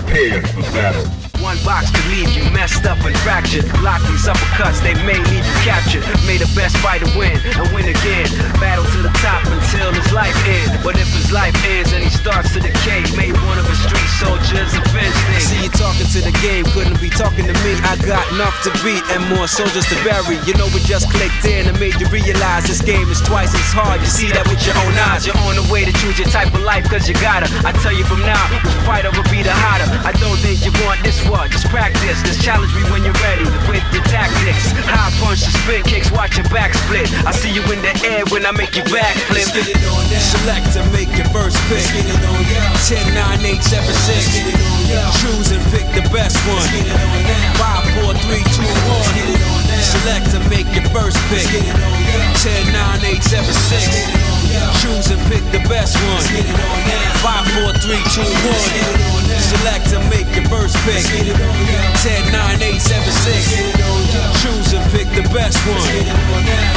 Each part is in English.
prepared for battle. One box could leave you messed up and fractured. Block these uppercuts, they may leave you captured. May the best fighter win and win again. Battle to the top until his life ends. But if his life ends and he starts to decay, may one of his street soldiers avenge things. See you talking to the game, couldn't be talking to me. I got enough to beat and more soldiers to bury. You know we just clicked in and made you realize this game is twice as hard. You see that with your own eyes. You're on the way to choose your type of life cause you gotta. I tell you from now, which fighter will be the hotter. I don't think you want this one, just practice. Just challenge me when you're ready with your tactics. High punch and spin kicks, watch your back split. I see you in the air when I make you backflip. Let's get it on now. Select to make your first pick. Let's get it on now. 10, 9, 8, 7, 6. Let's get it on now. Choose and pick the best one. Let's get it on now. 5, 4, 3, 2, 1. Let's get it on now. Select to make your first pick. Let's get it on now. 10, 9, 8, 7, 6. Let's get it on now. Choose and pick the best one. Let's get it on now. 5, 4, 3, 2, 1. Let's get it on now. Select to make your first pick. Let's get it on now. 10, 9, 8, 7, 6. Choose and pick the best one.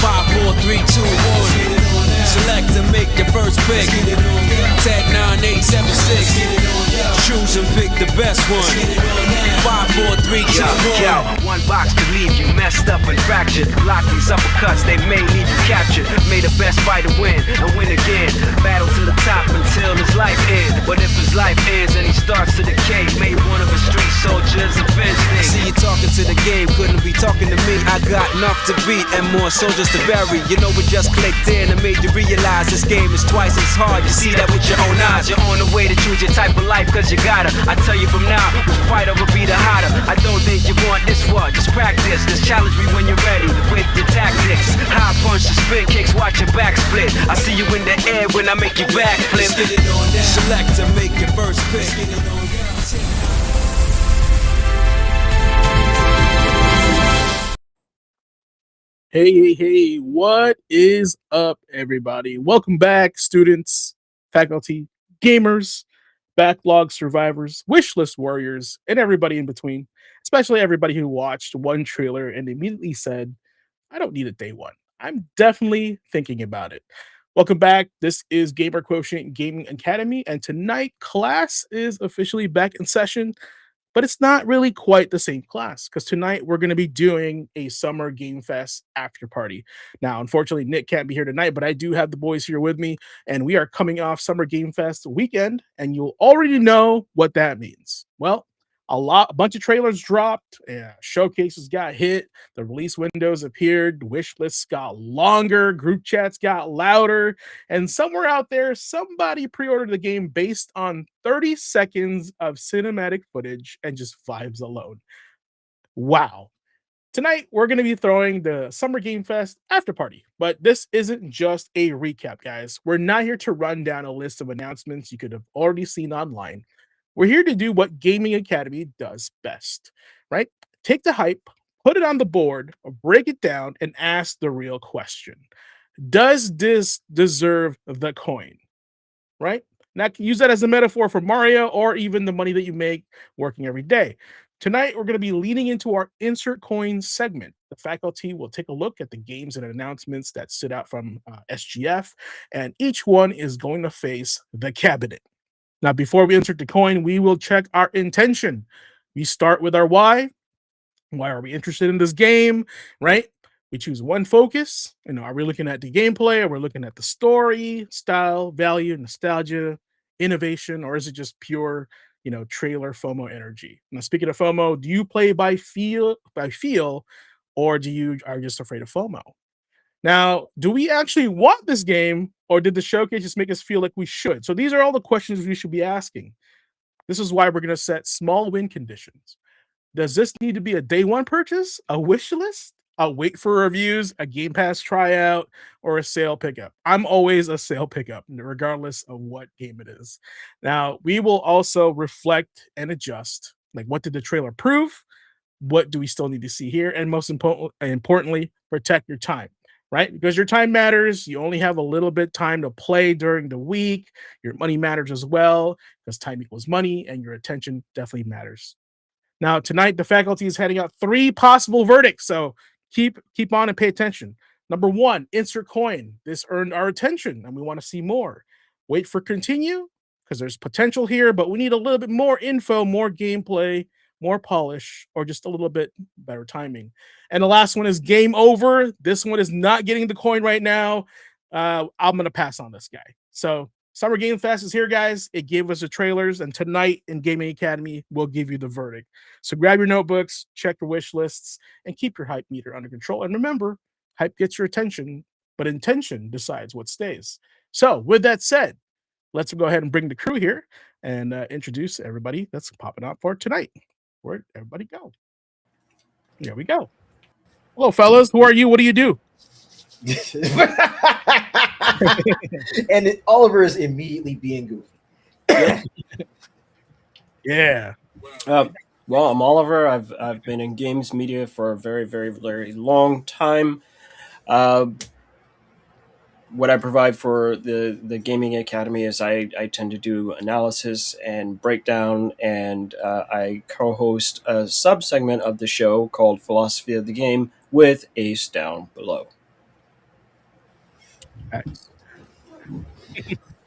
5, 4, 3, 2, 1. Select and make your first pick. 10, 9, 8, 7, 6. Choose and pick the best one. 5, 4, 3, 2, 1. One box could leave you messed up and fractured. Block these uppercuts, they may leave you captured. May the best fighter win and win again. Battle to the top until his life ends. But if his life ends and he starts to decay, may one of his street soldiers avenge things. See you talking to the game, couldn't be talking to me. I got enough to beat and more soldiers to bury. You know we just clicked in and made you realize this game is twice as hard. You see that with your own eyes. You're on the way to choose your type of life cause you gotta. I tell you from now, which fighter will be the hotter. I don't think you want this one, just practice. Just challenge me when you're ready with your tactics. High punch and spin kicks, watch your back split. I see you in the air when I make you backflip. Let's get it on now. Select to make your first pick. Let's get it on now. Hey, what is up, everybody? Welcome back, students, faculty, gamers, backlog survivors, wishlist warriors, and everybody in between, especially everybody who watched one trailer and immediately said, I don't need a day one. I'm definitely thinking about it. Welcome back. This is Gamer Quotient Gaming Academy, and tonight class is officially back in session. But it's not really quite the same class because tonight we're going to be doing a Summer Game Fest after party. Now, unfortunately, Nick can't be here tonight, but I do have the boys here with me, and we are coming off Summer Game Fest weekend, and you'll already know what that means. Well, a bunch of trailers dropped, showcases got hit, the release windows appeared, wish lists got longer, group chats got louder, and somewhere out there, somebody pre-ordered the game based on 30 seconds of cinematic footage and just vibes alone. Wow. Tonight, we're going to be throwing the Summer Game Fest after party, but this isn't just a recap, guys. We're not here to run down a list of announcements you could have already seen online. We're here to do what Gaming Academy does best, right? Take the hype, put it on the board, break it down, and ask the real question. Does this deserve the coin, right? Now, use that as a metaphor for Mario or even the money that you make working every day. Tonight, we're going to be leaning into our Insert Coin segment. The faculty will take a look at the games and announcements that stood out from SGF, and each one is going to face the cabinet. Now, before we insert the coin, we will check our intention. We start with our why. Why are we interested in this game, right? We choose one focus. Are we looking at the gameplay? Are we looking at the story, style, value, nostalgia, innovation, or is it just pure, trailer FOMO energy? Now, speaking of FOMO, do you play by feel, or are you just afraid of FOMO? Now, do we actually want this game, or did the showcase just make us feel like we should? So these are all the questions we should be asking. This is why we're going to set small win conditions. Does this need to be a day one purchase, a wish list, a wait for reviews, a Game Pass tryout, or a sale pickup? I'm always a sale pickup, regardless of what game it is. Now, we will also reflect and adjust. Like, what did the trailer prove? What do we still need to see here? And most importantly, protect your time. Right? Because your time matters. You only have a little bit time to play during the week. Your money matters as well, because time equals money, and your attention definitely matters. Now, tonight, the faculty is handing out 3 possible verdicts, so keep on and pay attention. Number 1, insert coin. This earned our attention, and we want to see more. Wait for continue. because there's potential here, but we need a little bit more info, more gameplay, more polish, or just a little bit better timing. And the last one is game over. This one is not getting the coin right now. I'm gonna pass on this guy. So Summer Game Fest is here, guys. It gave us the trailers, and tonight in Gaming Academy, we'll give you the verdict. So grab your notebooks, check your wish lists, and keep your hype meter under control. And remember, hype gets your attention, but intention decides what stays. So with that said, let's go ahead and bring the crew here and introduce everybody that's popping out for tonight. Where'd everybody go? There we go. Hello, fellas. Who are you? What do you do? And Oliver is immediately being goofy. Yeah. Well, I'm Oliver. I've been in games media for a very, very, very long time. What I provide for the Gaming Academy is I tend to do analysis and breakdown, and I co-host a sub-segment of the show called Philosophy of the Game with Ace down below.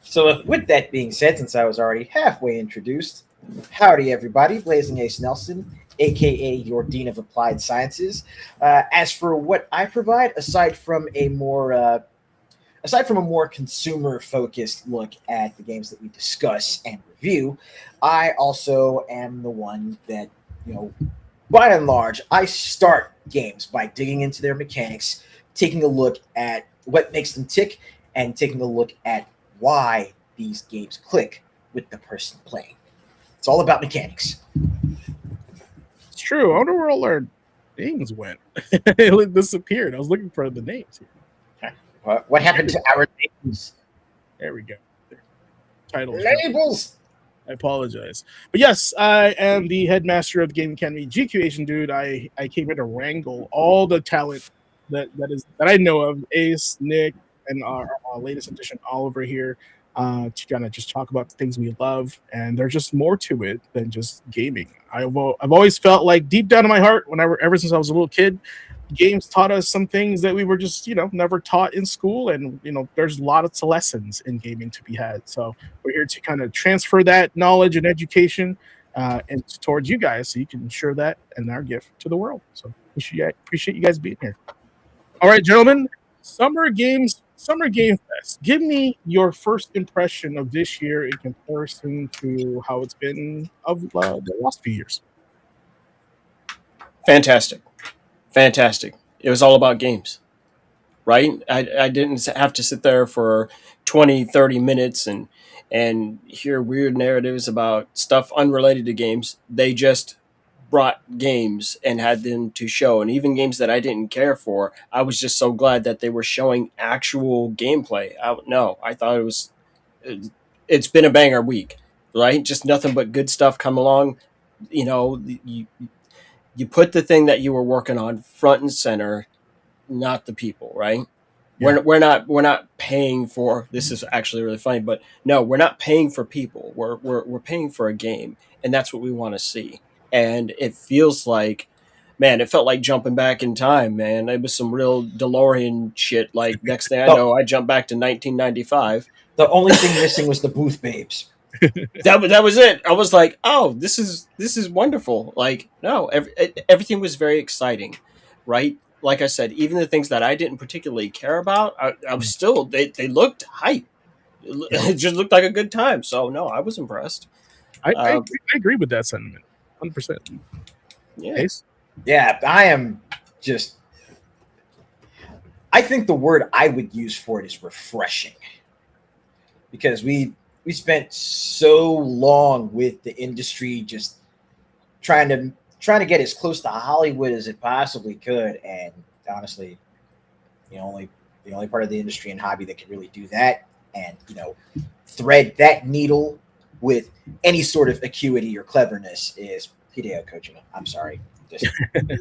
So with that being said, since I was already halfway introduced, howdy everybody, Blazing Ace Nelson, aka your Dean of Applied Sciences. As for what I provide, aside from a more consumer-focused look at the games that we discuss and review, I also am the one that, by and large, I start games by digging into their mechanics, taking a look at what makes them tick, and taking a look at why these games click with the person playing. It's all about mechanics. It's true. I wonder where all our names went. It disappeared. I was looking for the names here. What happened to our names? There we go. Titles. Labels! I apologize. But yes, I am the headmaster of the Game Academy, GQ Asian Dude. I came here to wrangle all the talent that I know of, Ace, Nick, and our latest addition, Oliver here, to kind of just talk about the things we love. And there's just more to it than just gaming. I've always felt like deep down in my heart, ever since I was a little kid, games taught us some things that we were just, never taught in school. And, there's lots of lessons in gaming to be had. So we're here to kind of transfer that knowledge and education and towards you guys so you can share that and our gift to the world. So appreciate you guys being here. All right, gentlemen, Summer Game Fest. Give me your first impression of this year in comparison to how it's been of the last few years. Fantastic. It was all about games, right? I didn't have to sit there for 20, 30 minutes and hear weird narratives about stuff unrelated to games. They just brought games and had them to show, and even games that I didn't care for. I was just so glad that they were showing actual gameplay. I thought it's been a banger week, right? Just nothing but good stuff come along. You put the thing that you were working on front and center, not the people, right? Yeah. We're not paying for, this is actually really funny, but no, we're not paying for people. We're paying for a game, and that's what we want to see. And it feels like, man, it felt like jumping back in time, man. It was some real DeLorean shit. Like, next thing I know, I jumped back to 1995. The only thing missing was the booth babes. That was it. I was like, oh, this is wonderful. Like, no, everything was very exciting, right? Like I said, even the things that I didn't particularly care about, I was still, they looked hype. It just looked like a good time. So, no, I was impressed. I agree with that sentiment. 100%. Yeah. Ace? Yeah, I think the word I would use for it is refreshing. Because we spent so long with the industry just trying to get as close to Hollywood as it possibly could, and honestly, the only part of the industry and hobby that can really do that and thread that needle with any sort of acuity or cleverness is Hideo Kojima. I'm sorry. Just,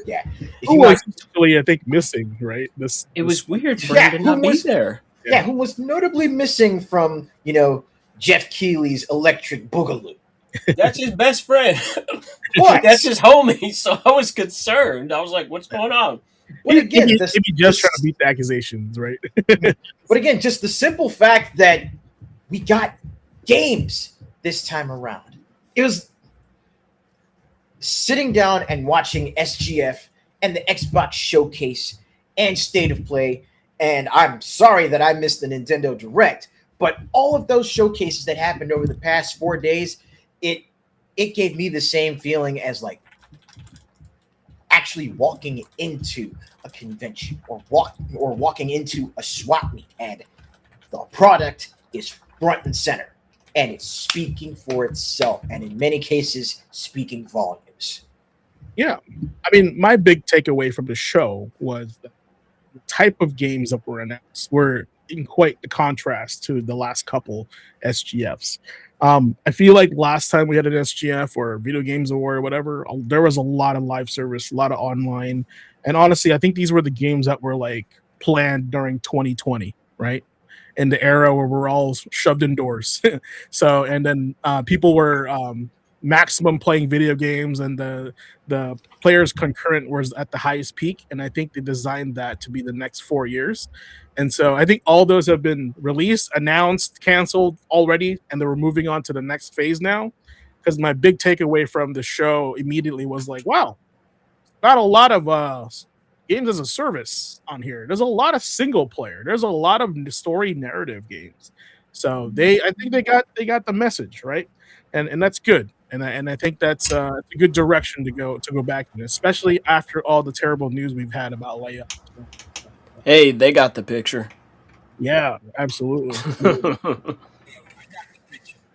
yeah. Who was particularly, I think, missing, right? It was weird for him to not be there. Yeah, who was notably missing from, Jeff Keighley's Electric Boogaloo. That's his best friend. What? That's his homie. So I was concerned. I was like, what's going on? But again, maybe just trying to beat the accusations, right? But again, just the simple fact that we got games this time around. It was sitting down and watching SGF and the Xbox Showcase and State of Play. And I'm sorry that I missed the Nintendo Direct, but all of those showcases that happened over the past 4 days, it gave me the same feeling as like actually walking into a convention or walking into a swap meet, and the product is front and center, and it's speaking for itself, and in many cases, speaking volumes. Yeah, I mean, my big takeaway from the show was the type of games that were announced were in quite the contrast to the last couple SGFs. I feel like last time we had an SGF or Video Games Award or whatever, there was a lot of live service, a lot of online, and honestly, I think these were the games that were like planned during 2020, right? In the era where we're all shoved indoors. So, and then people were maximum playing video games, and the players concurrent was at the highest peak. And I think they designed that to be the next 4 years. And so I think all those have been released, announced, canceled already, and they were moving on to the next phase now. Because my big takeaway from the show immediately was like, wow, not a lot of games as a service on here. There's a lot of single player. There's a lot of story narrative games. So I think they got the message right, and that's good. And I think that's a good direction to go back in, especially after all the terrible news we've had about layoffs. Hey, they got the picture. Yeah, absolutely.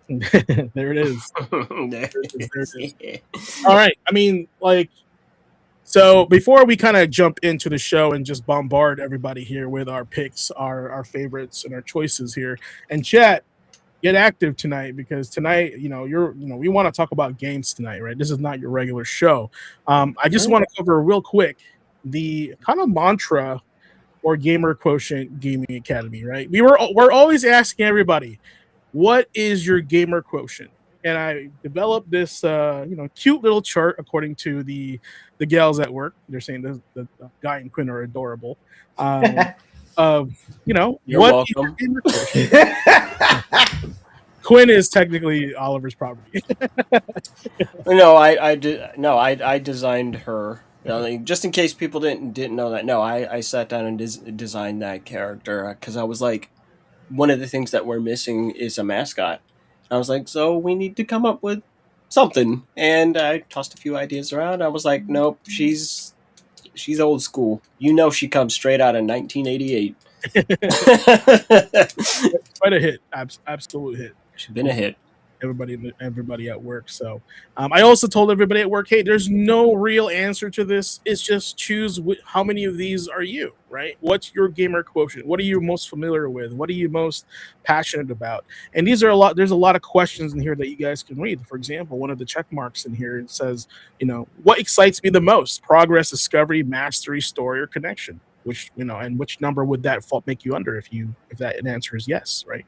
There it is. There it is. All right. I mean, like, so before we kind of jump into the show and just bombard everybody here with our picks, our favorites, and our choices here, and chat, get active tonight, because tonight, we want to talk about games tonight, right? This is not your regular show. I just want to cover real quick the kind of mantra or Gamer Quotient Gaming Academy, right? We're always asking everybody, what is your Gamer Quotient? And I developed this, cute little chart according to the gals at work. They're saying the Guy and Quinn are adorable. You're what welcome. is your Gamer Quotient? Quinn is technically Oliver's property. No, I designed her. Just in case people didn't know that. No, I sat down and designed that character because I was like, one of the things that we're missing is a mascot. I was like, so we need to come up with something. And I tossed a few ideas around. I was like, nope, she's old school. She comes straight out of 1988. Quite a hit, absolute hit. She's been a hit. Everybody at work. So I also told everybody at work, hey, there's no real answer to this. It's just choose how many of these are you, right? What's your Gamer Quotient? What are you most familiar with? What are you most passionate about? And there's a lot of questions in here that you guys can read. For example, one of the check marks in here, it says, what excites me the most? Progress, discovery, mastery, story, or connection? Which, and which number would that fault make you under if that answer is yes, right?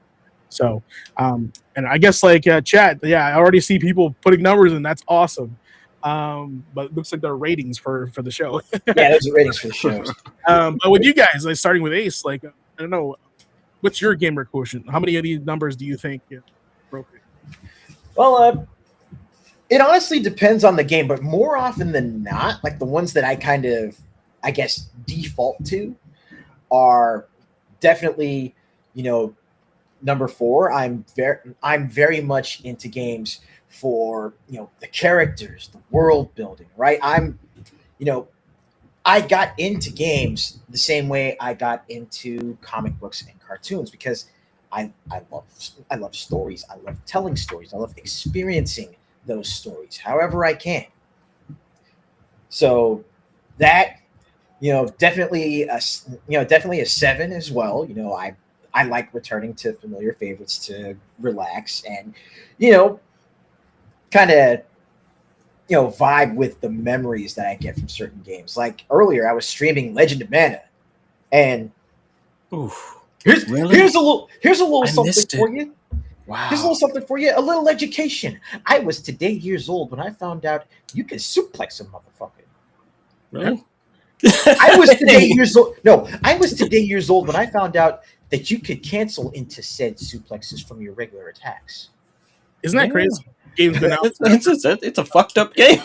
So, and I guess like chat, yeah, I already see people putting numbers in. That's awesome. But it looks like they're ratings for the show. Yeah, those are ratings for the shows. But with you guys, like starting with Ace, like, I don't know, what's your Gamer Quotient? How many of these numbers do you think broken? Well, it honestly depends on the game, but more often than not, like the ones that I kind of, I guess, default to are definitely, number 4. I'm very much into games for the characters, the world building, right? I got into games the same way I got into comic books and cartoons, because I love stories. I love telling stories. I love experiencing those stories however I can. So that definitely a 7 as well. I like returning to familiar favorites to relax and, kind of, vibe with the memories that I get from certain games. Like earlier, I was streaming Legend of Mana, and here's a little something for you. Wow. Here's a little something for you. A little education. I was today years old when I found out you can suplex a motherfucker. Really? I was today years old. No, I was today years old when I found out that you could cancel into said suplexes from your regular attacks. Isn't that Yeah. crazy? Game's been out. It's a fucked up game.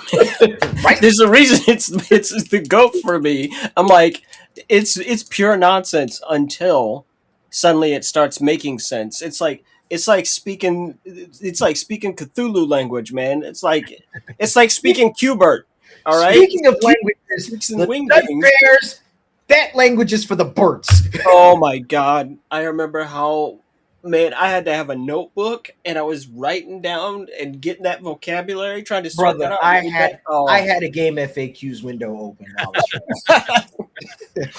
Right. There's a reason it's the GOAT for me. I'm like, it's pure nonsense until suddenly it starts making sense. It's like speaking Cthulhu language, man. It's like speaking Qbert. All right, Speaking of languages, Freaks and the wing Dutch beings. Bears, that language is for the birds. Oh my god! I remember how, man, I had to have a notebook and I was writing down and getting that vocabulary, trying to sort that Brother, out I really had bad. Oh, I had a game FAQs window open while I was trying.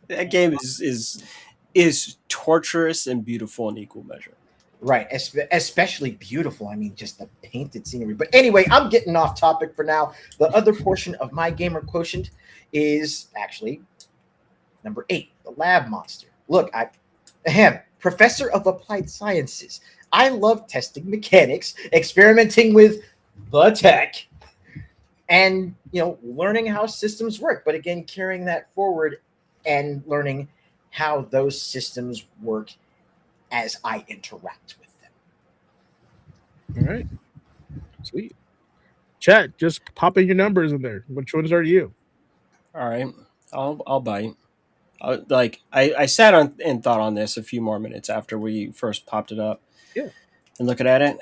that game is torturous and beautiful in equal measure. Right, especially beautiful. I mean, just the painted scenery. But anyway, I'm getting off topic for now. The other portion of my gamer quotient is actually number 8, the lab monster. Look, professor of applied sciences. I love testing mechanics, experimenting with the tech, and learning how systems work. But again, carrying that forward and learning how those systems work as I interact with them. All right. Sweet. Chat, just pop in your numbers in there. Which ones are you? All right, I'll bite. I sat on and thought on this a few more minutes after we first popped it up. Yeah. And looking at it,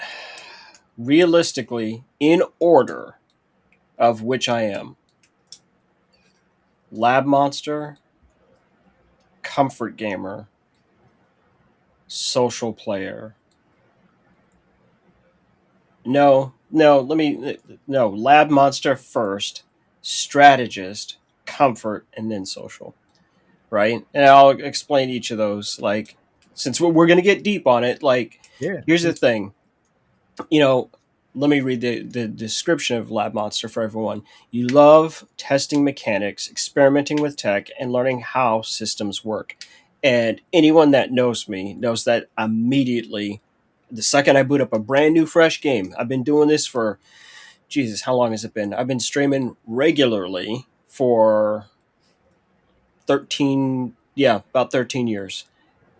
realistically, in order of which I am: lab monster, comfort gamer, social player. No, lab monster first, strategist, comfort, and then social. Right? And I'll explain each of those. Like, since we're going to get deep on it, like, Yeah. here's the thing. Let me read the description of Lab Monster for everyone. You love testing mechanics, experimenting with tech, and learning how systems work. And anyone that knows me knows that immediately, the second I boot up a brand new, fresh game, I've been doing this for, Jesus, how long has it been? I've been streaming regularly for about 13 years.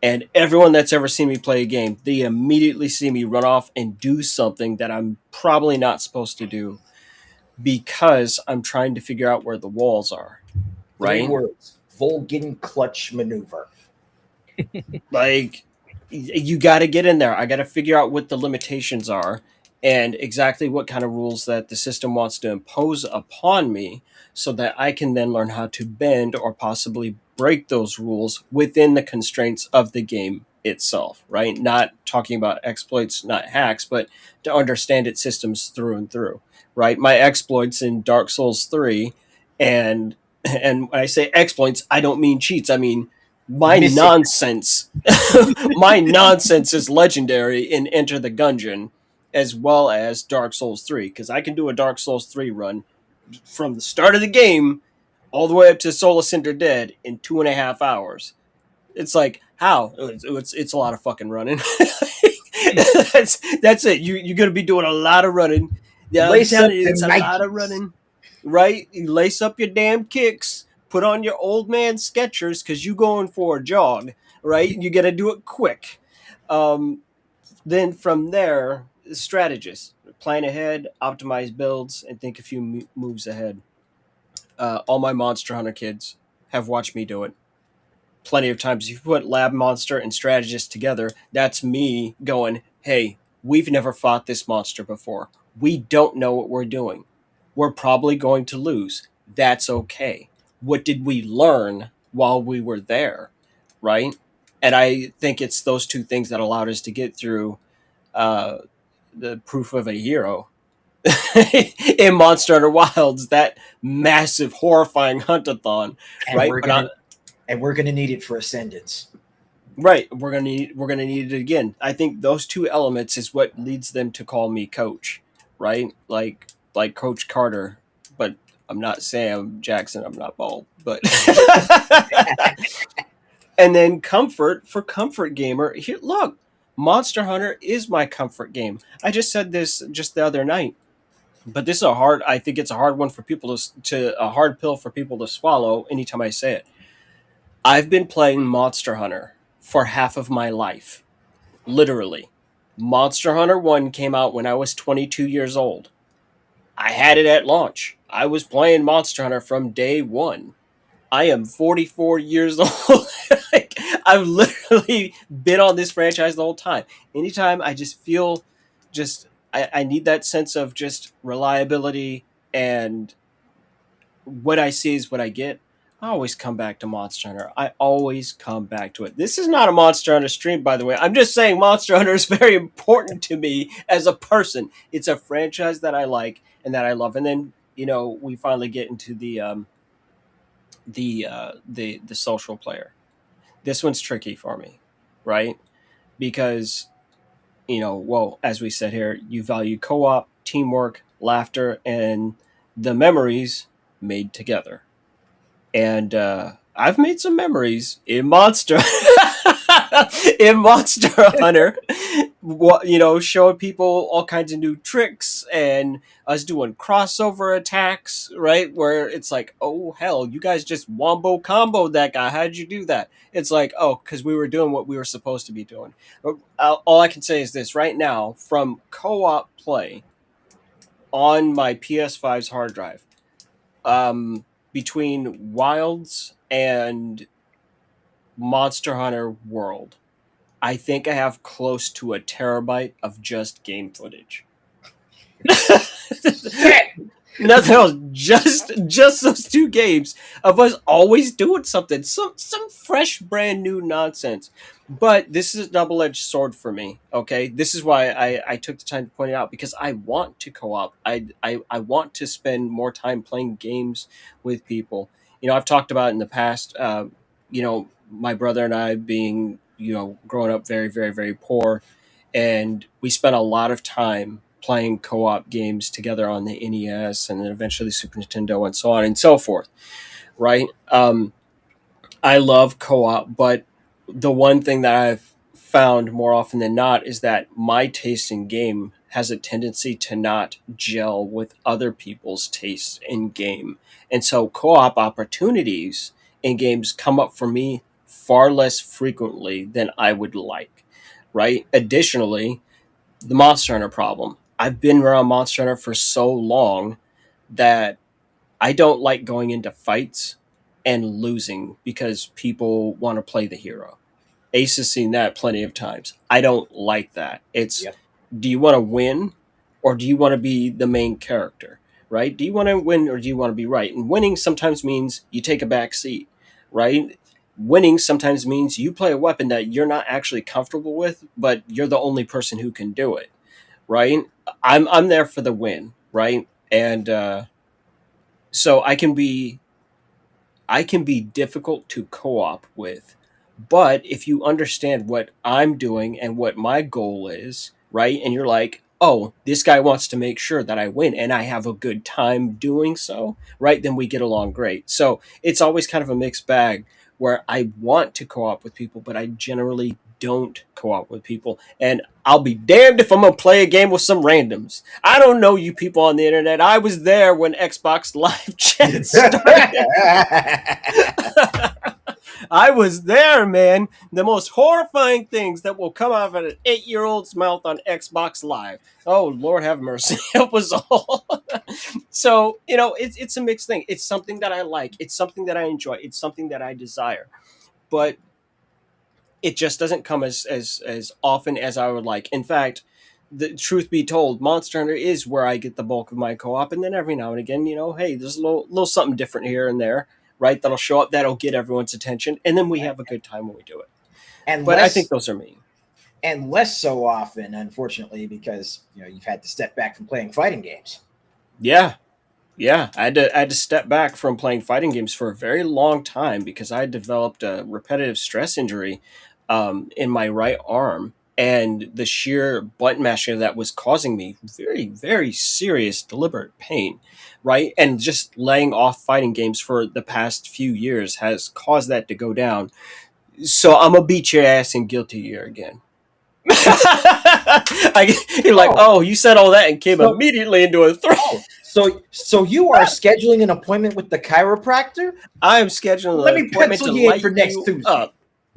And everyone that's ever seen me play a game, they immediately see me run off and do something that I'm probably not supposed to do because I'm trying to figure out where the walls are. 3 Right? words: Volgin clutch maneuver. Like, you got to get in there. I got to figure out what the limitations are and exactly what kind of rules that the system wants to impose upon me so that I can then learn how to bend or possibly break those rules within the constraints of the game itself, right? Not talking about exploits, not hacks, but to understand its systems through and through, right? My exploits in Dark Souls 3 and when I say exploits, I don't mean cheats. I mean my Missing. nonsense. My nonsense is legendary in Enter the Gungeon as well as Dark Souls 3 because I can do a Dark Souls 3 run from the start of the game all the way up to Soul of Cinder Dead in 2.5 hours. It's like, how? It's a lot of fucking running. that's it. You're going to be doing a lot of running. Yeah, Lace up the it's a lot of Nikes. running. Right? You lace up your damn kicks. Put on your old man Skechers because you going for a jog. Right? You got to do it quick. Then from there, strategist. Plan ahead, optimize builds, and think a few moves ahead. All my Monster Hunter kids have watched me do it plenty of times. If you put Lab Monster and Strategist together, that's me going, hey, we've never fought this monster before. We don't know what we're doing. We're probably going to lose. That's okay. What did we learn while we were there? Right? And I think it's those two things that allowed us to get through the proof of a hero in Monster Hunter Wilds, that massive, horrifying huntathon, And right? we're gonna need it for Ascendance. Right, we're gonna need it again. I think those two elements is what leads them to call me Coach, right? Like Coach Carter, but I'm not Sam Jackson. I'm not bald, but and then comfort for comfort gamer. Here, look, Monster Hunter is my comfort game. I just said this just the other night. But this is I think it's a hard one for people a hard pill for people to swallow anytime I say it. I've been playing Monster Hunter for half of my life. Literally. Monster Hunter 1 came out when I was 22 years old. I had it at launch. I was playing Monster Hunter from day one. I am 44 years old. Like, I've literally been on this franchise the whole time. Anytime I just feel I need that sense of just reliability, and what I see is what I get. I always come back to Monster Hunter. I always come back to it. This is not a Monster Hunter stream, by the way. I'm just saying Monster Hunter is very important to me as a person. It's a franchise that I like and that I love. And then, we finally get into the social player. This one's tricky for me, right? Because, well, as we said here, you value co-op, teamwork, laughter, and the memories made together. And I've made some memories in Monster in Monster Hunter. Showing people all kinds of new tricks and us doing crossover attacks, right? Where it's like, oh hell, you guys just wombo comboed that guy. How'd you do that? It's like, oh, because we were doing what we were supposed to be doing. All I can say is this: right now, from co-op play on my PS5's hard drive, between Wilds and Monster Hunter World, I think I have close to a terabyte of just game footage. Nothing else, just those two games of us always doing something, some fresh, brand new nonsense. But this is a double-edged sword for me. Okay, this is why I took the time to point it out, because I want to co-op. I want to spend more time playing games with people. I've talked about in the past. My brother and I being growing up very, very, very poor, and we spent a lot of time playing co-op games together on the NES and then eventually Super Nintendo and so on and so forth, right? I love co-op, but the one thing that I've found more often than not is that my taste in game has a tendency to not gel with other people's tastes in game. And so co-op opportunities in games come up for me far less frequently than I would like, right? Additionally, the Monster Hunter problem. I've been around Monster Hunter for so long that I don't like going into fights and losing because people want to play the hero. Ace has seen that plenty of times. I don't like that. It's, Yep. do you want to win or do you want to be the main character, right? Do you want to win or do you want to be right? And winning sometimes means you take a back seat, right? Winning sometimes means you play a weapon that you're not actually comfortable with, but you're the only person who can do it, right? I'm there for the win, right? And so I can be difficult to co-op with, but if you understand what I'm doing and what my goal is, right? And you're like, oh, this guy wants to make sure that I win and I have a good time doing so, right? Then we get along great. So it's always kind of a mixed bag where I want to co-op with people, but I generally don't co-op with people. And I'll be damned if I'm going to play a game with some randoms. I don't know you people on the internet. I was there when Xbox Live Chat started. I was there, man. The most horrifying things that will come out of an 8-year-old's mouth on Xbox Live. Oh, Lord have mercy. It was all. So, it's a mixed thing. It's something that I like. It's something that I enjoy. It's something that I desire. But it just doesn't come as often as I would like. In fact, the truth be told, Monster Hunter is where I get the bulk of my co-op, and then every now and again, hey, there's a little something different here and there, right? That'll show up, that'll get everyone's attention, and then we have a good time when we do it. And But I less, think those are me. and less so often, unfortunately, because you've had to step back from playing fighting games. Yeah, yeah. I had to step back from playing fighting games for a very long time because I developed a repetitive stress injury in my right arm, and the sheer button mashing of that was causing me very, very serious deliberate pain, right? And just laying off fighting games for the past few years has caused that to go down. So I'm gonna beat your ass in Guilty Gear again. You're like, oh, you said all that and came So- immediately into a threat. Oh, so you are scheduling an appointment with the chiropractor? I am scheduling Let an me appointment pencil to you in light for next you Tuesday. up.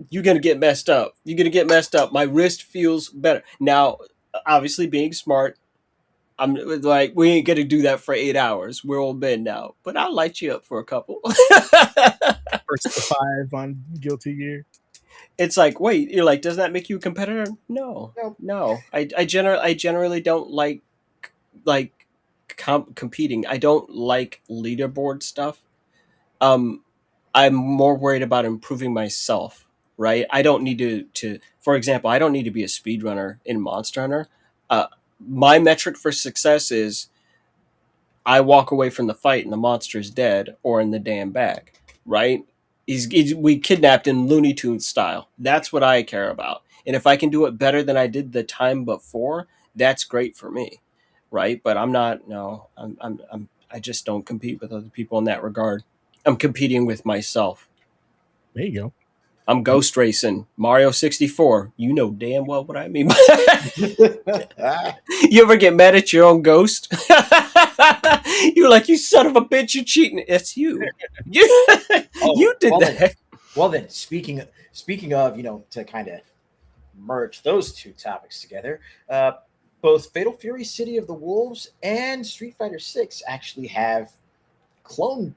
you're gonna get messed up. You're gonna get messed up. My wrist feels better now. Obviously, being smart, I'm like, we ain't gonna do that for 8 hours. We're old men now, but I'll light you up for a couple. First to five on Guilty Gear. It's like, wait, you're like, does that make you a competitor? No, No. no. I generally don't like competing. I don't like leaderboard stuff. Um, I'm more worried about improving myself. Right? I don't need to. For example, I don't need to be a speedrunner in Monster Hunter. Uh, my metric for success is I walk away from the fight and the monster's dead or in the damn bag, right? We kidnapped in Looney Tunes style. That's what I care about. And if I can do it better than I did the time before, that's great for me, right? But I'm not. No, I just don't compete with other people in that regard. I'm competing with myself. There you go. I'm ghost racing Mario 64. You know damn well what I mean. You ever get mad at your own ghost? You're like, you son of a bitch, you're cheating. It's you. You, Oh, you did well that. then, well then, speaking of, to kind of merge those two topics together, both Fatal Fury City of the Wolves and Street Fighter 6 actually have clone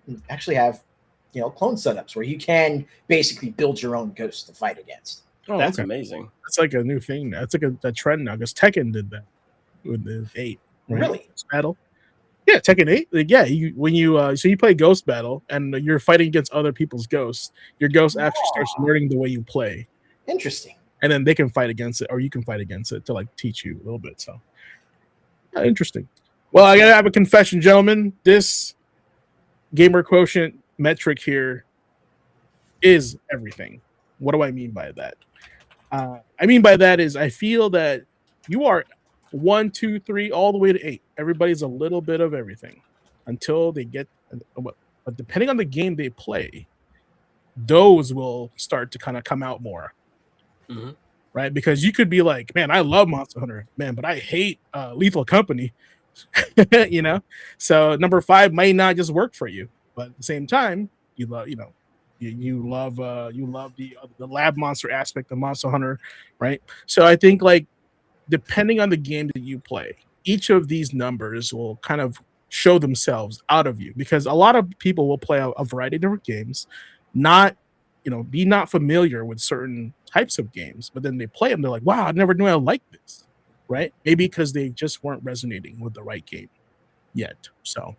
setups where you can basically build your own ghost to fight against. Oh, That's okay. amazing. That's like a new thing. That's like a trend now because Tekken did that with the 8. Right? Really? Ghost Battle. Yeah, Tekken 8. Like, yeah, so you play Ghost Battle and you're fighting against other people's ghosts. Your ghost actually starts learning the way you play, Interesting. and then they can fight against it, or you can fight against it to like teach you a little bit. So, yeah, interesting. Well, I gotta have a confession, gentlemen. This gamer quotient metric here is everything. What do I mean by that? I mean by that is I feel that you are 1, 2, 3, all the way to 8. Everybody's a little bit of everything until they get. But depending on the game they play, those will start to kind of come out more, Mm-hmm. right? Because you could be like, man, I love Monster Hunter, man, but I hate Lethal Company, you know. So number 5 might not just work for you, but at the same time, you love, you love the lab monster aspect of Monster Hunter, right? So I think like depending on the game that you play, each of these numbers will kind of show themselves out of you because a lot of people will play a variety of different games, not be not familiar with certain types of games, but then they play them, they're like, wow, I never knew I liked this, right? Maybe because they just weren't resonating with the right game yet. So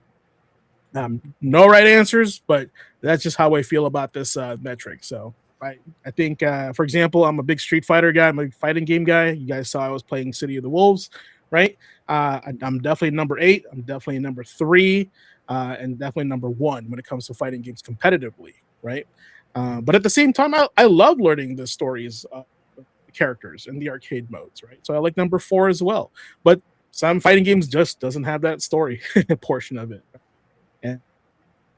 no right answers, but that's just how I feel about this metric. So I think, for example, I'm a big Street Fighter guy. I'm a fighting game guy. You guys saw I was playing City of the Wolves, right? I'm definitely number 8. I'm definitely number 3, and definitely number 1 when it comes to fighting games competitively, right? But at the same time, I love learning the stories of the characters and the arcade modes, right? So I like number 4 as well. But some fighting games just doesn't have that story portion of it.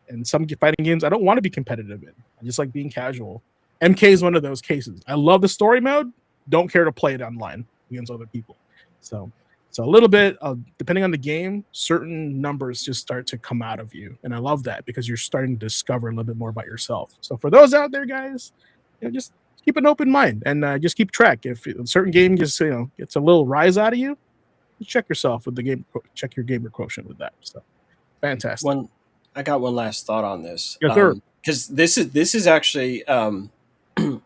And some fighting games I don't want to be competitive in. I just like being casual. MK is one of those cases. I love the story mode, don't care to play it online against other people. So a little bit of, depending on the game, certain numbers just start to come out of you. And I love that because you're starting to discover a little bit more about yourself. So for those out there, guys, just keep an open mind and just keep track. If a certain game just gets a little rise out of you, check yourself with the game, check your gamer quotient with that. So fantastic. I got one last thought on this. Yes, sir. Because this is actually an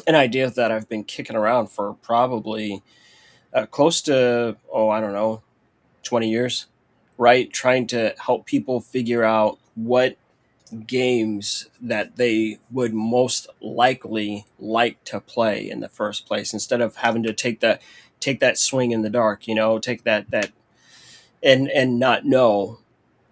idea that I've been kicking around for probably close to, I don't know, 20 years, right? Trying to help people figure out what games that they would most likely like to play in the first place instead of having to take that swing in the dark, take that and not know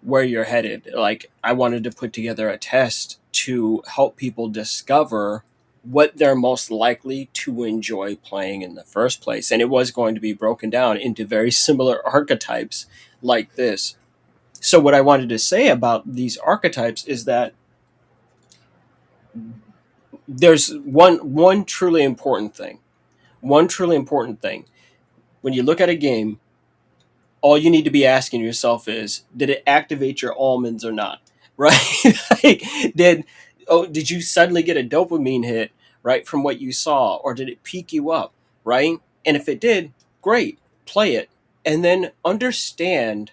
where you're headed. Like, I wanted to put together a test to help people discover what they're most likely to enjoy playing in the first place. And it was going to be broken down into very similar archetypes like this. So what I wanted to say about these archetypes is that there's one truly important thing. One truly important thing. When you look at a game, all you need to be asking yourself is, did it activate your almonds or not? Right? Like, did you suddenly get a dopamine hit right, from what you saw, or did it pique you up, right? And if it did, great, play it, and then understand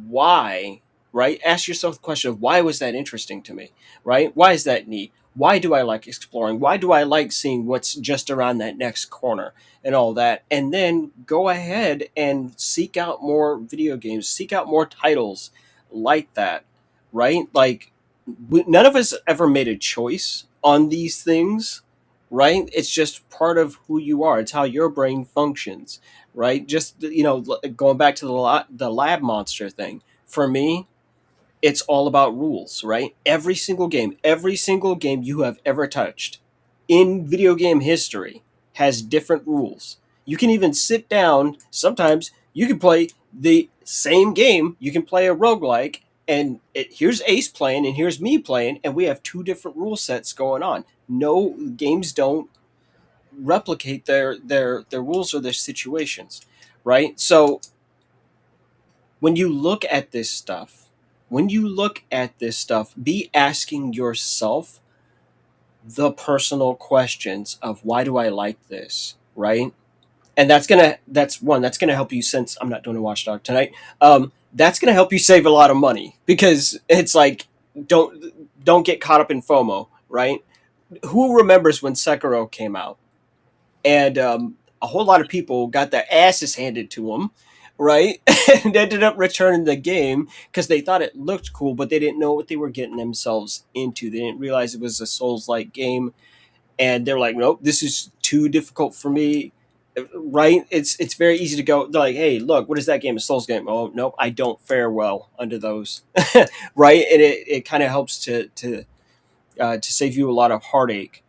why, right? Ask yourself the question of why was that interesting to me, right? Why is that neat? Why do I like exploring? Why do I like seeing what's just around that next corner and all that? And then go ahead and seek out more video games, seek out more titles like that, right? Like, none of us ever made a choice on these things, right? It's just part of who you are. It's how your brain functions, right? Just, going back to the lab monster thing. For me, it's all about rules, right? Every single game you have ever touched in video game history has different rules. You can even sit down, sometimes you can play the same game, you can play a roguelike, and here's Ace playing and here's me playing, and we have two different rule sets going on. No, games don't replicate their rules or their situations, right? So when you look at this stuff, be asking yourself the personal questions of why do I like this, right? And that's gonna help you, since I'm not doing a watchdog tonight. That's gonna help you save a lot of money, because it's like, don't get caught up in FOMO, right? Who remembers when Sekiro came out? And a whole lot of people got their asses handed to them, right? And ended up returning the game because they thought it looked cool, but they didn't know what they were getting themselves into. They didn't realize it was a Souls-like game, and they're like, "Nope, this is too difficult for me." Right? It's very easy to go. They're like, "Hey, look, what is that game? A Souls game?" Oh, nope, I don't fare well under those, right? And it kind of helps to save you a lot of heartache.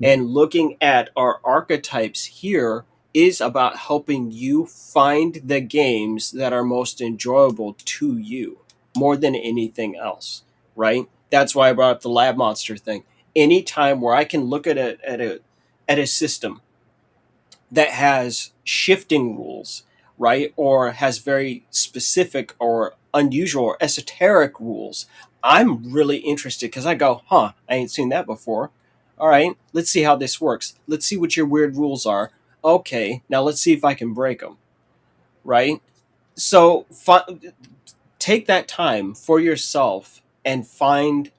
And looking at our archetypes here is about helping you find the games that are most enjoyable to you more than anything else, right? That's why I brought up the lab monster thing. Anytime where I can look at a system that has shifting rules, right? Or has very specific or unusual or esoteric rules, I'm really interested because I go, I ain't seen that before. All right, let's see how this works. Let's see what your weird rules are. Okay, now let's see if I can break them, right? So take that time for yourself and find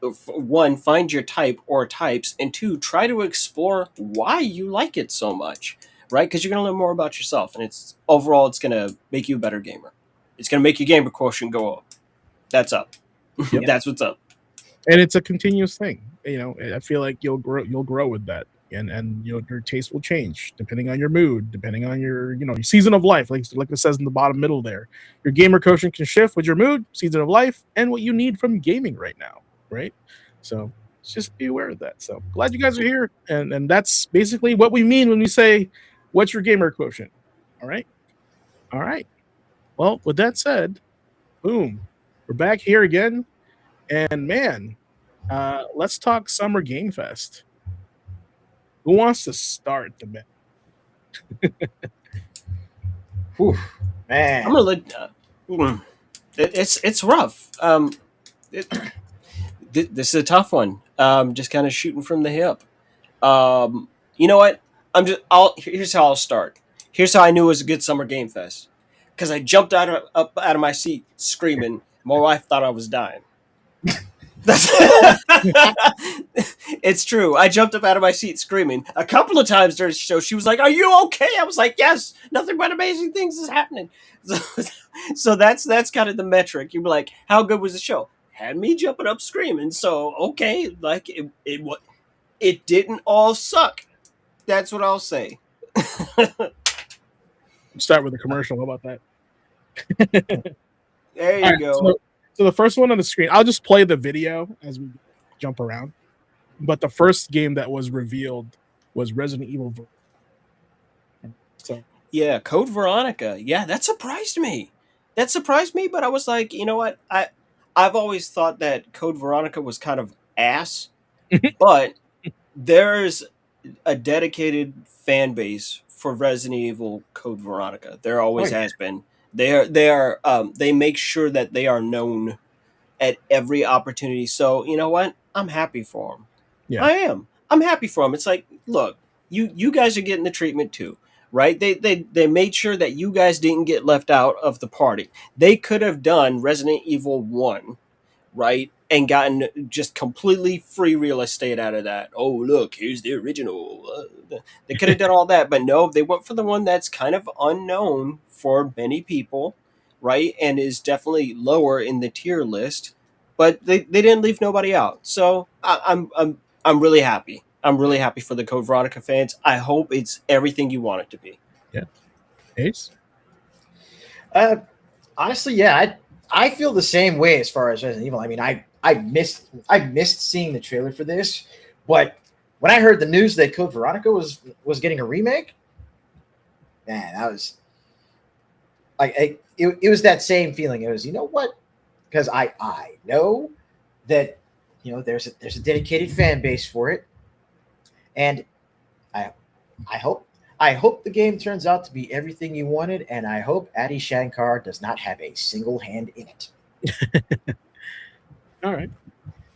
your type or types, and two, try to explore why you like it so much, right? Because you're going to learn more about yourself, and it's going to make you a better gamer. It's going to make your gamer quotient go up. That's up. Yep. That's what's up. And it's a continuous thing. I feel like you'll grow with that, and your taste will change depending on your mood, depending on your your season of life. Like it says in the bottom middle there, your gamer quotient can shift with your mood, season of life, and what you need from gaming right now, right? So just be aware of that. So glad you guys are here, and that's basically what we mean when we say, "What's your gamer quotient?" All right, all right. Well, with that said, boom, we're back here again, and man. Let's talk Summer Game Fest. Who wants to start the bet? Whew, man. I'm gonna let. It's rough. This is a tough one. Just kind of shooting from the hip. You know what? Here's how I'll start. Here's how I knew it was a good Summer Game Fest. Because I jumped up out of my seat screaming. My wife thought I was dying. It's true. I jumped up out of my seat screaming a couple of times during the show. She was like, "Are you okay?" I was like, "Yes, nothing but amazing things is happening." So that's kind of the metric. You'd be like, "How good was the show?" Had me jumping up screaming. So okay, like it didn't all suck. That's what I'll say. Start with a commercial. How about that? There you go. So the first one on the screen, I'll just play the video as we jump around. But the first game that was revealed was Resident Evil. So yeah, Code Veronica. Yeah, that surprised me. But I was like, you know what? I've always thought that Code Veronica was kind of ass, but there's a dedicated fan base for Resident Evil Code Veronica. There always has been. They make sure that they are known at every opportunity. So you know what? I'm happy for them. Yeah. I am. I'm happy for them. It's like, look, you guys are getting the treatment too, right? They made sure that you guys didn't get left out of the party. They could have done Resident Evil 1, right? And gotten just completely free real estate out of that. Oh, look, here's the original. They could have done all that, but no, they went for the one that's kind of unknown for many people, right? And is definitely lower in the tier list, but they didn't leave nobody out. So I'm really happy. I'm really happy for the Code Veronica fans. I hope it's everything you want it to be. Yeah. Ace? Honestly, yeah, I feel the same way as far as Resident Evil. I mean, I missed seeing the trailer for this, but when I heard the news that Code Veronica was getting a remake, man, that was like it was that same feeling. It was, you know what? Because I know that, you know, there's a dedicated fan base for it, and I hope the game turns out to be everything you wanted, and I hope Adi Shankar does not have a single hand in it. All right.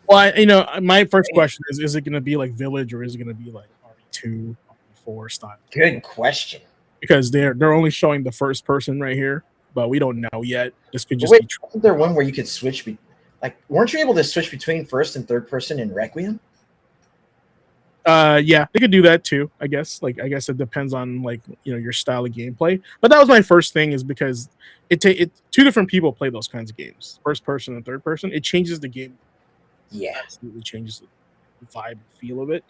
Well, my first question is it going to be like Village or is it going to be like RE2, RE4 style? Good question. Because they're only showing the first person right here, but we don't know yet. This could just Wait, be. wasn't there one where you could switch? Weren't you able to switch between first and third person in Requiem? Yeah, they could do that too. I guess. I guess it depends on your style of gameplay. But that was my first thing, is because it two different people play those kinds of games, first person and third person. It changes the game. Yeah, absolutely changes the vibe and feel of it.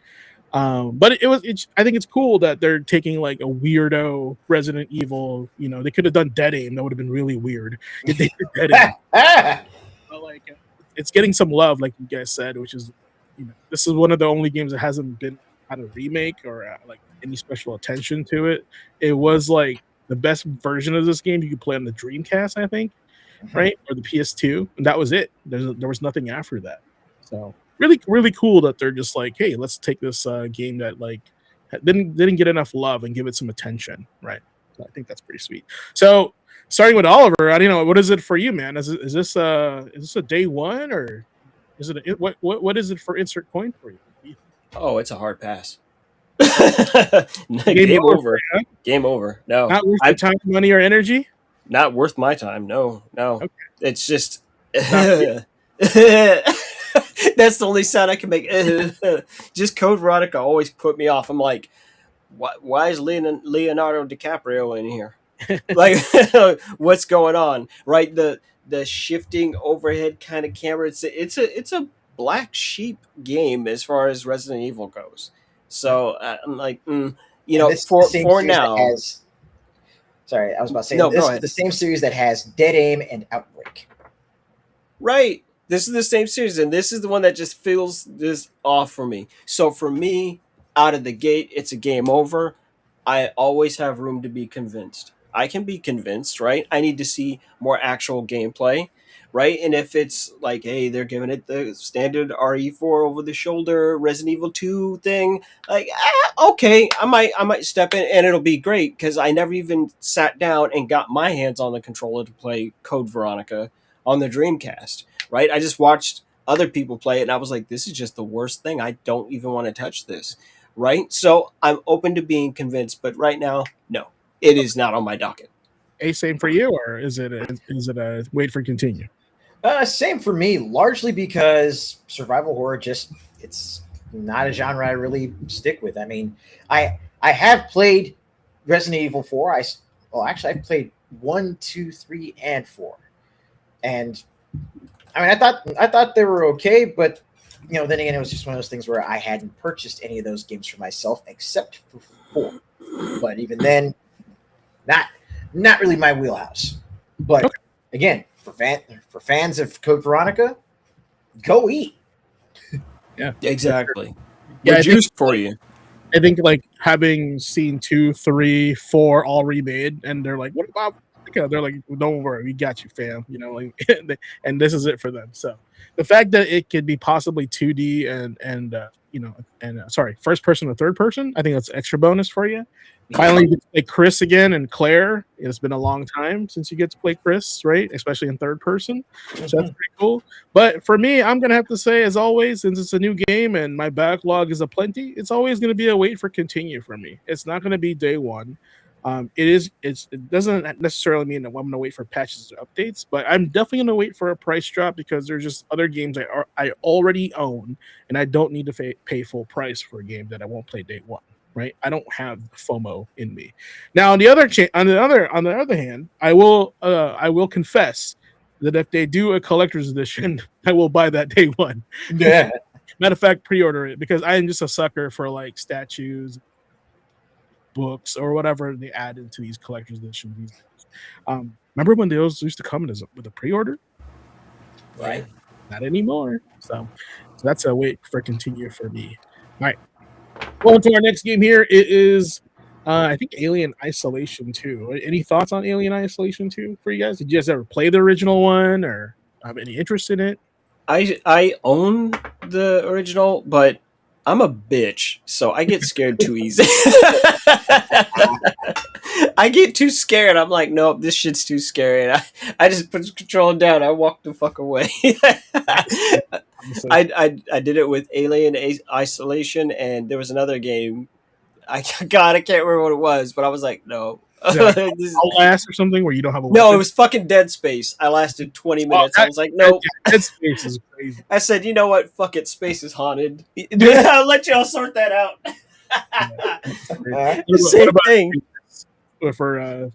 But I think it's cool that they're taking like a weirdo Resident Evil. They could have done Dead Aim. That would have been really weird if they did Dead Aim. But it's getting some love, like you guys said, which is, this is one of the only games that hasn't had a remake or any special attention to it. It was like the best version of this game you could play on the Dreamcast, I think, right, or the PS2, and that was it. There was nothing after that. So really, really cool that they're just like, hey, let's take this game that didn't get enough love and give it some attention, right? So I think that's pretty sweet. So starting with Oliver, I don't know, what is it for you, man? Is this a day one, or is it what is it for insert coin for you? Oh, it's a hard pass. Game over. Huh? Game over. No, not worth your time, money, or energy. Not worth my time. No. Okay. It's just. That's the only sound I can make. Just Code Veronica always put me off. I'm like, why is Leonardo DiCaprio in here? What's going on? Right, the shifting overhead kind of camera. It's a black sheep game as far as Resident Evil goes. So I'm like, for now. Sorry, I was about to say, this is the same series that has Dead Aim and Outbreak. Right. This is the same series, and this is the one that just feels this off for me. So for me, out of the gate, it's a game over. I always have room to be convinced. I can be convinced, right? I need to see more actual gameplay, right? And if it's like, hey, they're giving it the standard RE4 over the shoulder Resident Evil 2 thing, okay, I might step in, and it'll be great, because I never even sat down and got my hands on the controller to play Code Veronica on the Dreamcast. Right, I just watched other people play it, and I was like, "This is just the worst thing. I don't even want to touch this." Right, so I'm open to being convinced, but right now, no, it is not on my docket. Same for you, or is it a wait for continue? Same for me, largely because survival horror it's not a genre I really stick with. I mean, I have played Resident Evil 4. I've played 1, 2, 3, and 4, and I mean, I thought they were okay, but then again, it was just one of those things where I hadn't purchased any of those games for myself except for 4. But even then, not really my wheelhouse. But okay. Again, for fans of Code Veronica, go eat. Yeah, exactly. Yeah, juice for you. I think having seen 2, 3, 4 all remade, and they're like, what about? They're like, don't worry, we got you, fam. And this is it for them. So the fact that it could be possibly 2D and first person or third person, I think that's extra bonus for you. Finally, you get to play Chris again and Claire. It's been a long time since you get to play Chris, right? Especially in third person. So that's pretty cool. But for me, I'm going to have to say, as always, since it's a new game and my backlog is aplenty, it's always going to be a wait for continue for me. It's not going to be day one. It doesn't necessarily mean that I'm going to wait for patches or updates, but I'm definitely going to wait for a price drop because there's just other games I already own and I don't need to pay full price for a game that I won't play day one. Right, I don't have FOMO in me. Now, on the other hand, I will confess that if they do a collector's edition, I will buy that day one. Yeah. Matter of fact, pre-order it because I am just a sucker for like statues, books, or whatever they add into these collector's editions. Remember when those used to come with a pre-order? Right. Not anymore. So that's a wait for continue for me. All right. Going to our next game here, it is, I think, Alien Isolation 2. Any thoughts on Alien Isolation 2 for you guys? Did you guys ever play the original one or have any interest in it? I own the original, but I'm a bitch, so I get scared too easy. I get too scared. I'm like, nope, this shit's too scary. And I just put the controller down. I walk the fuck away. I did it with Alien Isolation, and there was another game. I can't remember what it was, but I was like, no. Outlast or something where you don't have a weapon? No, it was fucking Dead Space. I lasted 20 minutes. I was like, no. Dead Space is crazy. I said, you know what? Fuck it. Space is haunted. I'll let y'all sort that out. The same thing. For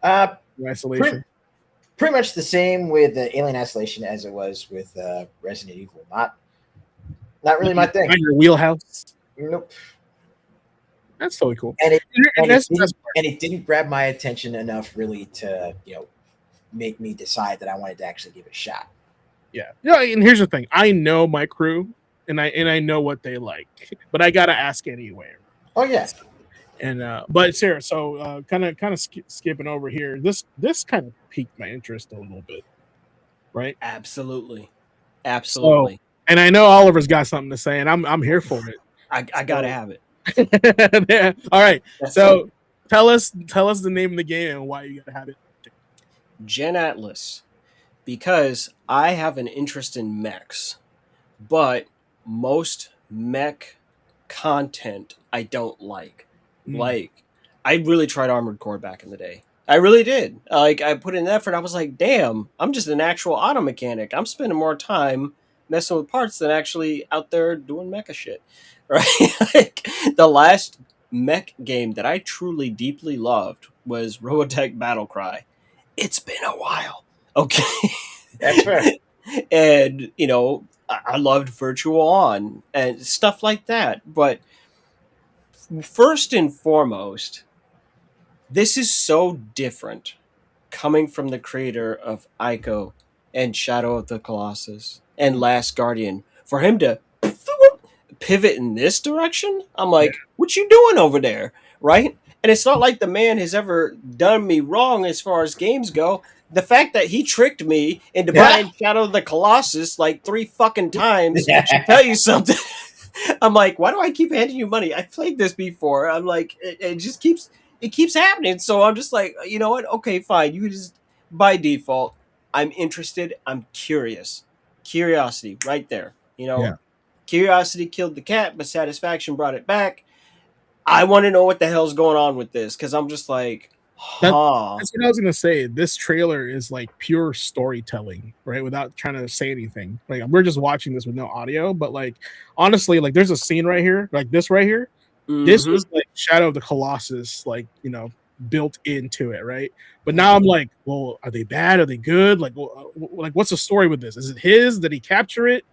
Isolation. Pretty much the same with Alien Isolation as it was with Resident Evil. Not really my thing. Your wheelhouse. Nope. That's totally cool. And it didn't grab my attention enough really to, make me decide that I wanted to actually give it a shot. Yeah. And here's the thing. I know my crew and I know what they like, but I gotta ask anyway. Oh yeah. And but Sarah, so kind of skipping over here, this kind of piqued my interest a little bit, right? Absolutely. So, and I know Oliver's got something to say, and I'm here for it. I gotta have it. Yeah. All right. So tell us the name of the game and why you gotta have it. Gen Atlas, because I have an interest in mechs, but most mech content I don't like. Like, I really tried Armored Core back in the day. I really did. Like, I put in effort. I was like, damn, I'm just an actual auto mechanic. I'm spending more time messing with parts than actually out there doing mecha shit. Right? Like, the last mech game that I truly deeply loved was Robotech Battlecry. It's been a while. Okay. That's fair. And, I loved Virtual On and stuff like that. But first and foremost, this is so different coming from the creator of Ico and Shadow of the Colossus and Last Guardian. For him to pivot in this direction, I'm like, what you doing over there? Right? And it's not like the man has ever done me wrong as far as games go. The fact that he tricked me into buying Shadow of the Colossus like 3 fucking times should tell you something. I'm like, why do I keep handing you money? I've played this before. I'm like, it just keeps happening. So I'm just like, you know what? Okay, fine. You just, by default, I'm interested. I'm curious. Curiosity right there. Curiosity killed the cat, but satisfaction brought it back. I want to know what the hell's going on with this because I'm just like, That's what I was gonna say. This trailer is like pure storytelling, right? Without trying to say anything. Like we're just watching this with no audio, but like honestly, like there's a scene right here, like this right here. Mm-hmm. This was like Shadow of the Colossus, like built into it, right? But now I'm like, well, are they bad? Are they good? Like, what's the story with this? Is it his? Did he capture it?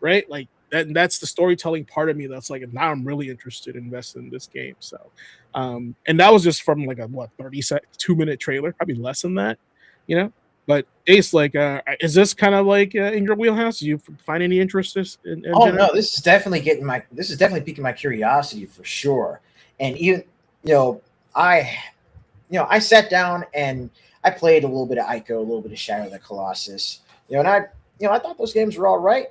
Right? Like that's the storytelling part of me. That's like now I'm really interested in investing in this game. So. And that was just from like a 2-minute trailer, probably less than that, But Ace, like, is this kind of like in your wheelhouse? Do you find any interest in Oh no, this is definitely piquing my curiosity for sure. And even I sat down and I played a little bit of Ico, a little bit of Shadow of the Colossus, and I thought those games were all right.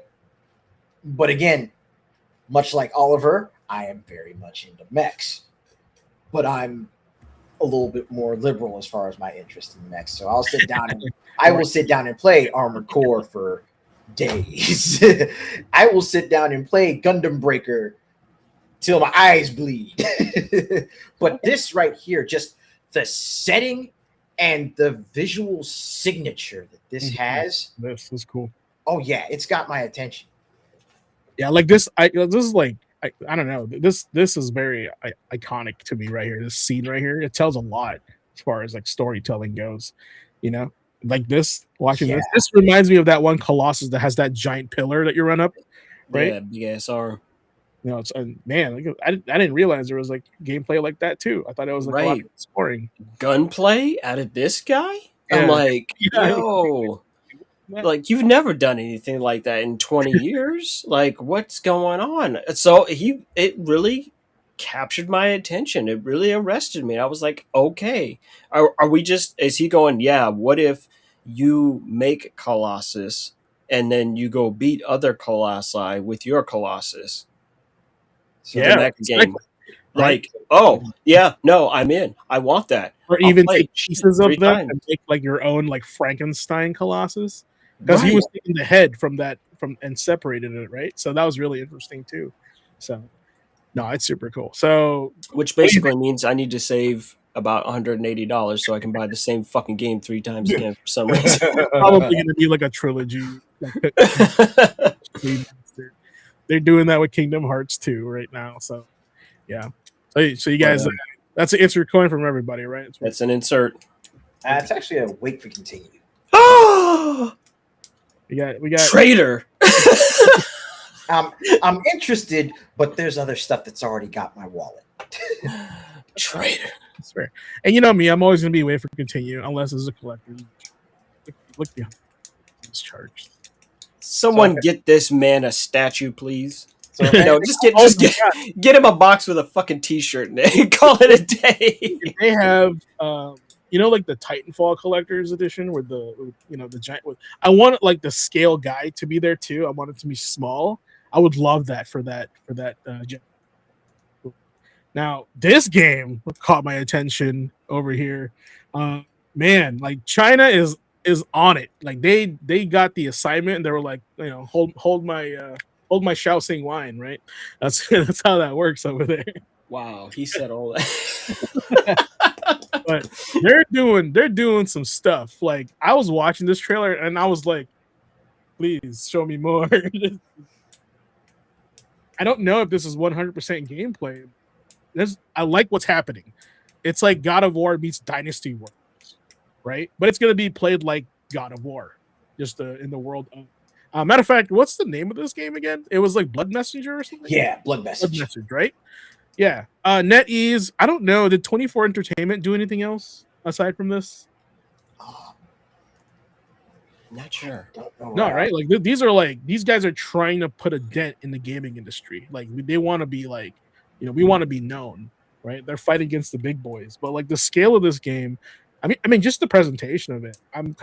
But again, much like Oliver, I am very much into mechs. But I'm a little bit more liberal as far as my interest in mechs. So I will sit down and play Armored Core for days. I will sit down and play Gundam Breaker till my eyes bleed. But this right here, just the setting and the visual signature that this has. This is cool. Oh yeah, it's got my attention. Yeah, like this. This is like I don't know. This is very iconic to me right here. This scene right here, it tells a lot as far as like storytelling goes. You know, like this. Watching Yeah. this reminds me of that one Colossus that has that giant pillar that you run up. Right? Yeah, big ass arm. You know, it's man. Like, I didn't realize there was like gameplay like that too. I thought it was like a lot Right. of exploring. Gunplay out of this guy? Yeah. I'm like, Yeah. yo, like you've never done anything like that in 20 years. Like, what's going on? So it really captured my attention. It really arrested me. I was like, okay, are we just? Is he going? Yeah. What if you make Colossus and then you go beat other Colossi with your Colossus? So Yeah, the next game, exactly. like, oh yeah, no, I'm in. I want that. Or I'll even play take pieces of 3 them times. and make like your own like Frankenstein Colossus. Because he Right. was taking the head from and separated it, right? So that was really interesting too. So no, it's super cool. So Which basically means I need to save about $180 so I can buy the same fucking game 3 times again for some reason. probably gonna be like a trilogy. Like, they're doing that with Kingdom Hearts 2 right now. So yeah. So you guys, that's an insert coin from everybody, right? It's That's an insert. It's actually a wait for continue. we got Traitor. I'm interested, but there's other stuff that's already got my wallet. Traitor. That's fair. And you know me, I'm always gonna be waiting for continue unless it's a collector. Look behind this charge. Someone get this man a statue, please. So No, just get him a box with a fucking t-shirt and call it a day. They have you know, like the Titanfall collector's edition where the giant I want like the scale guy to be there too. I want it to be small. I would love that for that now this game caught my attention over here. Man, like China is on it. Like they got the assignment and they were like, you know, hold my Shaoxing wine, right? That's how that works over there. Wow, he said all that. But they're doing some stuff. Like I was watching this trailer and I was like, please show me more. I don't know if this is 100% gameplay. I like what's happening. It's like God of War meets Dynasty Warriors, right? But it's gonna be played like God of War, just in the world of. Matter of fact, what's the name of this game again? It was like Blood Messenger or something. yeah, Blood Message. Blood Message, right? Yeah. NetEase. I don't know. Did 24 Entertainment do anything else aside from this? Not sure. Don't know No, right? Like these guys are trying to put a dent in the gaming industry. Like they want to be like, you know, we want to be known, right? They're fighting against the big boys, but like the scale of this game, I mean, just the presentation of it, I'm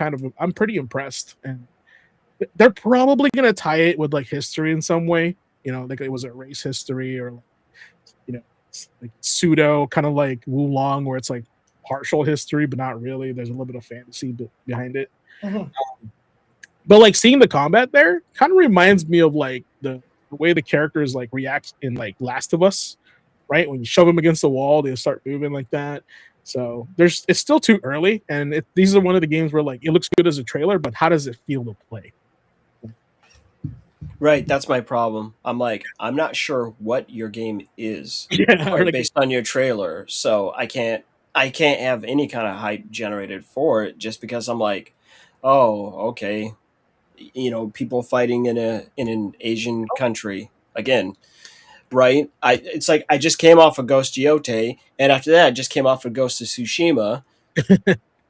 pretty impressed, and they're probably gonna tie it with like history in some way. You know, like it was a race history or, you know, like pseudo kind of like Wulong, where it's like partial history, but not really. There's a little bit of fantasy behind it. Mhm. But like seeing the combat there kind of reminds me of like the way the characters like react in like Last of Us, right? When you shove them against the wall, they start moving like that. So it's still too early, and these are one of the games where like it looks good as a trailer, but how does it feel to play? Right, that's my problem. I'm like, I'm not sure what your game is Yeah, right, like, based on your trailer, so I can't have any kind of hype generated for it just because I'm like, oh, okay, you know, people fighting in an Asian country again, right? It's like I just came off of Ghost Yote, and after that, I just came off of Ghost of Tsushima,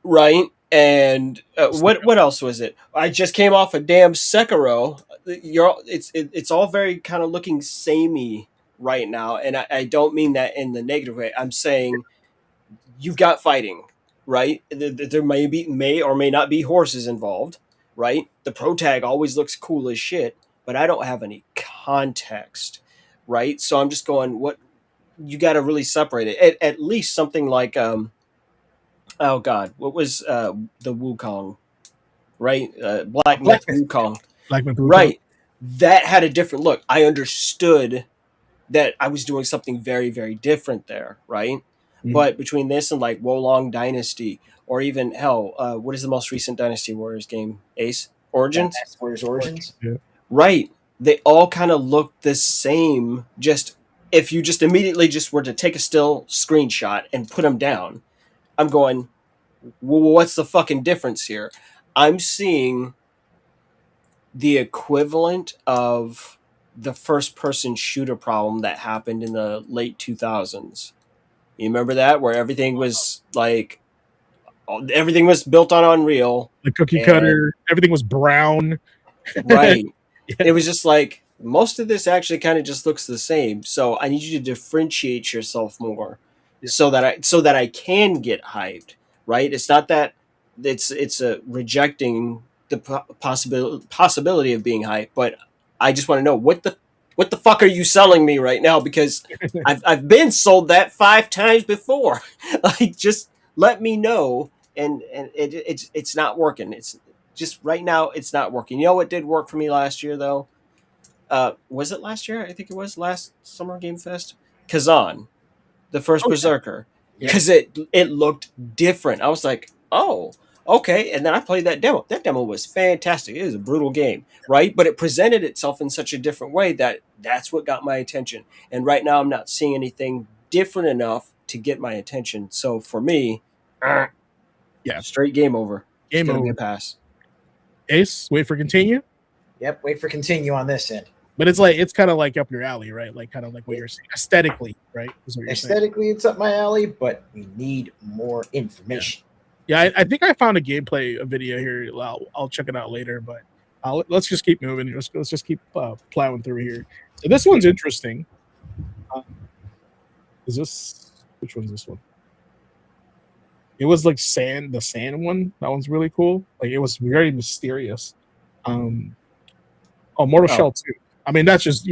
right? And what else was it? I just came off a damn Sekiro. It's all very kind of looking samey right now, and I don't mean that in the negative way. I'm saying you've got fighting, right? There may or may not be horses involved, right? The pro tag always looks cool as shit, but I don't have any context, right? So I'm just going, what you got to really separate it. At least something like oh God, what was the Wukong, right? Black Black Myth Myth. Wukong, Like my right? That had a different look. I understood that I was doing something very, very different there, right? Mhm. But between this and like Wolong Dynasty, or even hell, what is the most recent Dynasty Warriors game? Ace Origins, That's Warriors Origins. Yeah. right? They all kind of look the same. Just if you just immediately just were to take a still screenshot and put them down, I'm going, well, what's the fucking difference here? I'm seeing the equivalent of the first person shooter problem that happened in the late 2000s. You remember that, where everything was like everything was built on Unreal, The cookie and cutter, everything was brown. right, Yeah. it was just like most of this actually kind of just looks the same. So I need you to differentiate yourself more, Yeah. so that I can get hyped. Right? It's not that it's a rejecting the possibility of being hyped, but I just want to know what the fuck are you selling me right now? Because I've been sold that 5 times before. Like, just let me know. And it's not working. It's just right now it's not working. You know what did work for me last year though? Was it last year? I think it was last Summer Game Fest. Kazan, the first Oh, yeah. Berserker, Yep. because it looked different. I was like, oh, okay. And then I played that demo. That demo was fantastic. It was a brutal game, right? But it presented itself in such a different way that that's what got my attention. And right now, I'm not seeing anything different enough to get my attention. So for me, Yeah. straight game over. It's Game gonna over. be a pass. Ace, wait for continue. Yep. Wait for continue on this end. But it's kind of like up your alley, right? Like kind of like what you're saying aesthetically, right? Is what you're saying. Aesthetically, it's up my alley, but we need more information. Yeah, I think I found a video here. I'll check it out later, but let's just keep moving. Let's just keep plowing through here. So this one's interesting. Is this which one's this one? It was like the sand one. That one's really cool. Like it was very mysterious. Mortal Oh. Shell 2. I mean, that's just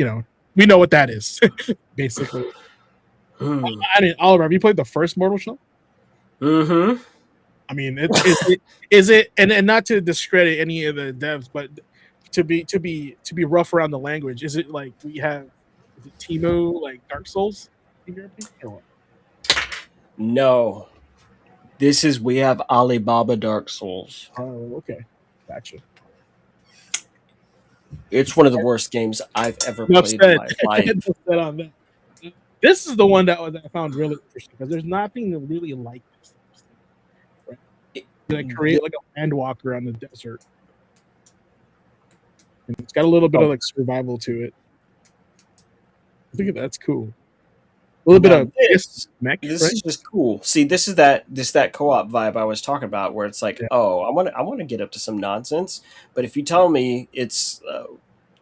we know what that is, basically. Hmm. I mean, Oliver, have you played the first Mortal Shell? Mm-hmm. I mean, is it and not to discredit any of the devs, but to be rough around the language, is it like we have is it Timo like Dark Souls in your opinion? Or what? No. We have Alibaba Dark Souls. Oh, okay, gotcha. It's one of the worst games I've ever Enough played said. in my life. Enough said on that. This is the one that I found really interesting because there's nothing really like this. Right? They create like a landwalker on the desert. And it's got a little bit of like survival to it. I think that's cool. A little bit of mech, This right? is just cool. See, this is that co-op vibe I was talking about, where it's like, Yeah. oh, I want to get up to some nonsense, but if you tell me it's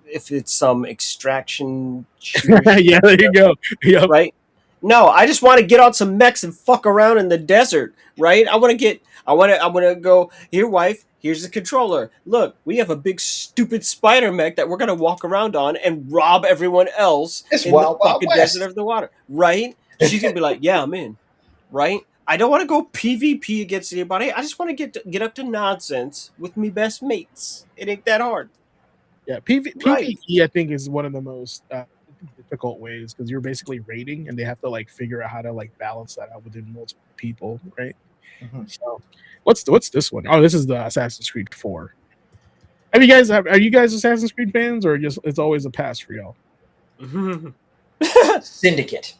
if it's some extraction shooter, Yeah, there you go. Yep. right? No, I just want to get on some mechs and fuck around in the desert, right? I want to go, here, wife, here's the controller. Look, we have a big stupid spider mech that we're going to walk around on and rob everyone else It's in Wild the Wild fucking West. desert of the water, right? She's going to be like, yeah, I'm in, right? I don't want to go PvP against anybody. I just want to get up to nonsense with me best mates. It ain't that hard. Yeah, Right. PvE I think is one of the most difficult ways because you're basically raiding and they have to like figure out how to like balance that out within multiple people, right? Mm-hmm. So what's this one? Oh, this is the Assassin's Creed 4. Are you guys Assassin's Creed fans or just it's always a pass for y'all? Syndicate.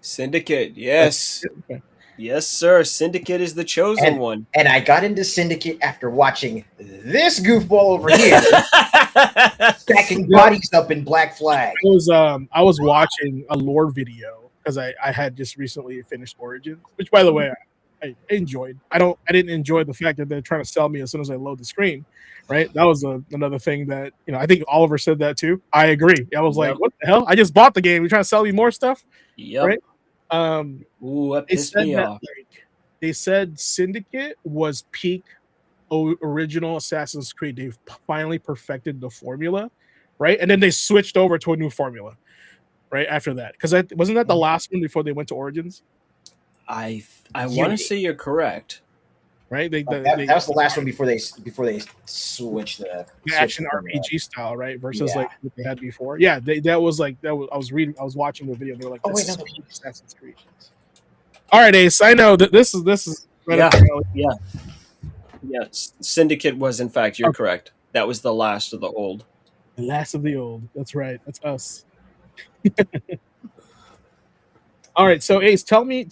Syndicate, yes. Okay. Yes, sir. Syndicate is the chosen one. And I got into Syndicate after watching this goofball over here stacking bodies up in Black Flag. I was watching a lore video because I had just recently finished Origins, which by the way I enjoyed. I didn't enjoy the fact that they're trying to sell me as soon as I load the screen. Right, that was another thing that I think Oliver said that too. I agree. I was like, "What the hell? I just bought the game. You're trying to sell me more stuff?" Yep. Right? Ooh, that They pissed said me that off. they said Syndicate was peak original Assassin's Creed. They've finally perfected the formula, right? And then they switched over to a new formula, right after that. Because wasn't that the last one before they went to Origins? I want to Unity. say you're correct. right? That was the last one before they switched the switched action from, RPG style, right? Versus yeah. like what they had before. Yeah, that was like that was. I was watching the video. They're like, Oh, this wait, is no, peak Assassin's Creed. All right, Ace. I know that this is right up Yeah, your alley. yeah, yeah. Syndicate was, in fact, you're Okay. correct. That was the last of the old. The last of the old. That's right. That's us. All right, so Ace, tell me.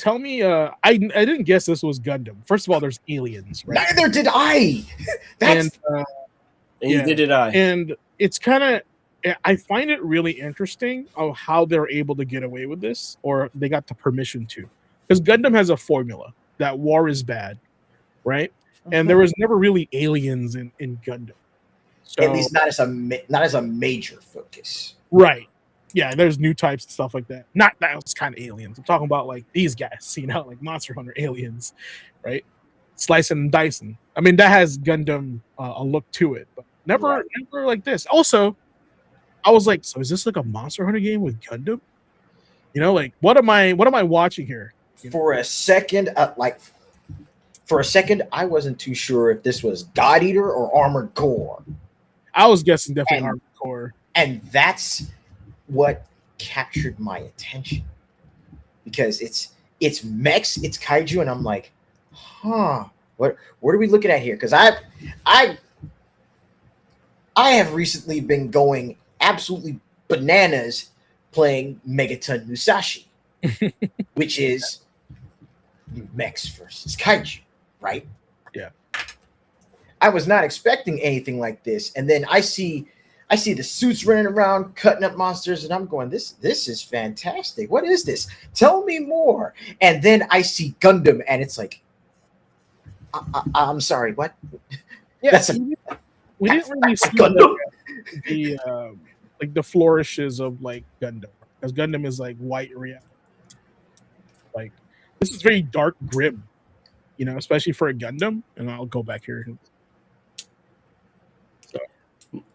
I didn't guess this was Gundam. First of all, there's aliens, right? Neither did I. That's And And yeah, did I? and it's kind of. I find it really interesting of how they're able to get away with this, or they got the permission to, because Gundam has a formula that war is bad, right? And there was never really aliens in Gundam. So, at least not as a major focus. right. Yeah, there's new types and stuff like that. Not that was kind of aliens. I'm talking about like these guys, like Monster Hunter aliens, right? Slicing and dicing. I mean, that has Gundam a look to it, but never like this. Also, I was like, so is this like a Monster Hunter game with Gundam? Like what am I watching here? For a second, I wasn't too sure if this was God Eater or Armored Core. I was guessing definitely Armored Core. And that's what captured my attention, because it's mechs, it's kaiju, and I'm like, what are we looking at here? Because I have recently been going absolutely bananas playing Megaton Musashi, which is mechs versus kaiju, right? Yeah. I was not expecting anything like this, and then I see the suits running around cutting up monsters, and I'm going, this is fantastic. What is this? Tell me more. And then I see Gundam, and it's like, I'm sorry, what? Yeah, we didn't really see Gundam. the flourishes of like Gundam, because Gundam is like white reality. Like this is very dark, grim, especially for a Gundam. And I'll go back here.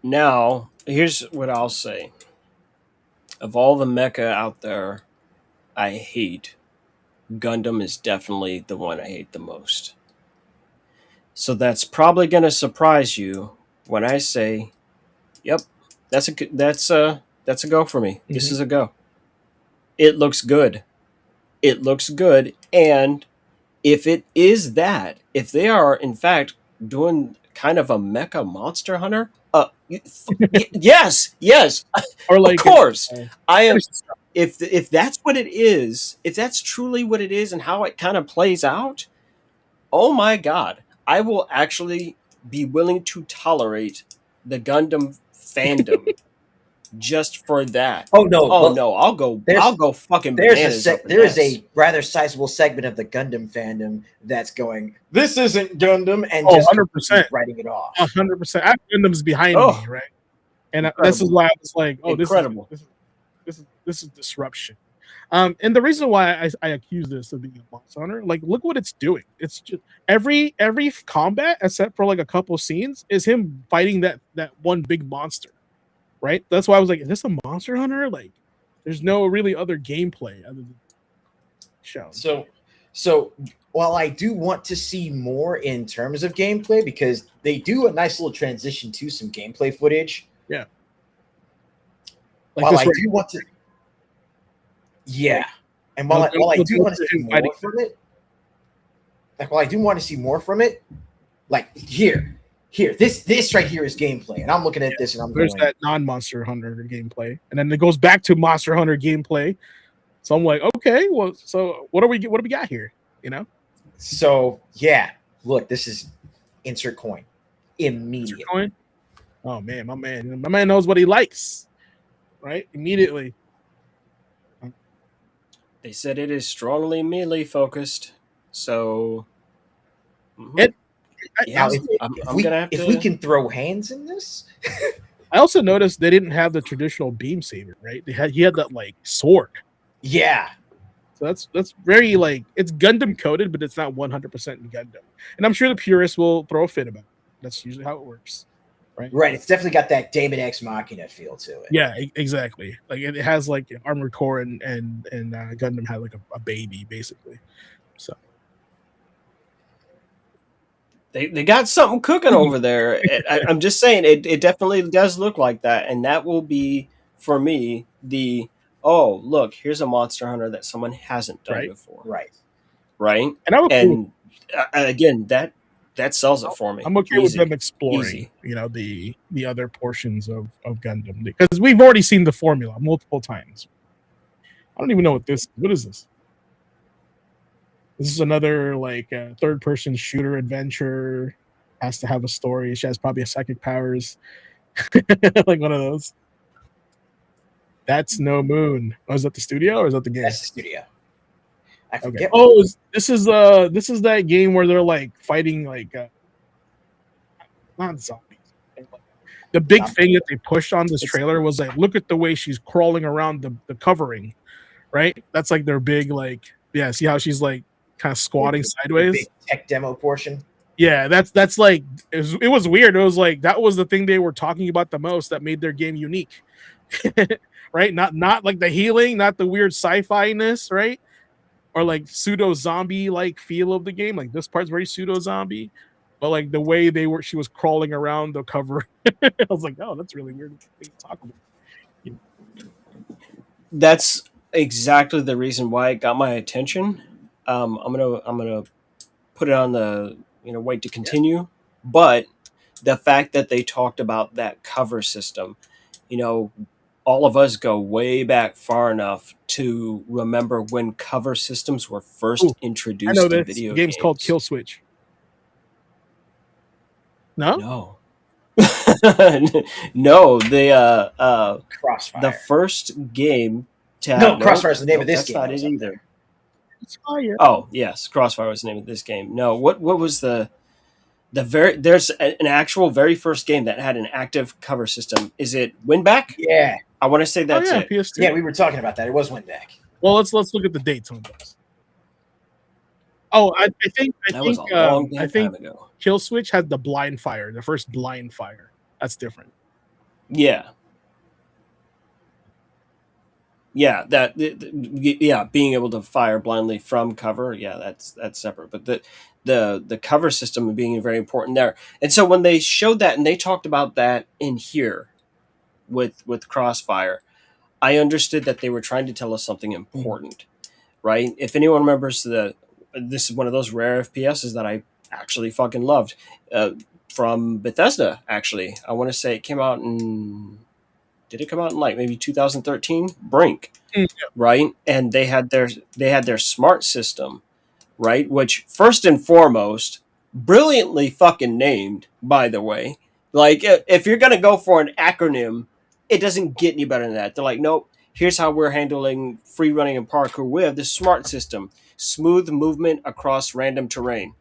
Now, here's what I'll say. Of all the mecha out there I hate, Gundam is definitely the one I hate the most. So that's probably going to surprise you when I say, yep, that's a go for me. This is a go. It looks good. And if it is that, if they are in fact doing kind of a mecha Monster Hunter, yes, Or like, of course, I am. If that's what it is, if that's truly what it is, and how it kind of plays out, oh my God, I will actually be willing to tolerate the Gundam fandom just for that. Oh no! I'll go fucking bananas. There is a rather sizable segment of the Gundam fandom that's going, this isn't Gundam, and just 100% writing it off. 100%. Gundam's behind me, right? And this is why I was like, incredible. This is disruption. And the reason why I accuse this of being a Monster Hunter, like, look what it's doing. It's just every combat, except for like a couple scenes, is him fighting that one big monster, right? That's why I was like, is this a Monster Hunter? Like, there's no really other gameplay other than show. So while I do want to see more in terms of gameplay, because they do a nice little transition to some gameplay footage. Yeah. Like while I do want to. Yeah. And while I do want to see more from it, like here, this right here is gameplay, and I'm looking at this, and I'm there's that non-Monster Hunter gameplay, and then it goes back to Monster Hunter gameplay. So I'm like, okay, well, so what do we got here? So yeah, look, this is insert coin immediately. Insert coin? Oh man, my man knows what he likes, right? Immediately. They said it is strongly melee focused, so if we can throw hands in this. I also noticed they didn't have the traditional beam saber, right? He had that like sword. Yeah. So that's very like, it's Gundam coded, but it's not 100% Gundam. And I'm sure the purists will throw a fit about it. That's usually how it works. Right. It's definitely got that Daemon X Machina feel to it. Yeah, exactly. Like it has like Armored Core and Gundam had like a baby basically. So They got something cooking over there. I'm just saying it definitely does look like that, and that will be for me the oh look, here's a Monster Hunter that someone hasn't done right, before, Right. right? and I'm okay. And again, that sells it for me. I'm okay with them Easy, exploring, easy. the other portions of Gundam because we've already seen the formula multiple times. I don't even know what this. What is this? This is another like third person shooter adventure. Has to have a story. She has probably a psychic powers, like one of those. That's No Moon. Oh, is that the studio or is that the game? That's the studio. I Okay. forget. Oh, this is that game where they're like fighting like not zombies. The big thing that they pushed on this trailer was like, look at the way she's crawling around the covering, right? That's like their big like, yeah. See how she's like kind of squatting The sideways? big tech demo portion. Yeah, that's like it was weird. It was like that was the thing they were talking about the most that made their game unique, right? Not like the healing, not the weird sci-fi ness, right? Or like pseudo zombie like feel of the game. Like this part's very pseudo zombie, but like the way she was crawling around the cover, I was like, oh, that's really weird to talk about. You That's exactly the reason why it got my attention. I'm gonna put it on the wait to continue, but the fact that they talked about that cover system, you know, all of us go way back far enough to remember when cover systems were Ooh, first I know introduced in this. The video game's called games. Kill Switch. No? No. No, the Crossfire. first game to No, have Crossfire is the name of this that's game. not That was it up either. there. It's fire. Oh yes, Crossfire was the name of this game. No, what was the very there's an actual very first game that had an active cover system. Is it Winback? Yeah, I want to say Oh that's yeah, it. PS2. yeah, we were talking about that. It was Winback. Well, let's look at the dates on those. Oh, That was a long damn I think time ago. Kill Switch had the blind fire, the first blind fire. That's different. Yeah, yeah, yeah, being able to fire blindly from cover, yeah, that's separate. But the cover system being very important there. And so when they showed that and they talked about that in here with Crossfire, I understood that they were trying to tell us something important, right? If anyone remembers this is one of those rare FPSs that I actually fucking loved, from Bethesda. Actually, I want to say it came out in. Did it come out in like maybe 2013? Brink, Mm, right? And they had their smart system, right? Which first and foremost, brilliantly fucking named, by the way. Like if you're gonna go for an acronym, it doesn't get any better than that. They're like, nope. Here's how we're handling free running and parkour. We have this smart system, smooth movement across random terrain.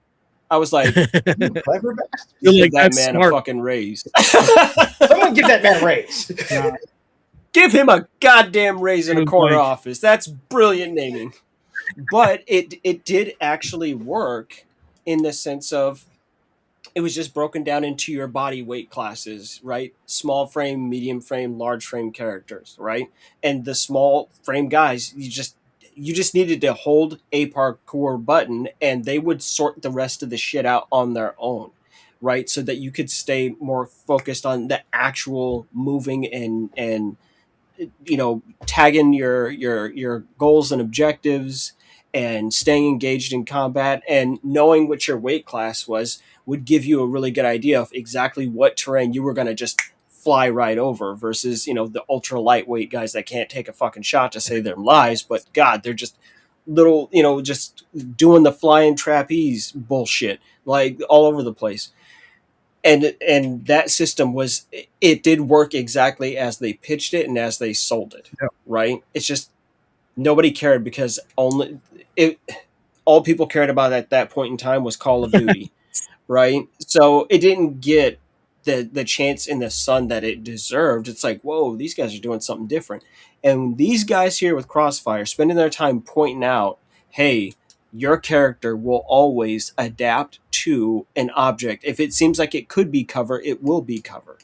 I was like, You clever bastard. You're give like, that that's man a smart. fucking raise. Someone give that man a raise. Nah, Give him a goddamn raise in It a was corner like- office. That's brilliant naming. But it did actually work in the sense of it was just broken down into your body weight classes, right? Small frame, medium frame, large frame characters, right? And the small frame guys, you just needed to hold a parkour button and they would sort the rest of the shit out on their own, right? So that you could stay more focused on the actual moving and tagging your goals and objectives and staying engaged in combat and knowing what your weight class was would give you a really good idea of exactly what terrain you were going to just fly right over versus the ultra lightweight guys that can't take a fucking shot to save their lives, but god, they're just little just doing the flying trapeze bullshit like all over the place. And that system it did work exactly as they pitched it and as they sold it. Yeah. Right, it's just nobody cared because all people cared about at that point in time was Call of Duty. Right, so it didn't get the chance in the sun that it deserved. It's like, whoa, these guys are doing something different. And these guys here with Crossfire spending their time pointing out, hey, your character will always adapt to an object. If it seems like it could be cover, it will be cover.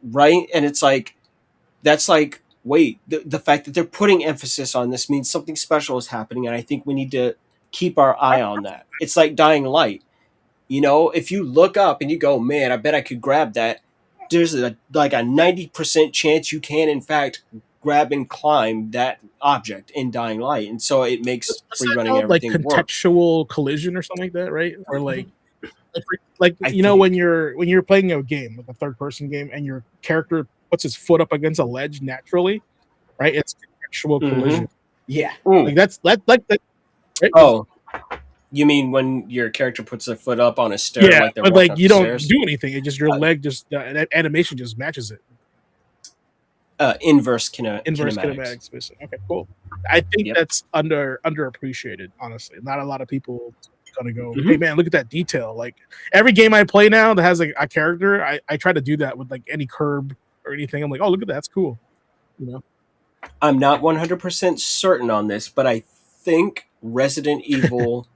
Right? And it's like, that's like, wait, the fact that they're putting emphasis on this means something special is happening. And I think we need to keep our eye on that. It's like Dying Light. You know, if you look up and you go, man, I bet I could grab that. There's like a 90% chance you can, in fact, grab and climb that object in Dying Light, and so it makes What's free that running called? Like everything work. contextual collision or something like that, right? Or like I you know, think. when you're playing a game, like a third person game, and your character puts his foot up against a ledge naturally, right? It's contextual collision. Yeah. Like that's like that. Right? Oh, you mean when your character puts their foot up on a stair Yeah, like they're but walking like up you the don't stairs? do anything. It just your leg just that animation just matches it. Inverse Inverse kinematics. kinematics mission. Okay, cool. I think Yep. that's underappreciated. Honestly, not a lot of people gonna go, Mhm. hey man, look at that detail. Like every game I play now that has like a character, I try to do that with like any curb or anything. I'm like, oh look at that, that's cool. You know, I'm not 100% certain on this, but I think Resident Evil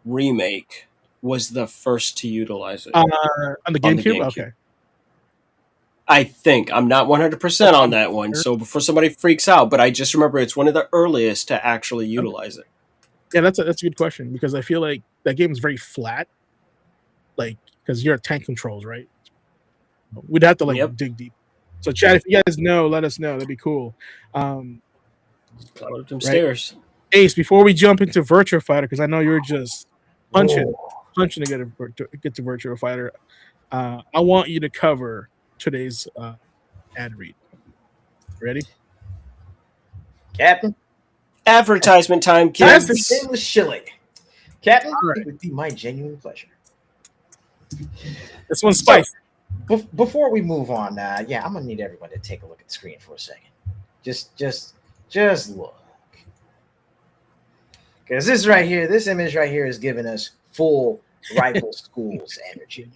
Remake was the first to utilize it on the on the GameCube. GameCube. Okay, I think. I'm not 100% on that one, so before somebody freaks out, but I just remember it's one of the earliest to actually utilize it. yeah, that's a good question because I feel like that game is very flat. Like because you're at tank controls, right? We'd have to like Yep. dig deep. So, Chad, if you guys know, let us know. That'd be cool. Climb up them Right. stairs. Ace, before we jump into Virtua Fighter, because I know you're just punching Oh. to get to Virtua Fighter, I want you to cover today's ad read. Ready? Captain, Advertisement time, time for kids. shameless shilling. Captain, right. it would be my genuine pleasure. This one's spicy. Before we move on, yeah, I'm gonna need everyone to take a look at the screen for a second. Just look, because this image right here is giving us full rival schools energy.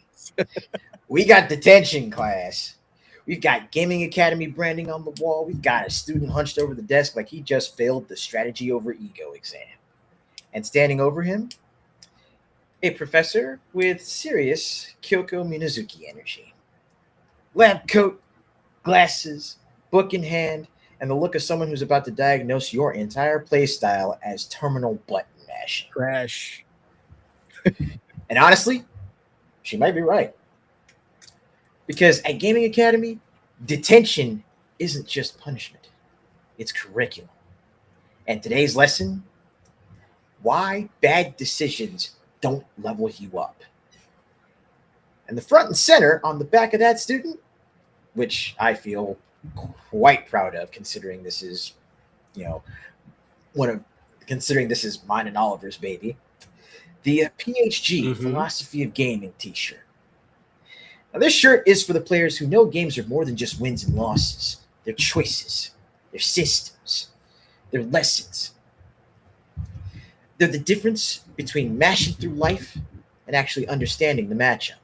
We got detention class. We've got gaming academy branding on the wall. We've got a student hunched over the desk like he just failed the strategy over ego exam. And standing over him, a professor with serious Kyoko Minazuki energy. Lab coat, glasses, book in hand, and the look of someone who's about to diagnose your entire play style as terminal button mashing. Trash. And honestly, she might be right. Because at Gaming Academy, detention isn't just punishment, it's curriculum. And today's lesson, why bad decisions don't level you up. And the front and center on the back of that student, which I feel quite proud of, considering this is, considering this is mine and Oliver's baby, the PhD Philosophy of Gaming t-shirt. Now, this shirt is for the players who know games are more than just wins and losses. They're choices, they're systems, they're lessons. They're the difference between mashing through life and actually understanding the matchup.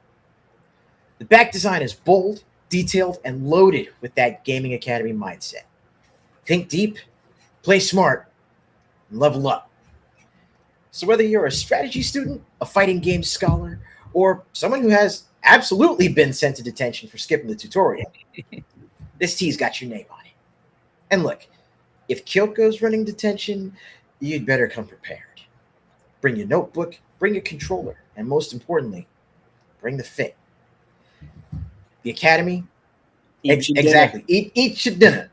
The back design is bold, detailed, and loaded with that Gaming Academy mindset. Think deep, play smart, and level up. So whether you're a strategy student, a fighting game scholar, or someone who has absolutely been sent to detention for skipping the tutorial, this tee's got your name on it. And look, if Kyoko's running detention, you'd better come prepared. Bring your notebook, bring your controller, and most importantly, bring the fit. The Academy, exactly. Eat your dinner.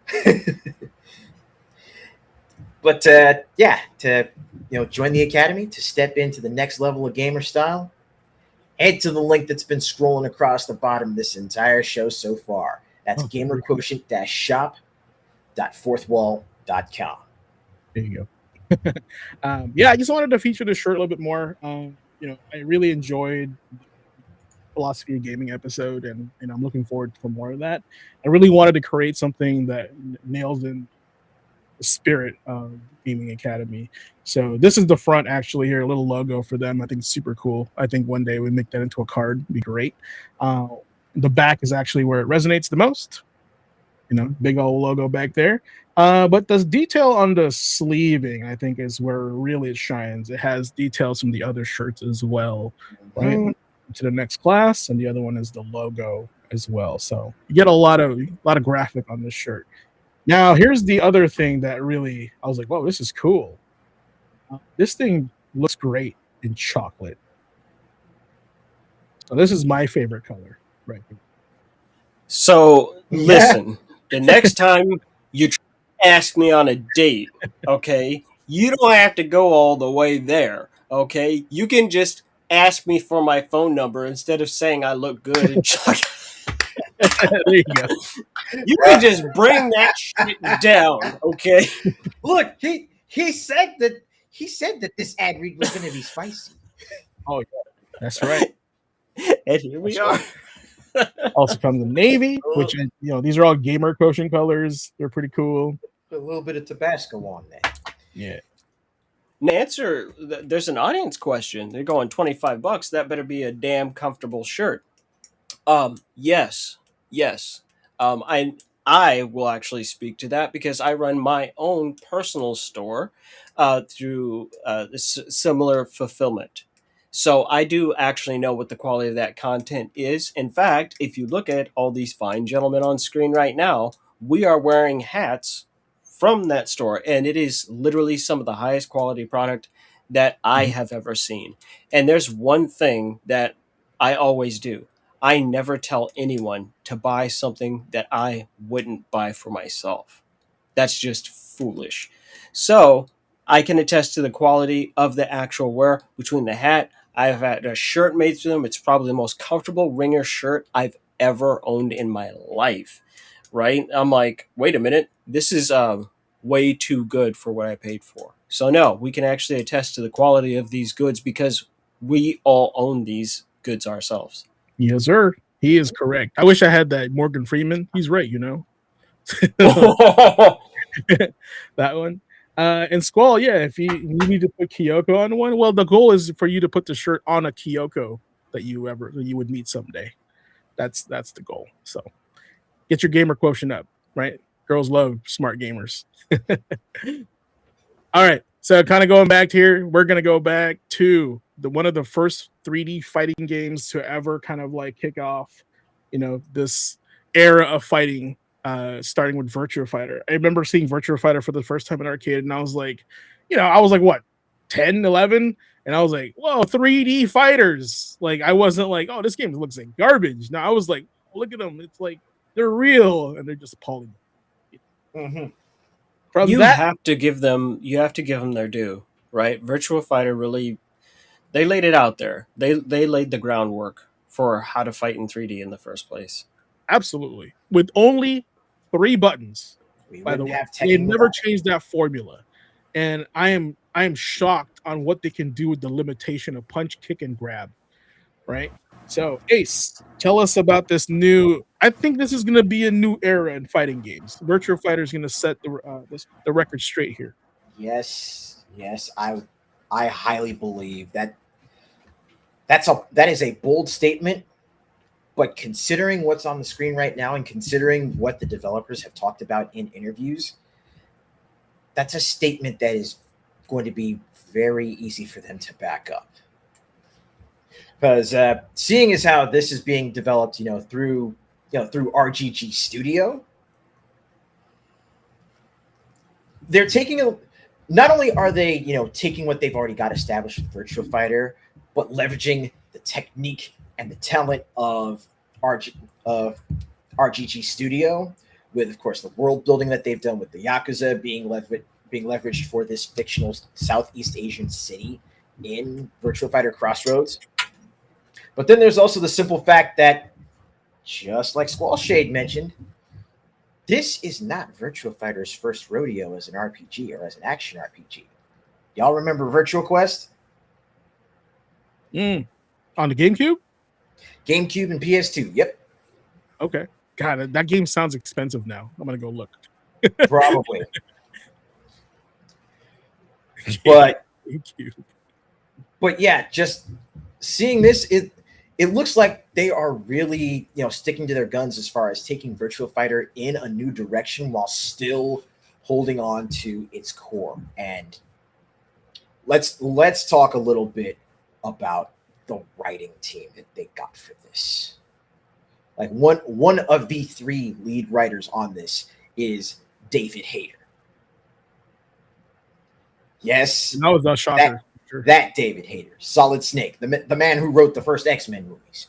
But to join the Academy, to step into the next level of gamer style, head to the link that's been scrolling across the bottom of this entire show so far. That's gamerquotient-shop.fourthwall.com. There you go. Yeah, I just wanted to feature this shirt a little bit more. I really enjoyed the philosophy of gaming episode, and I'm looking forward to more of that. I really wanted to create something that nails in the spirit of Gaming Academy. So this is the front, actually, here, a little logo for them. I think it's super cool. I think one day we make that into a card. It'd be great. The back is actually where it resonates the most. Big old logo back there. But the detail on the sleeving, I think, is where really it shines. It has details from the other shirts as well, right? To the next class, and the other one is the logo as well. So you get a lot of graphic on this shirt. Now, here's the other thing that really I was like, whoa, this is cool. This thing looks great in chocolate. So this is my favorite color right here. So Yeah. listen, the next time you try to ask me on a date, okay, you don't have to go all the way there. Okay, you can just ask me for my phone number instead of saying I look good in chocolate. There you go. You can just bring that shit down, okay? Look, he said that this ad read was going to be spicy. Oh yeah, that's right. And here we That's are. right. Also comes in navy, which is, these are all gamer quotient colors. They're pretty cool. Put a little bit of Tabasco on there. Yeah. Answer. There's an audience question. They're going $25. That better be a damn comfortable shirt. Yes, yes. I will actually speak to that because I run my own personal store through this similar fulfillment. So I do actually know what the quality of that content is. In fact, if you look at all these fine gentlemen on screen right now, we are wearing hats from that store, and it is literally some of the highest quality product that I have ever seen. And there's one thing that I always do. I never tell anyone to buy something that I wouldn't buy for myself. That's just foolish. So I can attest to the quality of the actual wear between the hat. I've had a shirt made to them. It's probably the most comfortable ringer shirt I've ever owned in my life. Right? I'm like, wait a minute. This is way too good for what I paid for. So no, we can actually attest to the quality of these goods because we all own these goods ourselves. Yes, sir. He is correct. I wish I had that Morgan Freeman. He's right, that one. And Squall, yeah, if you need to put Kyoko on one, well, the goal is for you to put the shirt on a Kyoko that you would meet someday. That's the goal. So get your gamer quotient up, right? Girls love smart gamers. All right. So kind of going back here, we're gonna go back to one of the first 3D fighting games to ever kind of like kick off, this era of fighting, starting with Virtua Fighter. I remember seeing Virtua Fighter for the first time in arcade, and I was like, what, 10, 11? And I was like, whoa, 3D fighters. Like, I wasn't like, oh, this game looks like garbage. No, I was like, look at them. It's like they're real, and they're just polygons. Mm-hmm. You have to give them their due, right? Virtua Fighter really, they laid it out there. They laid the groundwork for how to fight in 3D in the first place. Absolutely. With only 3 buttons. We By the wouldn't way, have they Tekken never without it. changed that formula. And I am shocked on what they can do with the limitation of punch, kick, and grab. Right? So, Ace, tell us about this new. I think this is going to be a new era in fighting games. Virtua Fighter is going to set the record straight here. Yes, I highly believe that is a bold statement. But considering what's on the screen right now and considering what the developers have talked about in interviews, that's a statement that is going to be very easy for them to back up. Because seeing as how this is being developed, through RGG Studio, they're taking not only are they taking what they've already got established with Virtua Fighter, but leveraging the technique and the talent of RGG Studio, with of course the world building that they've done with the Yakuza being leveraged for this fictional Southeast Asian city in Virtua Fighter Crossroads. But then there's also the simple fact that, just like Squall Shade mentioned, this is not Virtua Fighter's first rodeo as an RPG or as an action RPG. Y'all remember Virtua Quest? On the GameCube? GameCube and PS2. Yep. Okay. God, that game sounds expensive now. I'm going to go look. Probably. But yeah, just seeing this, it looks like they are really, sticking to their guns as far as taking Virtua Fighter in a new direction while still holding on to its core. And let's talk a little bit about the writing team that they got for this. Like one of the 3 lead writers on this is David Hayter. Yes, that was a shocker. Sure. That David Hayter, Solid Snake, the man who wrote the first X-Men movies.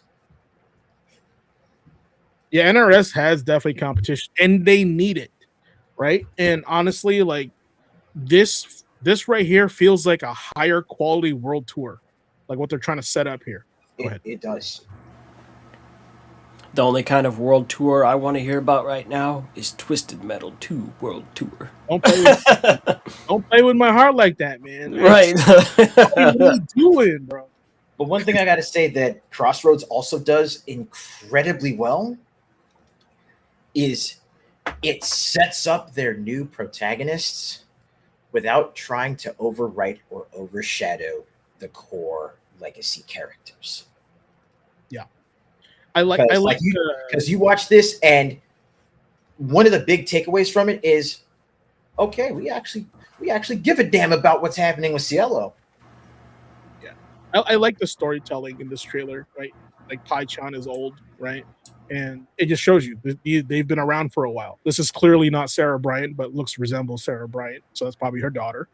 Yeah, NRS has definitely competition, and they need it, right? And honestly, like this right here feels like a higher quality world tour, like what they're trying to set up here. Go ahead. It does. The only kind of world tour I want to hear about right now is Twisted Metal 2 World Tour. Don't play with my heart like that, man. Right. What are you doing, bro? But one thing I got to say that Crossroads also does incredibly well is it sets up their new protagonists without trying to overwrite or overshadow the core legacy characters. Yeah, I like because you watch this, and one of the big takeaways from it is, okay, we actually give a damn about what's happening with Cielo. Yeah, I like the storytelling in this trailer, right? Like Pai Chan is old, right? And it just shows you they've been around for a while. This is clearly not Sarah Bryant, but resembles Sarah Bryant, so that's probably her daughter,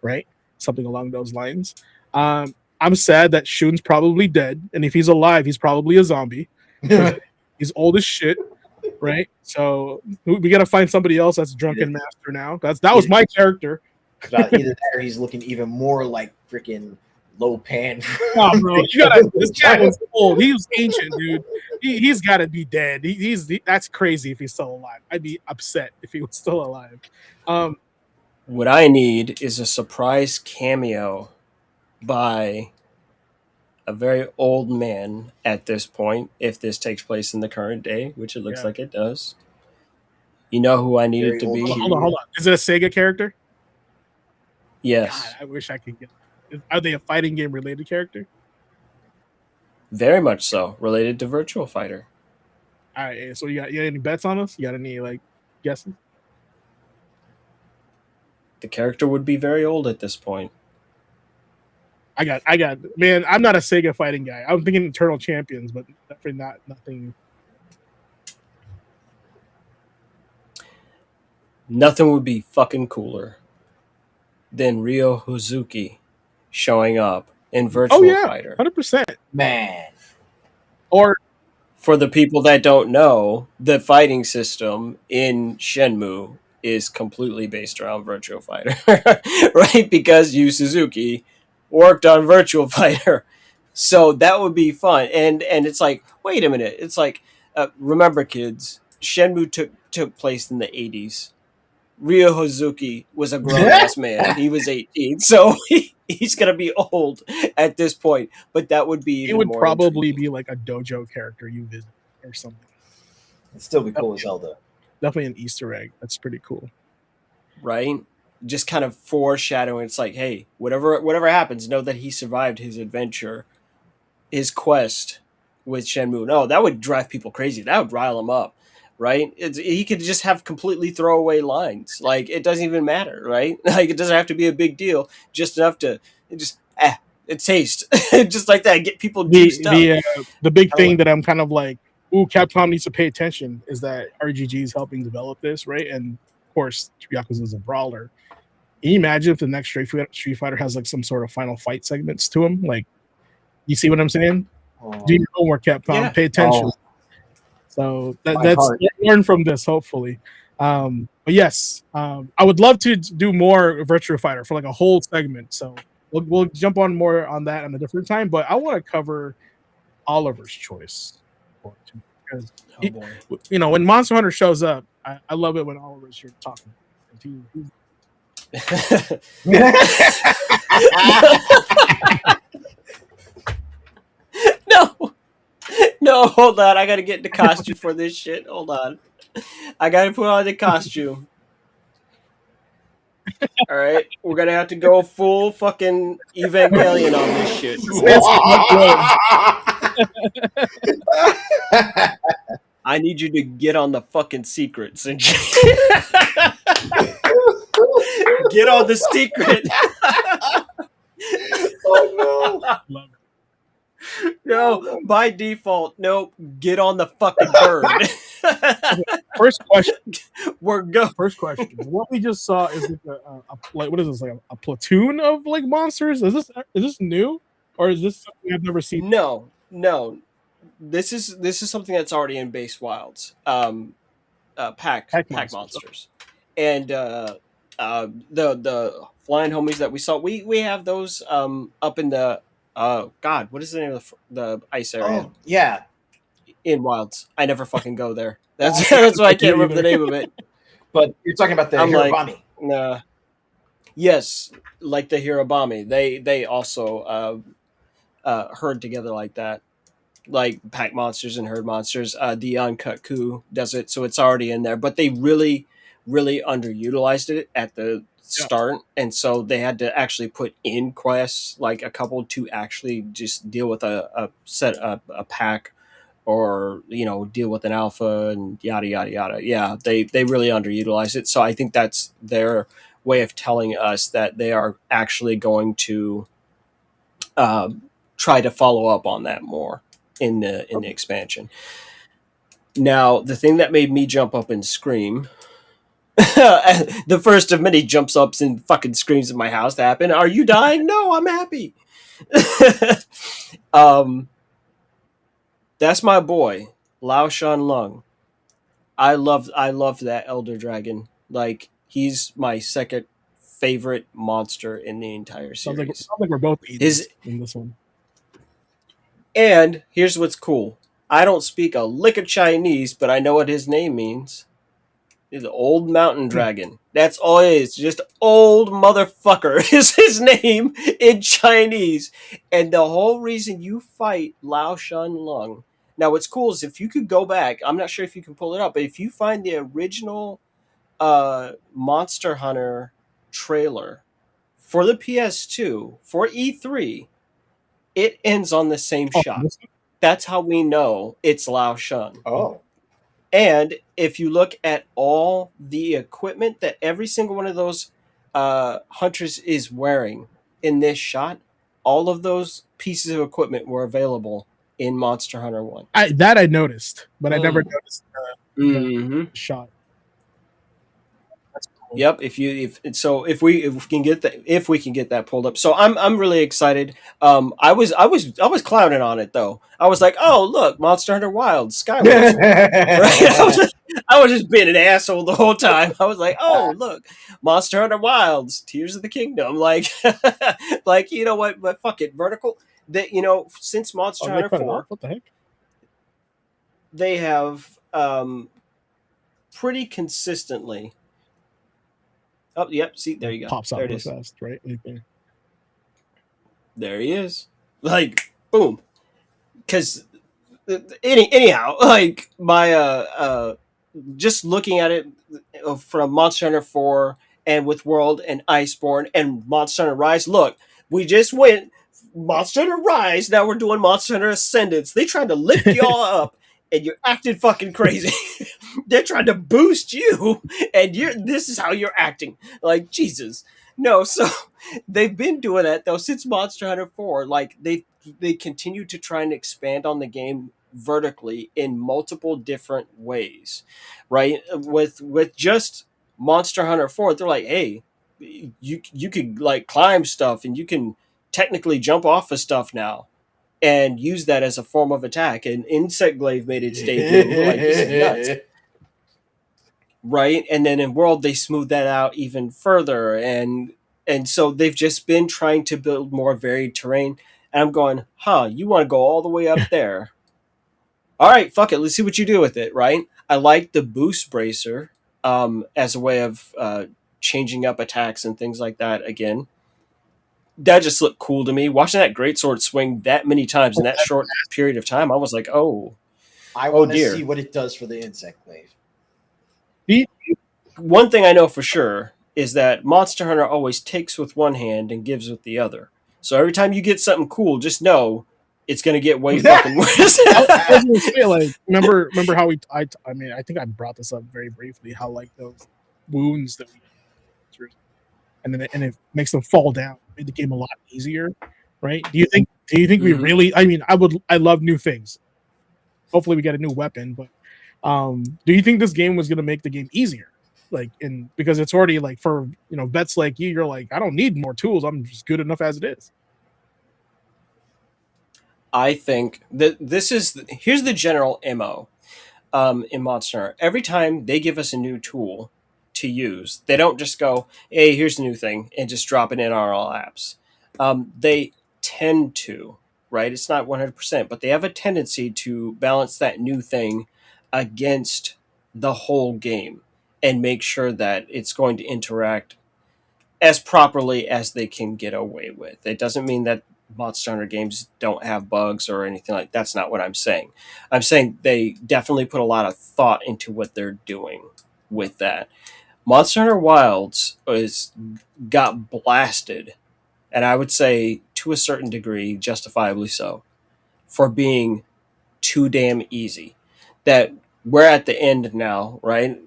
right? Something along those lines. I'm sad that Shun's probably dead, and if he's alive, he's probably a zombie. He's old as shit, right? So we got to find somebody else that's Drunken Master now. That was my character. Either that or he's looking even more like freaking Low Pan. Oh, bro, this guy was old. He was ancient, dude. He's got to be dead. That's crazy if he's still alive. I'd be upset if he was still alive. What I need is a surprise cameo by a very old man at this point, if this takes place in the current day, which it looks like it does. You know who I need it to be? Hold on. Is it a Sega character? Yes. God, I wish I could get. Are they a fighting game related character? Very much so. Related to Virtual Fighter. All right. So you got any bets on us? You got any guesses? The character would be very old at this point. I got. Man, I'm not a Sega fighting guy. I'm thinking Eternal Champions, but definitely nothing. Nothing would be fucking cooler than Ryo Hazuki showing up in Virtual Fighter. 100%. Man. Or for the people that don't know, the fighting system in Shenmue is completely based around Virtual Fighter, right? Because Yu Suzuki worked on Virtual Fighter, so that would be fun. And it's like, wait a minute, it's like, remember, kids, Shenmue took place in the 80s. Ryo Hazuki was a grown-ass man. He was 18, so he's going to be old at this point. But that would be it would probably be like a dojo character you visit or something. It'd still be cool as hell, though. Definitely an Easter egg. That's pretty cool. Right? Just kind of foreshadowing. It's like, hey, whatever happens, know that he survived his adventure, his quest with Shenmue. No, that would drive people crazy. That would rile them up. Right? He could just have completely throwaway lines. Like, it doesn't even matter, right? Like, it doesn't have to be a big deal. Just enough to it's taste. Just like that. Get people juiced up. The big thing that I'm kind of like, ooh, Capcom needs to pay attention is that RGG is helping develop this, right? And, of course, Yakuza is a brawler. Can you imagine if the next Street Fighter has, like, some sort of final fight segments to him? Like, you see what I'm saying? Do your homework, Capcom. Yeah. Pay attention. So that's learn from this, hopefully. But yes, I would love to do more Virtua Fighter for like a whole segment. So we'll jump on more on that at a different time. But I want to cover Oliver's choice because when Monster Hunter shows up, I love it when Oliver's here talking. No, hold on. I gotta get the costume for this shit. Hold on. I gotta put on the costume. All right, we're gonna have to go full fucking Evangelion on this shit. I need you to get on the fucking secrets and get on the secret. Oh no! No, by default, nope. Get on the fucking bird. First question. We're go. First question. What we just saw is like like what is this, like a platoon of like monsters? Is this new, or is this something I've never seen? No. This is something that's already in base wilds. Pack Monsters. monsters, and the flying homies that we saw. We have those up in the God. What is the name of the ice area? Oh yeah, In wilds. I never fucking go there. That's why I can't remember the name of it. but you're talking about the I'm like, Hirabami. nah. Yes, like the Hirabami. They also herd together like that. Like pack monsters and herd monsters. The Uncut Coup does it, so it's already in there. But they really, really underutilized it at the start, and so they had to actually put in quests, like a couple, to actually just deal with a pack, or deal with an alpha and yada yada yada. Yeah, they really underutilized it. So I think that's their way of telling us that they are actually going to try to follow up on that more in the expansion. Now, the thing that made me jump up and scream, the first of many jumps ups and fucking screams in my house to happen. Are you dying? No, I'm happy. That's my boy, Lao Shan Lung. I love that Elder Dragon. Like, he's my second favorite monster in the entire series. Sounds like we're both eaters in this one. And here's what's cool. I don't speak a lick of Chinese, but I know what his name means. He's an old mountain dragon. That's all it is. Just old motherfucker is his name in Chinese. And the whole reason you fight Lao Shan Lung. Now, what's cool is if you could go back, I'm not sure if you can pull it up, but if you find the original Monster Hunter trailer for the PS2, for E3, it ends on the same shot. That's how we know it's Lao Shan. Oh. And if you look at all the equipment that every single one of those hunters is wearing in this shot, all of those pieces of equipment were available in Monster Hunter 1. I noticed, but I never noticed the shot. Yep. If we can get that pulled up, so I'm really excited. I was clowning on it though. I was like, oh look, Monster Hunter Wild Skyward. Right? I was just being an asshole the whole time. I was like, oh look, Monster Hunter Wilds, Tears of the Kingdom. Like, like you know what? But fuck it, Vertical. That since Monster Hunter 4, what the heck? They have pretty consistently. Oh, yep. See, there you go. Pops out there it real is. Fast, right? There he is. Like, boom. Because, anyhow, like, my, just looking at it from Monster Hunter 4 and with World and Iceborne and Monster Hunter Rise, look, we just went Monster Hunter Rise, now we're doing Monster Hunter Ascendance. They tried to lift y'all up, and you're acting fucking crazy. They're trying to boost you, and this is how you're acting. Like, Jesus. No, so they've been doing that though since Monster Hunter 4. Like, they continue to try and expand on the game vertically in multiple different ways. Right? With just Monster Hunter 4, they're like, hey, you could like climb stuff, and you can technically jump off of stuff now and use that as a form of attack. And Insect Glaive made its debut. Like, this is nuts. Right? And then in World, they smoothed that out even further. And so they've just been trying to build more varied terrain. And I'm going, you want to go all the way up there? All right, fuck it. Let's see what you do with it, right? I like the boost bracer as a way of changing up attacks and things like that again. That just looked cool to me. Watching that greatsword swing that many times in that short period of time, I was like, oh. I want to see what it does for the Insect Glaive. One thing I know for sure is that Monster Hunter always takes with one hand and gives with the other. So every time you get something cool, just know it's going to get way fucking worse. I was gonna say, like, remember how I think I brought this up very briefly, how like those wounds that we and it makes them fall down, made the game a lot easier, right? Do you think Do you think we Mhm. really? I mean, I love new things. Hopefully, we get a new weapon. But do you think this game was going to make the game easier? Like, in because it's already like for vets like you, you're like, I don't need more tools. I'm just good enough as it is. I think that here's the general mo in Monster Hunter. Every time they give us a new tool to use, they don't just go, "Hey, here's a new thing," and just drop it in our all apps. They tend to, right? It's not 100%, but they have a tendency to balance that new thing against the whole game and make sure that it's going to interact as properly as they can get away with. It doesn't mean that Monster Hunter games don't have bugs or anything like that's not what I'm saying. I'm saying they definitely put a lot of thought into what they're doing with that. Monster Hunter Wilds got blasted, and I would say to a certain degree, justifiably so, for being too damn easy. That we're at the end now, right?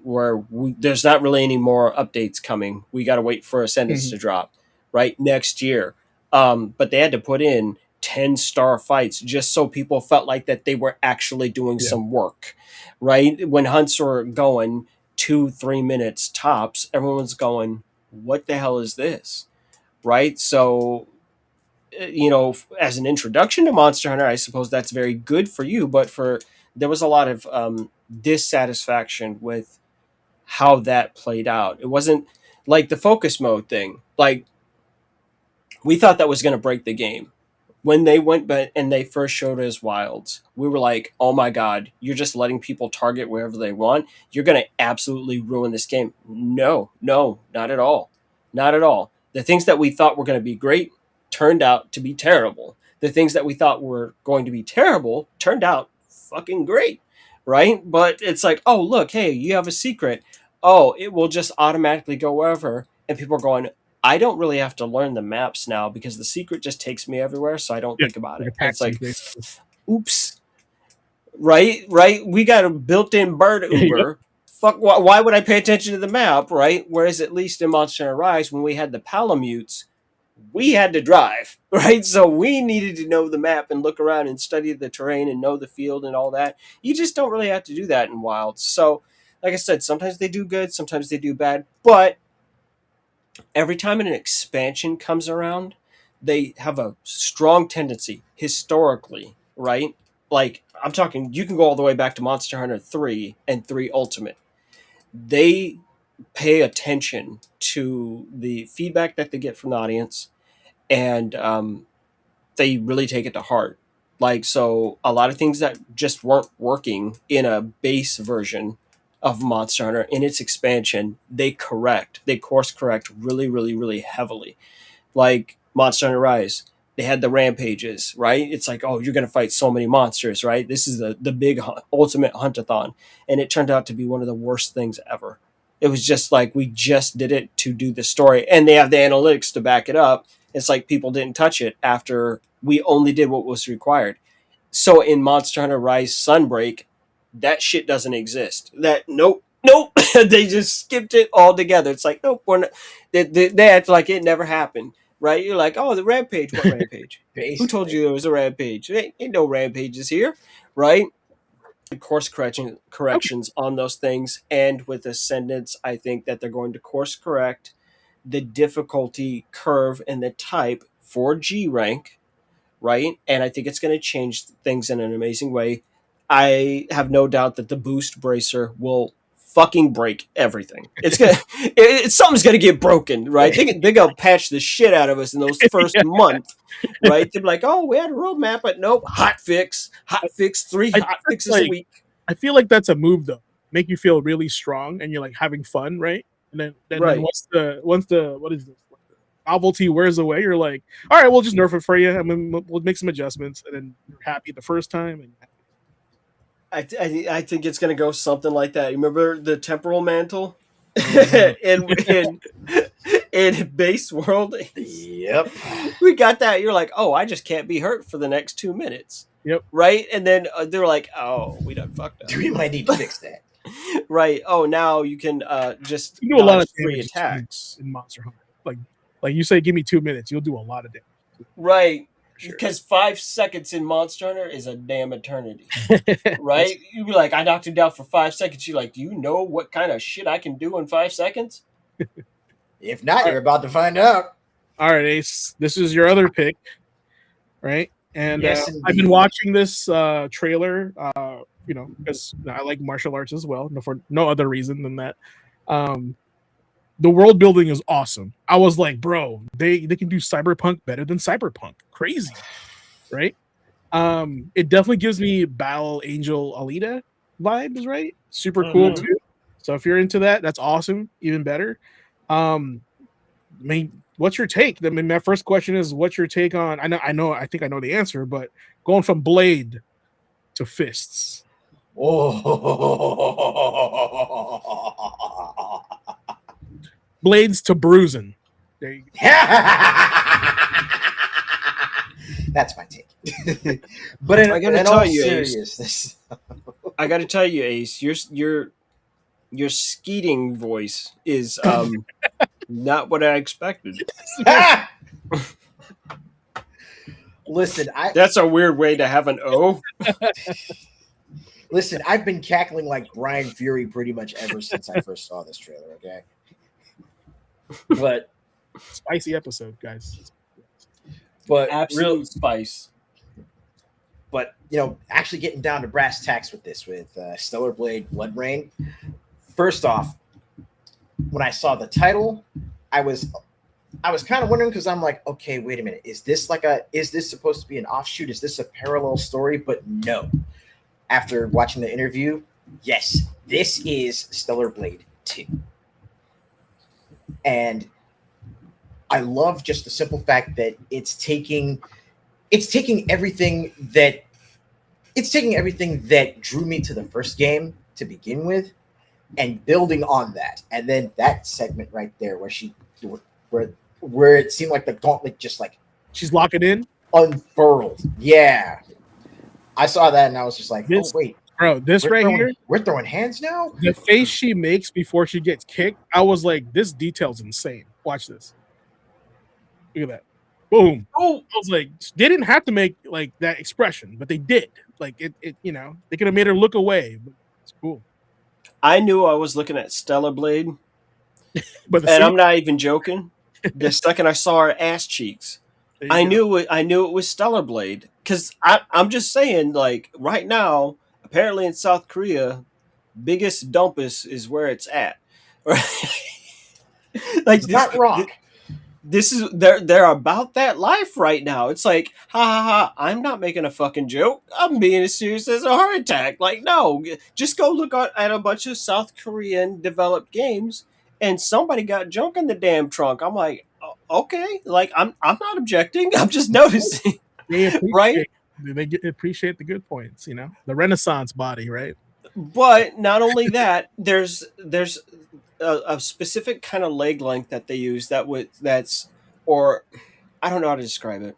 There's not really any more updates coming. We got to wait for Ascendance Mhm. to drop, right? Next year. But they had to put in 10-star fights just so people felt like that they were actually doing Yeah. some work, right? When hunts were going 2-3 minutes tops, everyone's going, what the hell is this? Right? So as an introduction to Monster Hunter, I suppose that's very good for you. But there was a lot of dissatisfaction with how that played out. It wasn't like the focus mode thing. Like we thought that was going to break the game when they went but and they first showed us Wilds. We were like, oh my god, you're just letting people target wherever they want. You're going to absolutely ruin this game. No, not at all, not at all. The things that we thought were going to be great turned out to be terrible. The things that we thought were going to be terrible turned out fucking great, right? But it's like, oh look, hey, you have a secret. Oh, it will just automatically go wherever, and people are going, I don't really have to learn the maps now because the secret just takes me everywhere, so I don't Yeah, think about like a it. It's taxi, like, basically. oops, right. We got a built-in bird Yep. Uber. Fuck, why would I pay attention to the map, right? Whereas at least in Monster Hunter Rise, when we had the Palamutes, we had to drive, right? So we needed to know the map and look around and study the terrain and know the field and all that. You just don't really have to do that in Wilds. So, like I said, sometimes they do good, sometimes they do bad, but every time an expansion comes around, they have a strong tendency historically, right? Like I'm talking, you can go all the way back to Monster Hunter 3 and 3 Ultimate. They pay attention to the feedback that they get from the audience, and they really take it to heart. Like, so a lot of things that just weren't working in a base version of Monster Hunter in its expansion, they course correct really, really, really heavily. Like Monster Hunter Rise, they had the rampages, right? It's like, oh, you're gonna fight so many monsters, right? This is the big ultimate huntathon, and it turned out to be one of the worst things ever. It was just like we just did it to do the story, and they have the analytics to back it up. It's like people didn't touch it after we only did what was required. So in Monster Hunter Rise Sunbreak, that shit doesn't exist. That nope, they just skipped it altogether. It's like nope, we're not. They act like it never happened, right? You're like, oh, the rampage. What rampage? Who told Basically. you there was a rampage? Ain't no rampages here, right? Course Okay. corrections on those things, and with Ascendance, I think that they're going to course correct the difficulty curve and the type for G rank, right? And I think it's going to change things in an amazing way. I have no doubt that the boost bracer will fucking break everything. Something's gonna get broken, right? They gonna patch the shit out of us in those first Yeah. month, right? They're like, oh, we had a roadmap, but nope, hot fix, three I think hot that's fixes a like week. I feel like that's a move though. Make you feel really strong and you're like having fun, right? And then Right. once the what is this? Novelty wears away, you're like, all right, we'll just nerf it for you. I mean, we'll make some adjustments, and then you're happy the first time. And I think it's gonna go something like that. You remember the temporal mantle Mhm. in in base world? Yep. We got that. You're like, oh, I just can't be hurt for the next 2 minutes, Yep, right? And then they're like, oh, we done fucked up, We might need to fix that. right? Oh, now you can just you do a lot of dodge three damage attacks, in Monster Hunter. Like you say, give me 2 minutes, you'll do a lot of damage. right? sure. Because 5 seconds in Monster Hunter is a damn eternity. Right? You'd be like, I knocked him down for 5 seconds. You're like, do you know what kind of shit I can do in 5 seconds? If not, you're about to find out. All right, Ace. This is your other pick, right? And Yes, I've indeed. been watching this trailer, because I like martial arts as well, for no other reason than that. The world building is awesome. I was like, bro, they can do Cyberpunk better than Cyberpunk. Crazy, right? It definitely gives me Battle Angel Alita vibes, right? Super cool too. So if you're into that, that's awesome. Even better. I mean, what's your take? I mean, my first question is, what's your take on? I think I know the answer, but going from blade to fists. Oh. Blades to bruising. There you go. That's my take. But in, I gotta in tell all you, Ace. seriousness, I got to tell you, Ace, your skeeting voice is not what I expected. listen, That's a weird way to have an O. listen. I've been cackling like Brian Fury pretty much ever since I first saw this trailer. Okay, but Spicy episode, guys. Absolute spice. But actually getting down to brass tacks with this, with Stellar Blade Blood Rain. First off, when I saw the title, I was kind of wondering, because I'm like, okay, wait a minute, is this supposed to be an offshoot? Is this a parallel story? But no. After watching the interview, yes, this is Stellar Blade 2. And I love just the simple fact that it's taking everything that drew me to the first game to begin with, and building on that. And then that segment right there where it seemed like the gauntlet just like She's locking in. unfurled. Yeah. I saw that and I was just like, This- oh wait, Bro, this right here, we're throwing hands now? the face she makes before she gets kicked, I was like, this detail's insane. Watch this. Look at that. Boom. Oh, I was like, they didn't have to make like that expression, but they did. Like it they could have made her look away, but it's cool. I knew I was looking at Stellar Blade, But and I'm not even joking. The second I saw her ass cheeks, I knew it was Stellar Blade, because I'm just saying, like, right now, apparently in South Korea, biggest dumpus is where it's at. Right? Like Not rock. this is they're about that life right now. It's like, ha ha ha, I'm not making a fucking joke. I'm being as serious as a heart attack. Like, no, just go look at a bunch of South Korean developed games, and somebody got junk in the damn trunk. I'm like, okay, like I'm not objecting. I'm just noticing. They appreciate, Right? appreciate the good points, the Renaissance body, right? But not only that, there's a specific kind of leg length that they use or I don't know how to describe it.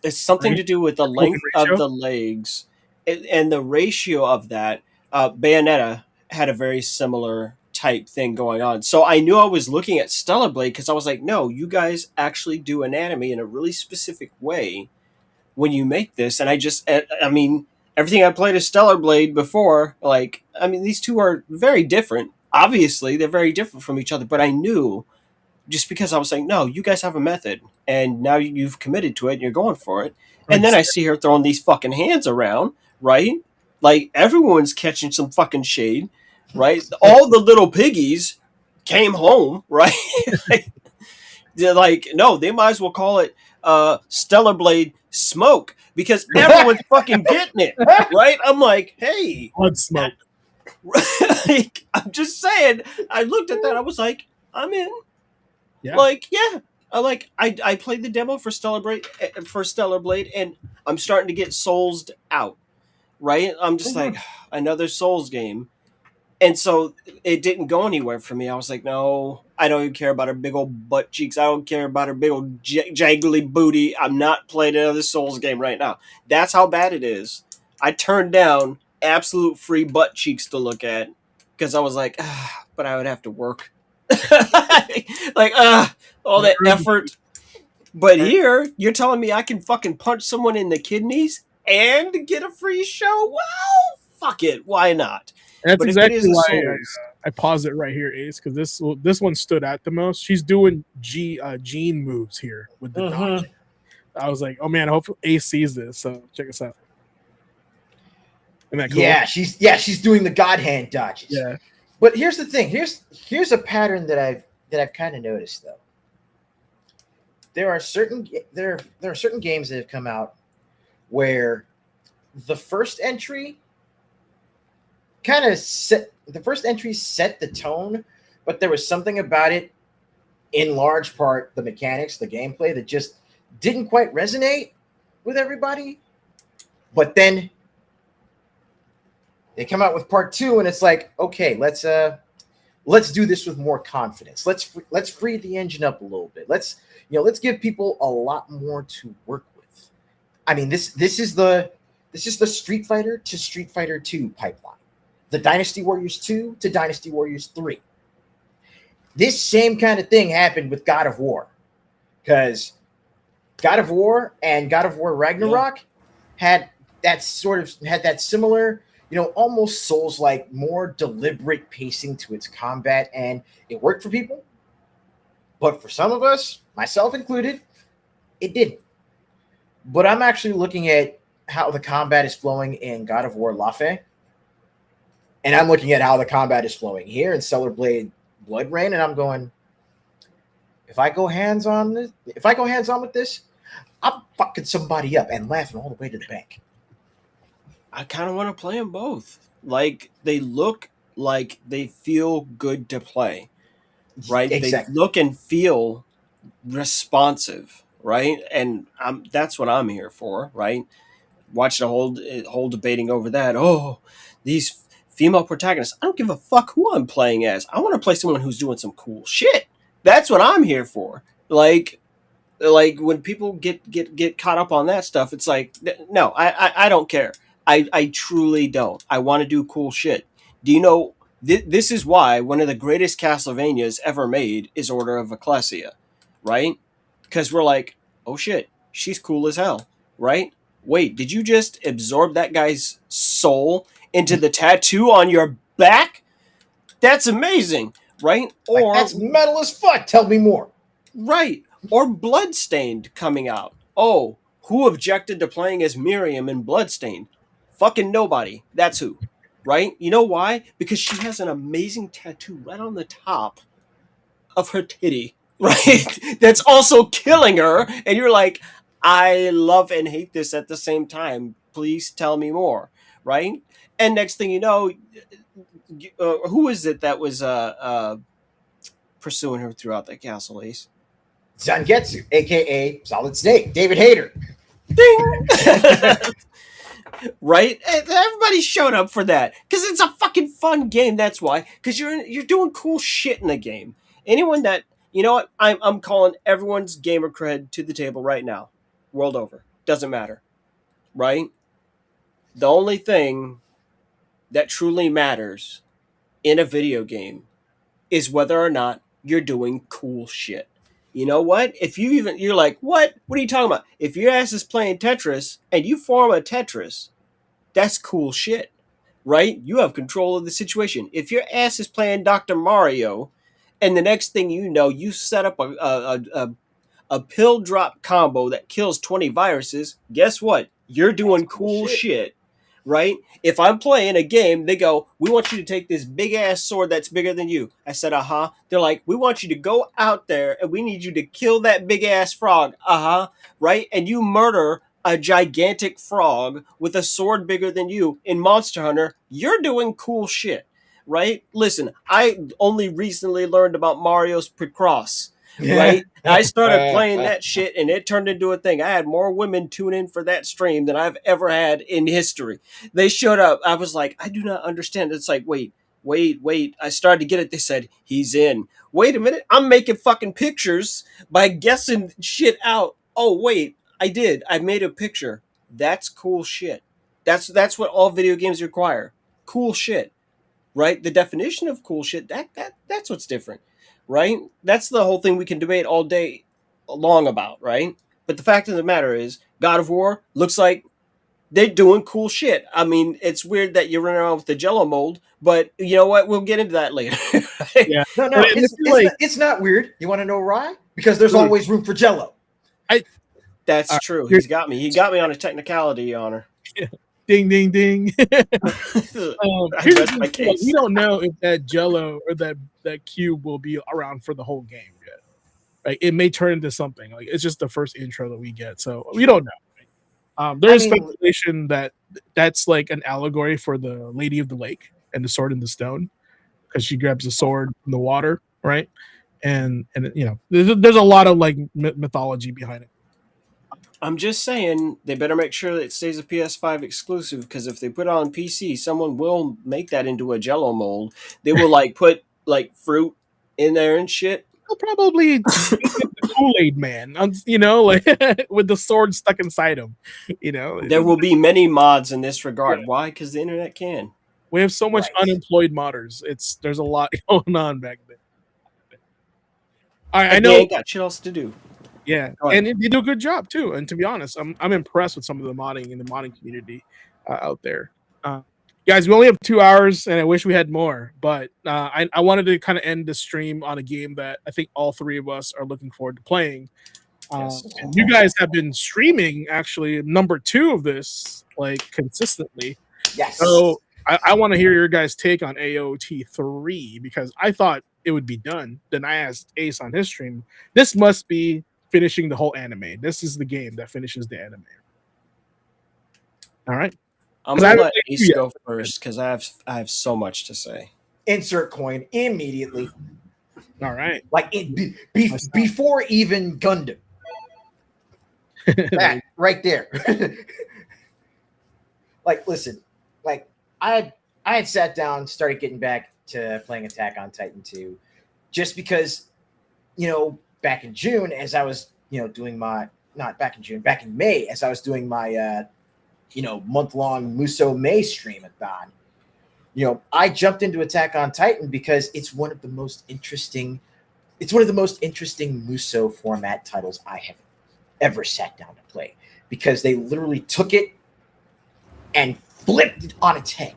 It's something to do with the length of the legs and the ratio of that. Bayonetta had a very similar type thing going on. So I knew I was looking at Stellar Blade, because I was like, no, you guys actually do anatomy in a really specific way when you make this. And I mean, everything I played as Stellar Blade before, like, I mean, these two are very different. Obviously, they're very different from each other, but I knew, just because I was like, no, you guys have a method, and now you've committed to it, and you're going for it. And then I see her throwing these fucking hands around, right? Like, everyone's catching some fucking shade, right? All the little piggies came home, right? They're like, no, they might as well call it Stellar Blade Smoke, because everyone's fucking getting it, right? I'm like, hey, Blood smoke. like, I'm just saying. I looked at that. I was like, I'm in. Yeah. Like, yeah. I played the demo for Stellar Blade, and I'm starting to get soulsed out. Right? I'm just like, another Souls game. And so it didn't go anywhere for me. I was like, no, I don't even care about her big old butt cheeks. I don't care about her big old jangly booty. I'm not playing another Souls game right now. That's how bad it is. I turned down absolute free butt cheeks to look at, because I was like, but I would have to work. Like, all that effort. But here, you're telling me I can fucking punch someone in the kidneys and get a free show? Well, fuck it. Why not? And that's But if it exactly is a why Souls, I pause it right here, Ace, because this one stood out the most. She's doing Gene moves here with the dodge. I was like, oh man, I hope Ace sees this. So check us out. Isn't that cool? She's doing the God hand dodges. Yeah. But here's the thing. Here's a pattern that I've kind of noticed though. There are certain games that have come out where the first entry set the tone, but there was something about it, in large part the mechanics, the gameplay, that just didn't quite resonate with everybody. But then they come out with part 2 and it's like, okay, let's do this with more confidence. Let's free the engine up a little bit. Let's give people a lot more to work with. I mean, this is the Street Fighter to Street Fighter 2 pipeline. The Dynasty Warriors 2 to Dynasty Warriors 3. This same kind of thing happened with God of War. Because God of War and God of War Ragnarok had that similar, almost Souls-like, more deliberate pacing to its combat, and it worked for people. But for some of us, myself included, it didn't. But I'm actually looking at how the combat is flowing in God of War Lafe, and I'm looking at how the combat is flowing here in Stellar Blade Blood Rain, and I'm going, if I go hands on with this, I'm fucking somebody up and laughing all the way to the bank. I kind of want to play them both. Like, they look like they feel good to play, right? Exactly. They look and feel responsive, right? And that's what I'm here for, right? Watching a whole debating over that. Oh, these female protagonists. I don't give a fuck who I'm playing as. I want to play someone who's doing some cool shit. That's what I'm here for. Like when people get caught up on that stuff, it's like, no, I don't care. I truly don't. I want to do cool shit. Do you know, this is why one of the greatest Castlevanias ever made is Order of Ecclesia, right? Because we're like, oh shit, she's cool as hell, right? Wait, did you just absorb that guy's soul into the tattoo on your back? That's amazing, right? Or that's metal as fuck. Tell me more. Right. Or Bloodstained coming out. Oh, who objected to playing as Miriam in Bloodstained? Fucking nobody. That's who. Right? You know why? Because she has an amazing tattoo right on the top of her titty. Right? That's also killing her. And you're like, I love and hate this at the same time. Please tell me more. Right? And next thing you know, who is it that was pursuing her throughout the castle, Ace? Zangetsu, a.k.a. Solid Snake, David Hayter. Ding! Right? Everybody showed up for that because it's a fucking fun game. That's why. Because you're doing cool shit in the game. Anyone that, you know what? I'm calling everyone's gamer cred to the table right now. World over. Doesn't matter. Right? The only thing that truly matters in a video game is whether or not you're doing cool shit. You know what? If you're like, what? What are you talking about? If your ass is playing Tetris and you form a Tetris, that's cool shit, right? You have control of the situation. If your ass is playing Dr. Mario and the next thing you know, you set up a pill drop combo that kills 20 viruses, guess what? You're doing cool shit. Right? If I'm playing a game, they go, we want you to take this big ass sword that's bigger than you. I said, uh-huh. They're like, we want you to go out there and we need you to kill that big ass frog. Uh-huh. Right? And you murder a gigantic frog with a sword bigger than you in Monster Hunter. You're doing cool shit. Right? Listen, I only recently learned about Mario's Picross. Right? I started playing that shit and it turned into a thing. I had more women tune in for that stream than I've ever had in history. They showed up. I was like, I do not understand. It's like, wait. I started to get it. They said, he's in. Wait a minute. I'm making fucking pictures by guessing shit out. Oh, wait. I did. I made a picture. That's cool shit. That's what all video games require. Cool shit. Right? The definition of cool shit, that's what's different. Right? That's the whole thing we can debate all day. long about, right? But the fact of the matter is, God of War looks like they're doing cool shit. I mean, it's weird that you're running around with the Jello mold, but you know what? We'll get into that later. Yeah, No, and, no, and I feel like it's not weird. You want to know why? Because there's Dude. always room for Jello. That's All right, true. He's got me. He got me on a technicality, Honor. ding, ding, ding. I Here's the rest my thing, too, like, we case. don't know if that Jello or that cube will be around for the whole game yet. Like, it may turn into something. Like, it's just the first intro that we get, so we don't know. There I is mean, speculation that that's like an allegory for the Lady of the Lake and the Sword in the Stone, because she grabs the sword from the water, right? And you know, there's a lot of like mythology behind it. I'm just saying they better make sure that it stays a PS5 exclusive, because if they put it on PC, someone will make that into a Jello mold. They will like put like fruit in there and shit. They'll probably make it the Kool-Aid Man, you know, like with the sword stuck inside him. You know, There will be many mods in this yeah. regard. Why? Because the internet can. We have so much right. unemployed modders. There's a lot going on back then. All right, I And they know. ain't got shit else to do. Yeah, Go ahead. and they do a good job too. And to be honest, I'm impressed with some of the modding in the modding community out there. Guys, we only have 2 hours, and I wish we had more. But I wanted to kind of end the stream on a game that I think all three of us are looking forward to playing. Yes. And you guys have been streaming actually number 2 of this like consistently. Yes. So I want to hear your guys' take on AOT 3, because I thought it would be done. Then I asked Ace on his stream, this must be finishing the whole anime. This is the game that finishes the anime. All right. I'm 'Cause I gonna haven't let played Ace two go first because I have so much to say. Insert coin immediately. All right. Like before even Gundam. That right there. Like, listen, like I had sat down, started getting back to playing Attack on Titan 2, just because, you know, back in June, as I was, you know, doing my not back in June, back in May, as I was doing my you know, month-long Muso May stream-a-thon, you know, I jumped into Attack on Titan because it's one of the most interesting Muso format titles I have ever sat down to play, because they literally took it and flipped it on its head.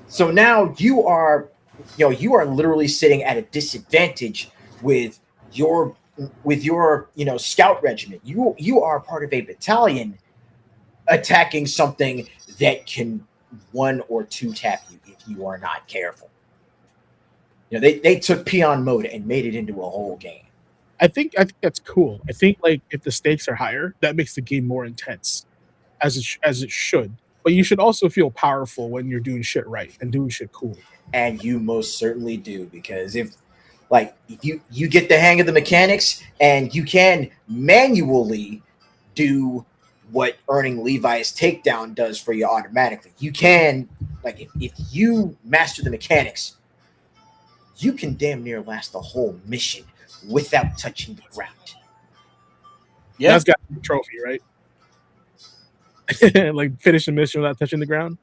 So now you are literally sitting at a disadvantage with your you know, scout regiment. You are part of a battalion attacking something that can 1 or 2 tap you if you are not careful. You know, they took peon mode and made it into a whole game. I think that's cool. I think like if the stakes are higher, that makes the game more intense, as it should. But you should also feel powerful when you're doing shit right and doing shit cool. And you most certainly do, because if you get the hang of the mechanics and you can manually do what earning Levi's takedown does for you automatically. You can, like, if you master the mechanics, you can damn near last the whole mission without touching the ground. Yeah, That's got the trophy, right? Like finish the mission without touching the ground.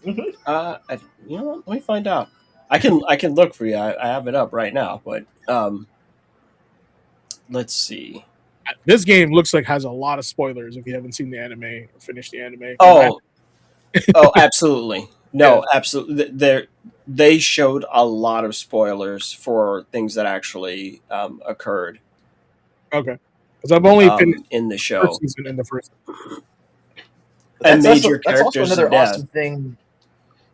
you know what? Let me find out. I can look for you. I have it up right now, but let's see. This game looks like has a lot of spoilers if you haven't seen the anime or finished the anime. Oh, absolutely. No, absolutely. They showed a lot of spoilers for things that actually occurred. Okay, because I've only finished in the the show. first season and the first. And That's major characters another to death. awesome thing.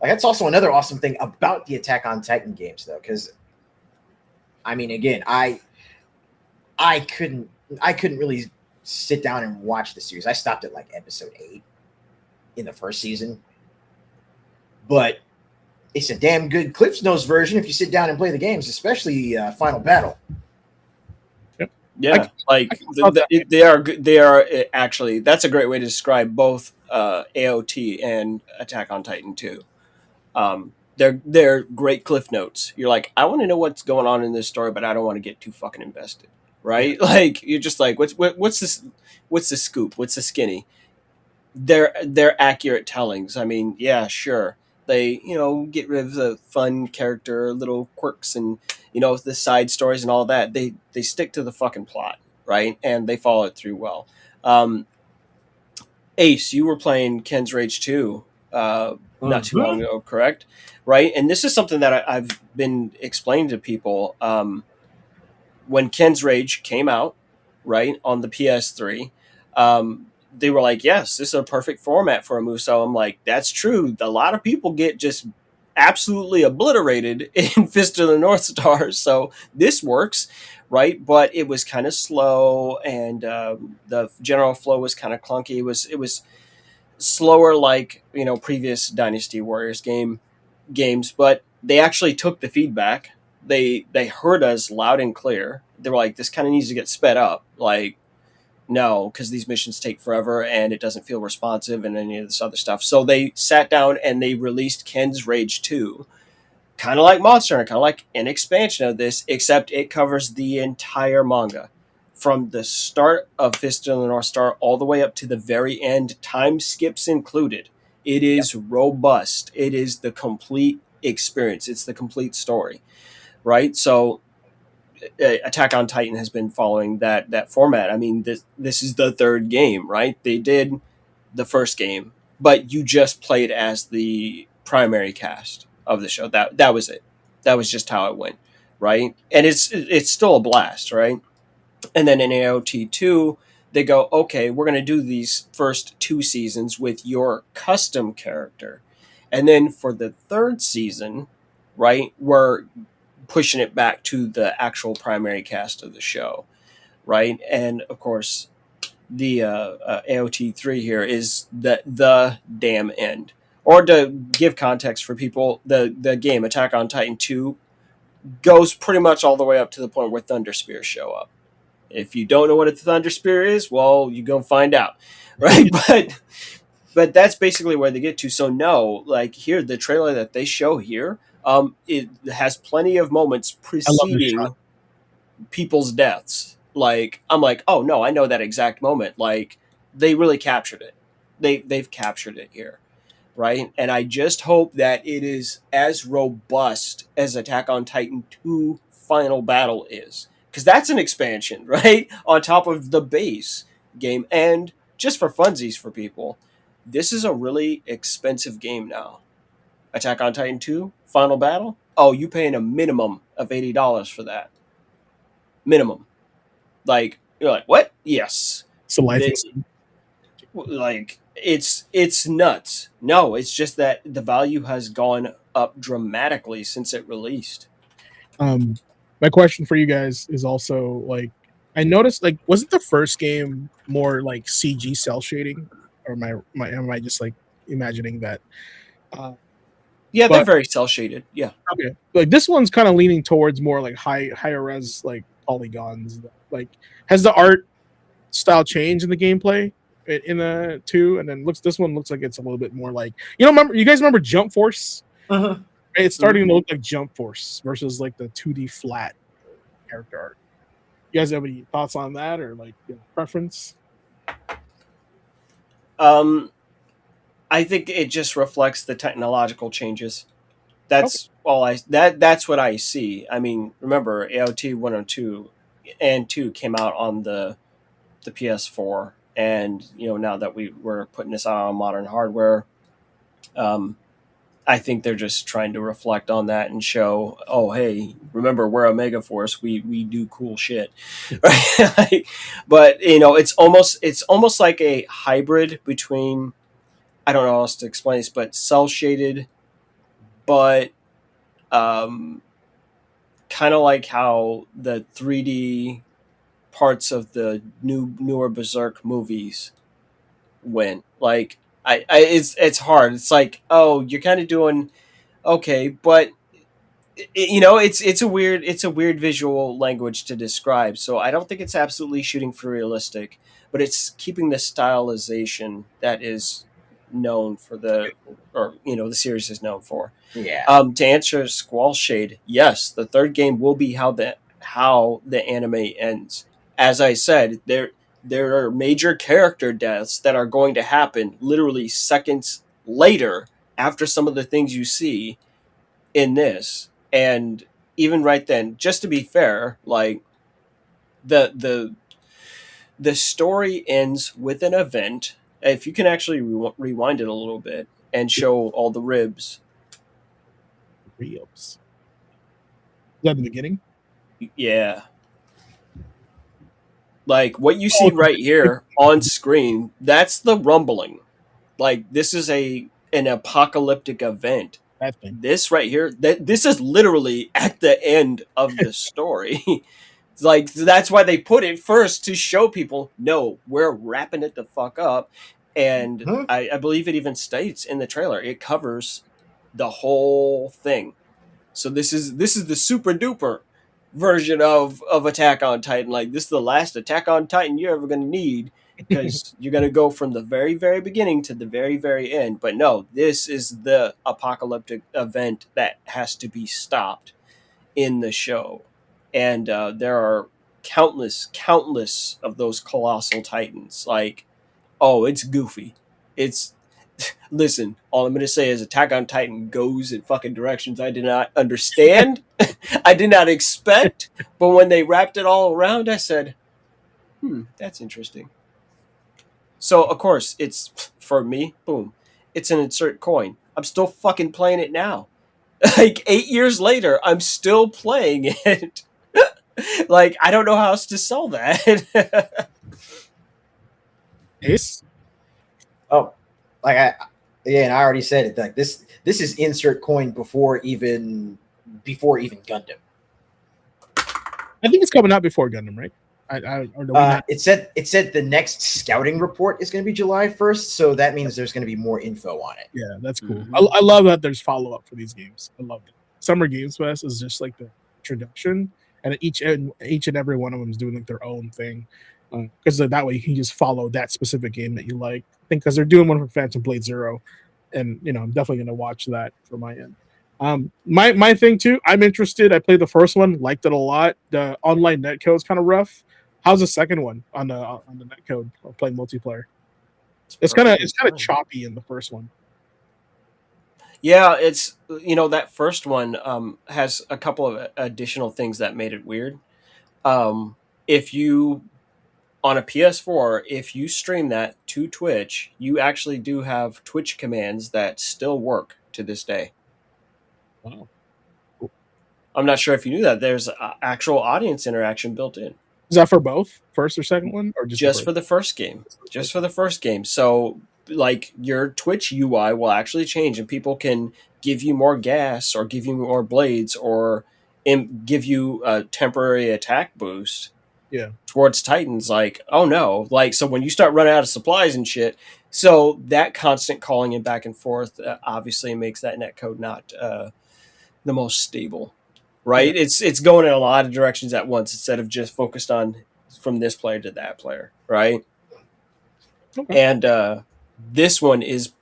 Like, that's also another awesome thing about the Attack on Titan games, though, because I mean, again, I couldn't really sit down and watch the series. I stopped at like episode 8 in the first season, but it's a damn good Cliff's Notes version if you sit down and play the games, especially Final Battle. Yeah, they are good. They are actually, that's a great way to describe both AOT and Attack on Titan 2. They're great cliff notes. You're like, I want to know what's going on in this story, but I don't want to get too fucking invested, right? Like, you're just like, what's this? What's the scoop? What's the skinny? They're accurate tellings. I mean, yeah, sure. They, get rid of the fun character, little quirks, and the side stories and all that. They stick to the fucking plot, right? And they follow it through well. Um, Ace, you were playing Ken's Rage 2 not too long ago, correct? Right? And this is something that I've been explaining to people. When Ken's Rage came out, right, on the PS3, they were like, yes, this is a perfect format for a Muso. I'm like, that's true. A lot of people get just absolutely obliterated in Fist of the North Star, so this works, right? But it was kind of slow, and the general flow was kind of clunky. It was slower, like previous Dynasty Warriors games, but they actually took the feedback. They heard us loud and clear. They were like, this kind of needs to get sped up. Like, no, because these missions take forever and it doesn't feel responsive and any of this other stuff. So they sat down and they released Ken's Rage 2, kind of like Monster Hunter, kind of like an expansion of this, except it covers the entire manga. From the start of Fist of the North Star all the way up to the very end, time skips included. It is robust. It is the complete experience. It's the complete story, right? So Attack on Titan has been following that format. I mean, this is the third game, right? They did the first game, but you just played as the primary cast of the show. That was it. That was just how it went, right? And it's still a blast, right? And then in AOT 2, they go, okay, we're going to do these first 2 seasons with your custom character. And then for the third season, right, we're pushing it back to the actual primary cast of the show, right? And of course, the AOT 3 here is the damn end. Or to give context for people, the game Attack on Titan 2 goes pretty much all the way up to the point where Thunder Spears show up. If you don't know what a Thunder Spear is, well, you're going to find out, right? But that's basically where they get to. So no, like here, the trailer that they show here, it has plenty of moments preceding people's deaths. Like, I'm like, oh no, I know that exact moment. Like, they really captured it. They've captured it here, right? And I just hope that it is as robust as Attack on Titan 2 Final Battle is. Because that's an expansion, right? On top of the base game. And just for funsies for people, this is a really expensive game now. Attack on Titan 2 Final Battle? Oh, you paying a minimum of $80 for that. Minimum. Like, you're like, what? Yes. It's a life. Like, it's nuts. No, it's just that the value has gone up dramatically since it released. My question for you guys is also, like, I noticed, like, wasn't the first game more like CG cell shading, or am I just like imagining that? Yeah, they're very cell shaded. Yeah. Okay, like this one's kind of leaning towards more like higher res, like polygons. Like, has the art style changed in the gameplay in the 2? And then this one looks like it's a little bit more like, you guys remember Jump Force? Uh-huh. It's starting to look like Jump Force versus like the 2D flat character art. You guys have any thoughts on that, or like preference? I think it just reflects the technological changes. That's that's what I see. I mean, remember AOT 102 and 2 came out on the PS4, and now that we're putting this out on modern hardware, I think they're just trying to reflect on that and show, oh hey, remember, we're Omega Force, we do cool shit, right? But it's almost like a hybrid between, I don't know how else to explain this, but cell shaded, but kind of like how the 3D parts of the newer Berserk movies went. Like, it's hard. It's like, oh, you're kind of doing okay, but it's a weird visual language to describe. So I don't think it's absolutely shooting for realistic, but it's keeping the stylization that is known for the series is known for. Yeah. To answer Squall Shade, yes, the third game will be how the anime ends. As I said, there are major character deaths that are going to happen literally seconds later after some of the things you see in this. And even right then, just to be fair, like the story ends with an event. If you can actually rewind it a little bit and show all the ribs. Ribs. Is that the beginning? Yeah. Like what you see right here on screen, that's the rumbling. Like this is an apocalyptic event. That thing. This right here, this is literally at the end of the story. It's like that's why they put it first to show people, no, we're wrapping it the fuck up. And I believe it even states in the trailer, it covers the whole thing. So this is the super duper version of Attack on Titan. Like this is the last Attack on Titan you're ever gonna need, because you're gonna go from the very, very beginning to the very, very end. But no, this is the apocalyptic event that has to be stopped in the show. And there are countless of those colossal titans. Like, oh, it's goofy. It's listen, all I'm going to say is Attack on Titan goes in fucking directions I did not understand. I did not expect. But when they wrapped it all around, I said, that's interesting. So, of course, it's, for me, boom, it's an insert coin. I'm still fucking playing it now. Like, 8 years later, I'm still playing it. Like, I don't know how else to sell that. Ace? Oh, like I already said it. Like this is insert coin before even Gundam. I think it's coming out before Gundam, right? It said the next scouting report is going to be July 1st, so that means there's going to be more info on it. Yeah, that's cool. Mm-hmm. I love that there's follow up for these games. I love it. Summer Games Fest is just like the introduction, and each and every one of them is doing like their own thing, because that way you can just follow that specific game that you like. I think because they're doing one for Phantom Blade Zero, and I'm definitely going to watch that for my end. My thing too, I'm interested. I played the first one, liked it a lot. The online netcode is kind of rough. How's the second one on the netcode or playing multiplayer? It's kind of choppy in the first one. Yeah, it's that first one has a couple of additional things that made it weird. If you on a PS4, if you stream that to Twitch, you actually do have Twitch commands that still work to this day. Wow. I'm not sure if you knew that. There's actual audience interaction built in. Is that for both, first or second one, or just for the first game? Just for the first game. So, like, your Twitch UI will actually change, and people can give you more gas, or give you more blades, or give you a temporary attack boost. Yeah. Towards Titans, like, oh no, like, so when you start running out of supplies and shit, so that constant calling and back and forth obviously makes that netcode not the most stable. Right, yeah. It's going in a lot of directions at once instead of just focused on from this player to that player, right? Okay. And this one is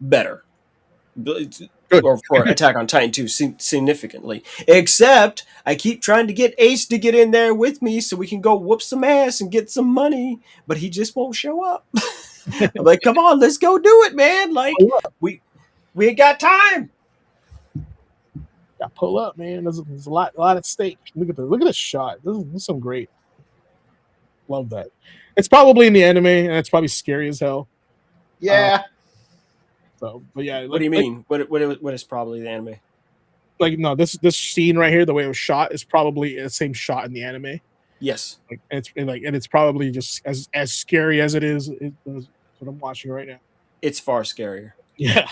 better, or for Attack on Titan 2 significantly. Except I keep trying to get Ace to get in there with me so we can go whoop some ass and get some money, but he just won't show up. I'm like, come on, let's go do it, man! Like we ain't got time. Got pull up, man. There's a lot at stake. Look at this shot. This is some great. Love that. It's probably in the anime, and it's probably scary as hell. Yeah. But yeah. What do you mean? What is probably the anime? Like, no, this scene right here, the way it was shot, is probably the same shot in the anime. Yes. Like, and it's probably just as scary as it is. What I'm watching right now. It's far scarier. Yeah.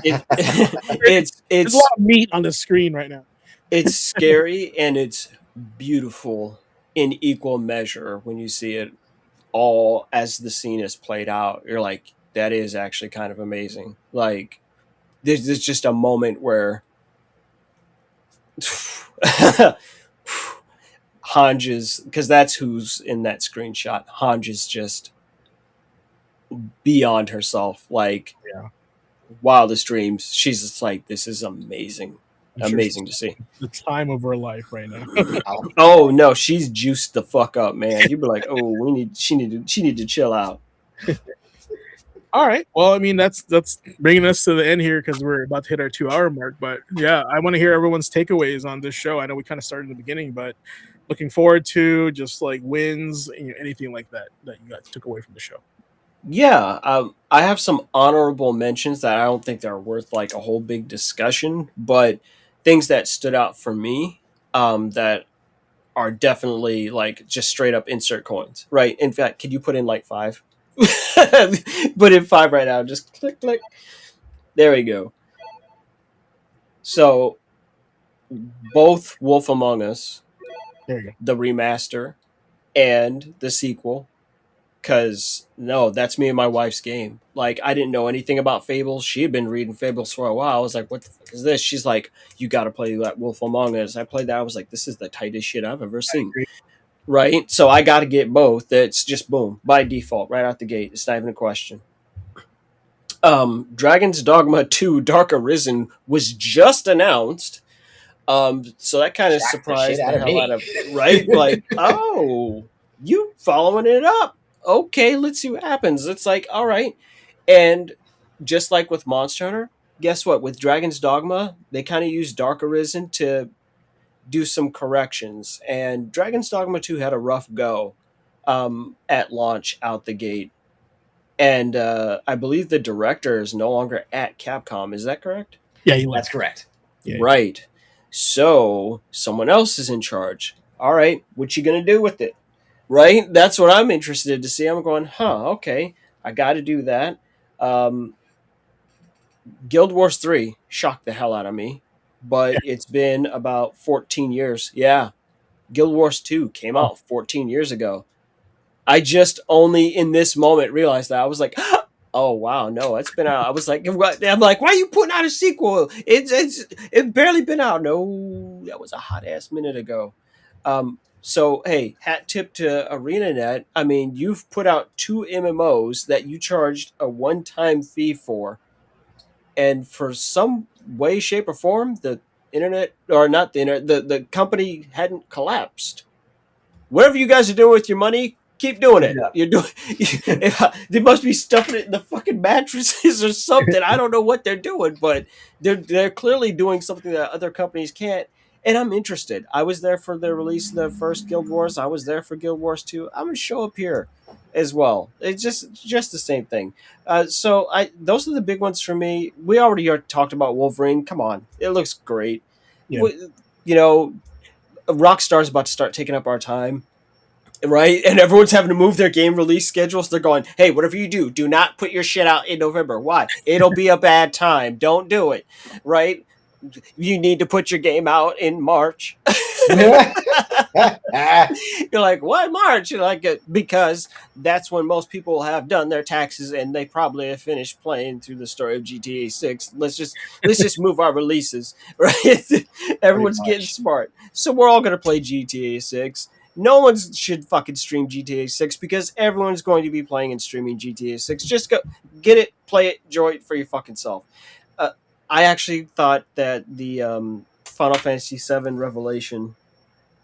It's there's a lot of meat on the screen right now. It's scary and it's beautiful in equal measure when you see it all as the scene is played out. You're like, that is actually kind of amazing. Like, there's just a moment where Hanj is, because that's who's in that screenshot. Hanj is just beyond herself. Like, yeah. Wildest dreams. She's just like, this is amazing. Amazing to see. The time of her life right now. Oh no, she's juiced the fuck up, man. You'd be like, oh, she need to chill out. All right. Well, I mean, that's bringing us to the end here because we're about to hit our 2 hour mark. But yeah, I want to hear everyone's takeaways on this show. I know we kind of started in the beginning, but looking forward to just like wins, anything like that that you guys took away from the show. Yeah, I have some honorable mentions that I don't think they're worth like a whole big discussion, but things that stood out for me that are definitely like just straight up insert coins, right? In fact, could you put in like five? Put in five right now. Just click, click. There we go. So both Wolf Among Us, There you go. the remaster, and the sequel, because no, that's me and my wife's game. Like, I didn't know anything about Fables. She had been reading Fables for a while. I was like, what the fuck is this? She's like, you got to play that Wolf Among Us. I played that. I was like, this is the tightest shit I've ever seen. Agree. Right? So I got to get both. It's just boom, by default, right out the gate. It's not even a question. Dragon's Dogma 2 Dark Arisen was just announced. So that kind of Shocked the surprised shit the out of hell me. out of right? Like, oh, you following it up. Okay, let's see what happens. It's like, all right. And just like with Monster Hunter, guess what? With Dragon's Dogma, they kind of used Dark Arisen to do some corrections. And Dragon's Dogma 2 had a rough go at launch out the gate. And I believe the director is no longer at Capcom. Is that correct? Yeah, he That's left. correct. Yeah. Right. So someone else is in charge. All right, what you gonna do with it? Right. That's what I'm interested to see. I'm going, huh? Okay, I got to do that. Um, Guild Wars 3 shocked the hell out of me, but it's been about 14 years. Yeah, Guild Wars 2 came Oh. out 14 years ago. I just only in this moment realized that. I was like, oh wow, no, it's been out. I was like, I'm like, why are you putting out a sequel? It's barely been out. No, that was a hot ass minute ago. So hey, hat tip to ArenaNet. I mean, you've put out 2 MMOs that you charged a one-time fee for, and for some way, shape, or form, the internet or not the internet, the company hadn't collapsed. Whatever you guys are doing with your money, keep doing it. Yeah. You're doing. They must be stuffing it in the fucking mattresses or something. I don't know what they're doing, but they're clearly doing something that other companies can't. And I'm interested. I was there for the release of the first Guild Wars. I was there for Guild Wars 2. I'm gonna show up here as well. It's just the same thing. So those are the big ones for me. We already talked about Wolverine. Come on, it looks great. Yeah. You know, Rockstar's about to start taking up our time, right? And everyone's having to move their game release schedules. They're going, hey, whatever you do not put your shit out in November. Why? It'll be a bad time. Don't do it, right? You need to put your game out in March. You're like, why March? You're like, because that's when most people have done their taxes and they probably have finished playing through the story of GTA 6. Let's just move our releases, right? Everyone's getting smart. So we're all going to play GTA 6. No one should fucking stream GTA 6 because everyone's going to be playing and streaming GTA 6. Just go get it, play it, enjoy it for your fucking self. I actually thought that the Final Fantasy VII Revelation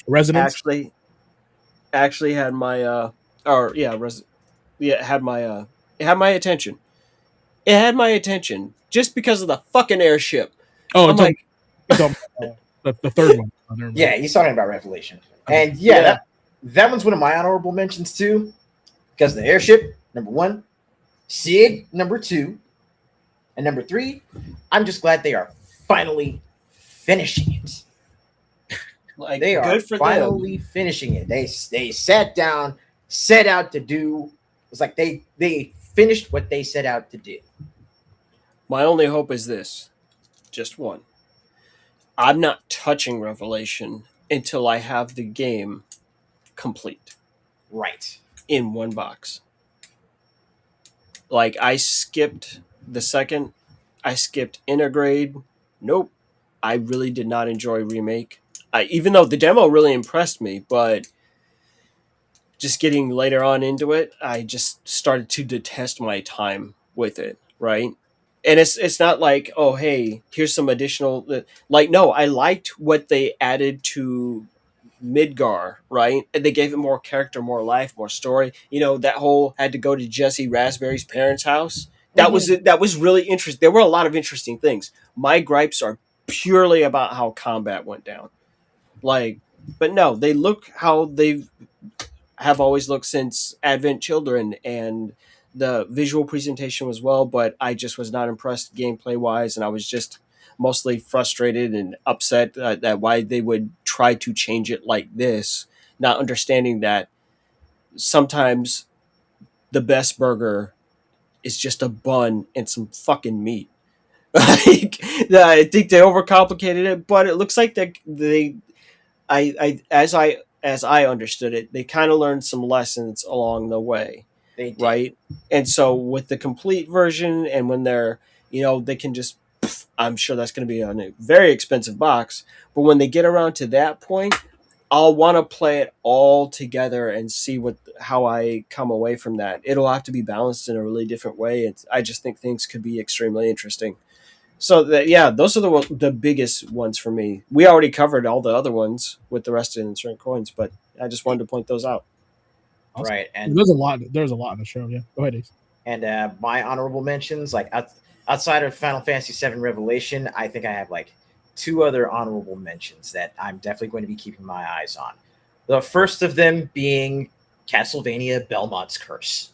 Resonance. actually had my it had my attention. It had my attention just because of the fucking airship. Oh, I'm like like, the third one. Oh, never mind. Yeah, he's talking about Revelation. Okay. And yeah, Yeah. that one's one of my honorable mentions too. Because the airship, number one, Sid, number two, and number three, I'm just glad they are finally finishing it. like They are good for them. finally finishing it. They sat down, set out to do. It's like they finished what they set out to do. My only hope is this, just one. I'm not touching Revelation until I have the game complete Right. in one box. Like I skipped the second, I skipped Intergrade. Nope. I really did not enjoy Remake. Even though the demo really impressed me, but just getting later on into it, I just started to detest my time with it, right? And it's not like, oh hey, here's some additional like no, I liked what they added to Midgar, right? And they gave it more character, more life, more story. You know, that whole had to go to Jesse Raspberry's parents' house. That Mhm. was it. That was really interesting. There were a lot of interesting things. My gripes are purely about how combat went down. Like, but no, they look how they have always looked since Advent Children, and the visual presentation was well, but I just was not impressed gameplay wise, and I was just mostly frustrated and upset that why they would try to change it like this, not understanding that sometimes the best burger is just a bun and some fucking meat. Like, I think they overcomplicated it, but it looks like they as I understood it, they kind of learned some lessons along the way, They did. right? And so with the complete version, and when they're, they can just, I'm sure that's going to be a very expensive box, but when they get around to that point, I'll want to play it all together and see how I come away from that. It'll have to be balanced in a really different way. I just think things could be extremely interesting. So that, yeah, those are the biggest ones for me. We already covered all the other ones with the rest of the insert coins, but I just wanted to point those out. Awesome. Right. And There's a lot. There's a lot in the show. Yeah. Go ahead, Ace. my honorable mentions, like outside of Final Fantasy VII Revelation, I think I have like two other honorable mentions that I'm definitely going to be keeping my eyes on. The first of them being Castlevania Belmont's Curse.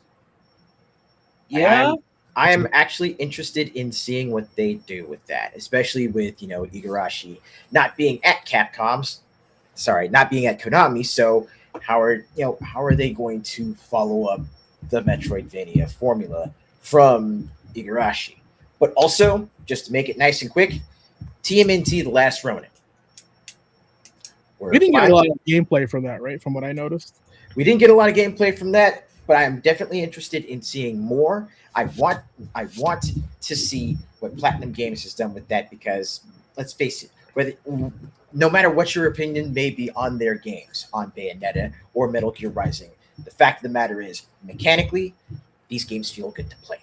Yeah, I am actually interested in seeing what they do with that, especially with Igarashi not being at not being at Konami. So how are they going to follow up the Metroidvania formula from Igarashi? But also, just to make it nice and quick, TMNT: The Last Ronin. We didn't get a lot of gameplay from that, right? From what I noticed. We didn't get a lot of gameplay from that, but I'm definitely interested in seeing more. I want to see what Platinum Games has done with that, because let's face it, no matter what your opinion may be on their games, on Bayonetta or Metal Gear Rising, the fact of the matter is, mechanically, these games feel good to play.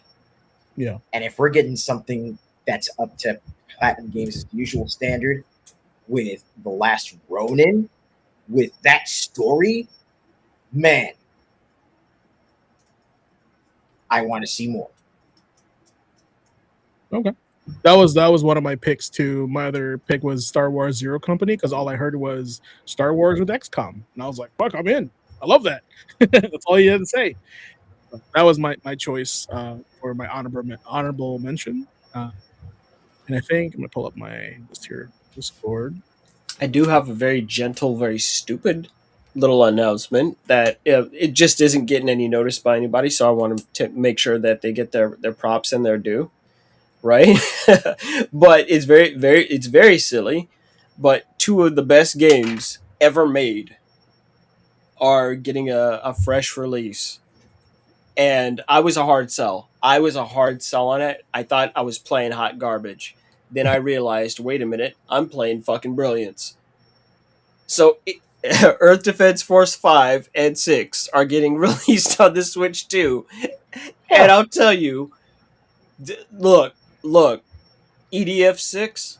Yeah. And if we're getting something that's up to Platinum Games' usual standard with The Last Ronin, with that story, man, I want to see more. Okay. That was one of my picks too. My other pick was Star Wars Zero Company, because all I heard was Star Wars with XCOM, and I was like, "Fuck, I'm in. I love that." That's all he had to say. That was my choice for my honorable mention. And I think I'm gonna pull up my list here, Discord. I do have a very gentle, very stupid little announcement that it just isn't getting any notice by anybody. So I want to make sure that they get their props and their due, right? But it's very silly. But two of the best games ever made are getting a fresh release, and I was a hard sell. I was a hard sell on it. I thought I was playing hot garbage. Then I realized, wait a minute, I'm playing fucking brilliance. So Earth Defense Force 5 and 6 are getting released on the Switch too. And I'll tell you, look, EDF 6,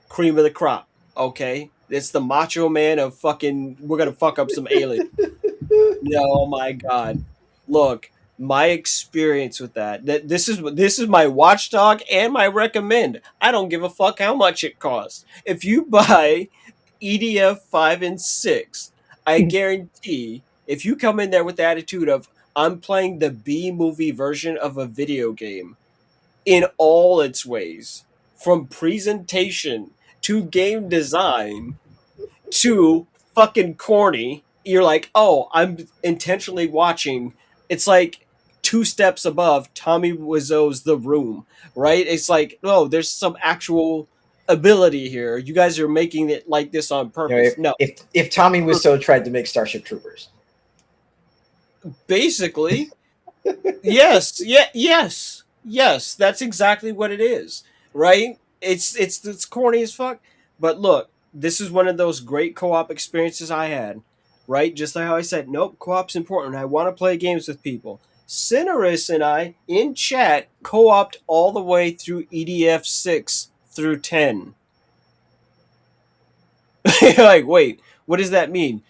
cream of the crop, okay? It's the Macho Man of fucking, we're gonna fuck up some aliens. Oh my god. Look, my experience with that this is my watchdog and my recommend. I don't give a fuck how much it costs. If you buy EDF 5 and 6, I guarantee if you come in there with the attitude of I'm playing the B movie version of a video game in all its ways, from presentation to game design to fucking corny, you're like, oh, I'm intentionally watching. It's like two steps above Tommy Wiseau's The Room, right? It's like, no, there's some actual ability here. You guys are making it like this on purpose. No, if Tommy Wiseau tried to make Starship Troopers, basically, yes, that's exactly what it is, right? It's corny as fuck. But look, this is one of those great co-op experiences I had, right? Just like how I said, nope, co-op's important. I want to play games with people. Cinerus and I in chat co-opt all the way through EDF 6 through 10. Like, wait, what does that mean?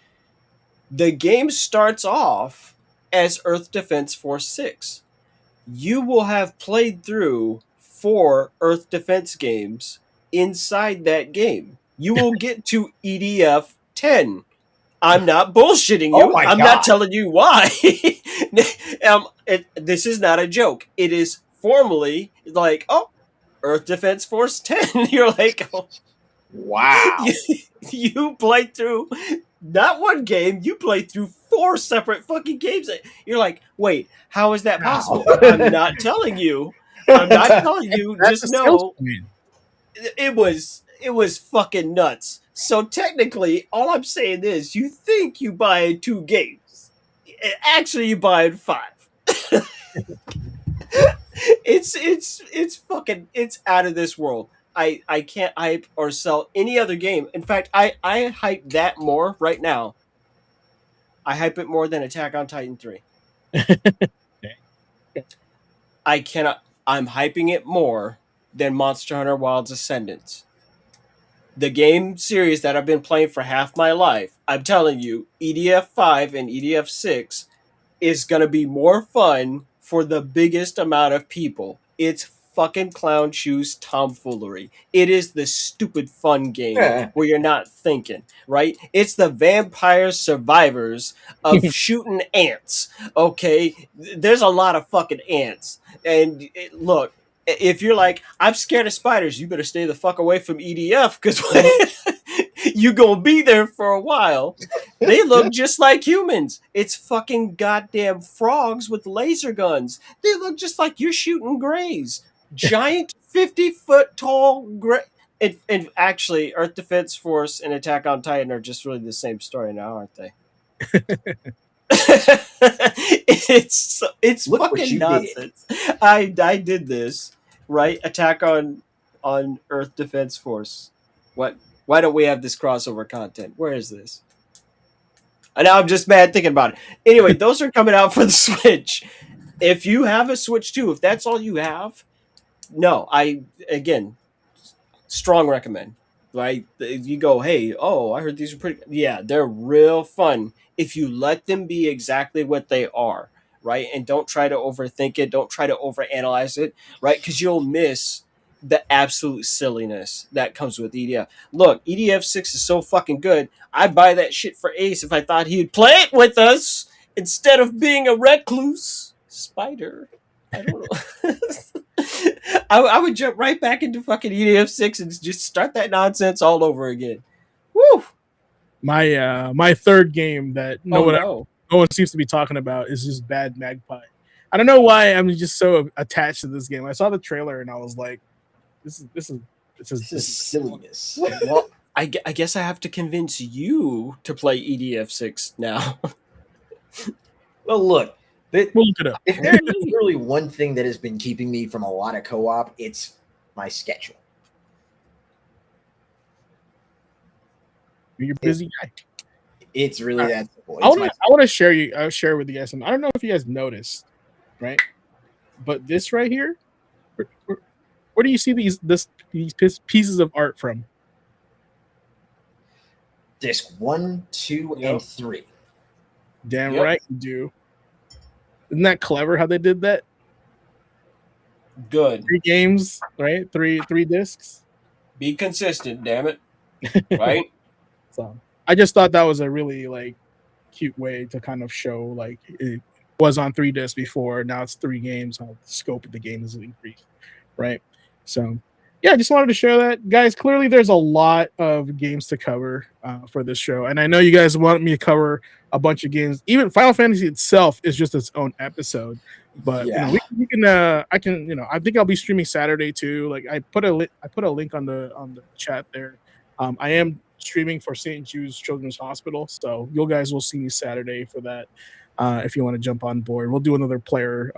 The game starts off as Earth Defense Force 6. you will have played through 4 Earth Defense games inside that game. You will get to EDF 10. I'm not bullshitting Oh you. my I'm God. not telling you why. This is not a joke. It is formally like, oh, Earth Defense Force 10. You're like, oh, Wow. you played through not one game, you played through 4 separate fucking games. You're like, wait, how is that possible? Wow. I'm not telling you. I'm not telling you. That's Just a sales know point. it was fucking nuts. So technically, all I'm saying is, you think you buy 2 games, actually you buy 5. It's fucking, it's out of this world. I can't hype or sell any other game. In fact, I hype that more right now. I hype it more than Attack on Titan 3. I cannot. I'm hyping it more than Monster Hunter Wilds Ascendance. The game series that I've been playing for half my life, I'm telling you, EDF 5 and EDF 6 is going to be more fun for the biggest amount of people. It's fucking clown shoes tomfoolery. It is the stupid fun game where you're not thinking, right? It's the vampire survivors of shooting ants, okay? There's a lot of fucking ants. And look, if you're like, I'm scared of spiders, you better stay the fuck away from EDF because you gonna be there for a while. They look just like humans. It's fucking goddamn frogs with laser guns. They look just like you're shooting greys. Giant 50-foot tall gray. And actually, Earth Defense Force and Attack on Titan are just really the same story now, aren't they? it's Look what fucking you nonsense. I did this, right? Attack on Earth Defense Force. What? Why don't we have this crossover content? Where is this? And now I'm just mad thinking about it. Anyway, those are coming out for the Switch. If you have a Switch 2, if that's all you have, no, again, strong recommend. Right? You go, hey, oh, I heard these are pretty. Yeah, they're real fun if you let them be exactly what they are, right? And don't try to overthink it. Don't try to overanalyze it, right? Because you'll miss the absolute silliness that comes with EDF. Look, EDF 6 is so fucking good. I'd buy that shit for Ace if I thought he'd play it with us instead of being a recluse spider. I don't know. I would jump right back into fucking EDF 6 and just start that nonsense all over again. Woo! My third game that no one seems to be talking about is just Bad Magpie. I don't know why I'm just so attached to this game. I saw the trailer and I was like, this is silliness. Well, I guess I have to convince you to play EDF 6 now. Well, look. We'll look it up. If there's really one thing that has been keeping me from a lot of co-op, it's my schedule. You're a busy guy. It's really that simple. I want to share with you guys something. I don't know if you guys noticed, right? But this right here, where do you see these pieces of art from? Disc 1, 2, and 3. Damn right you do. Isn't that clever how they did that? Good. 3 games, right? Three discs. Be consistent, damn it. Right? So I just thought that was a really cute way to kind of show it was on 3 discs before. Now it's 3 games. How the scope of the game has increased, right? So yeah, I just wanted to share that, guys. Clearly, there's a lot of games to cover for this show, and I know you guys want me to cover a bunch of games. Even Final Fantasy itself is just its own episode. But we can. I can. I think I'll be streaming Saturday too. Like I put a link on the chat there. I am streaming for St. Jude's Children's Hospital, so you guys will see me Saturday for that. If you want to jump on board, we'll do another player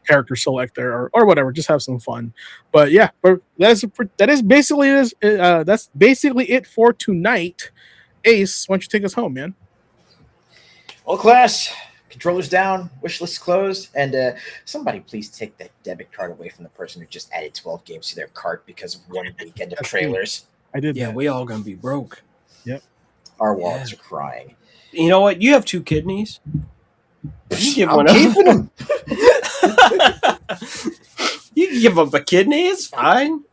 character select there or whatever. Just have some fun. But yeah, that's basically it for tonight. Ace, why don't you take us home, man? Well, class, controllers down, wish list closed, and somebody please take that debit card away from the person who just added 12 games to their cart because of one weekend of trailers. I did. Yeah, that. we all gonna be broke. Yep. Our wallets are crying. You know what? You have 2 kidneys. You give I'm one up. keeping them. You can give up a kidney, it's fine.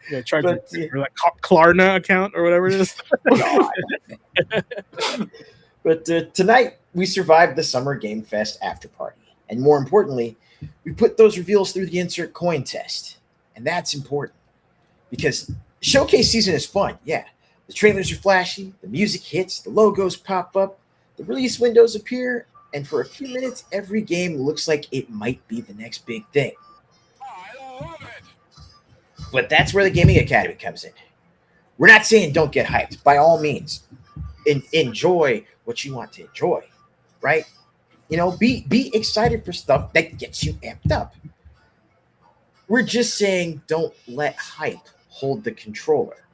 Yeah, charge But, or like Klarna account or whatever it is. God. But tonight, we survived the Summer Game Fest after party. And more importantly, we put those reveals through the insert coin test. And that's important because showcase season is fun. Yeah. The trailers are flashy, the music hits, the logos pop up, the release windows appear, and for a few minutes, every game looks like it might be the next big thing. But that's where the Gaming Academy comes in. We're not saying don't get hyped. By all means, enjoy what you want to enjoy, right? You know, be excited for stuff that gets you amped up. We're just saying don't let hype hold the controller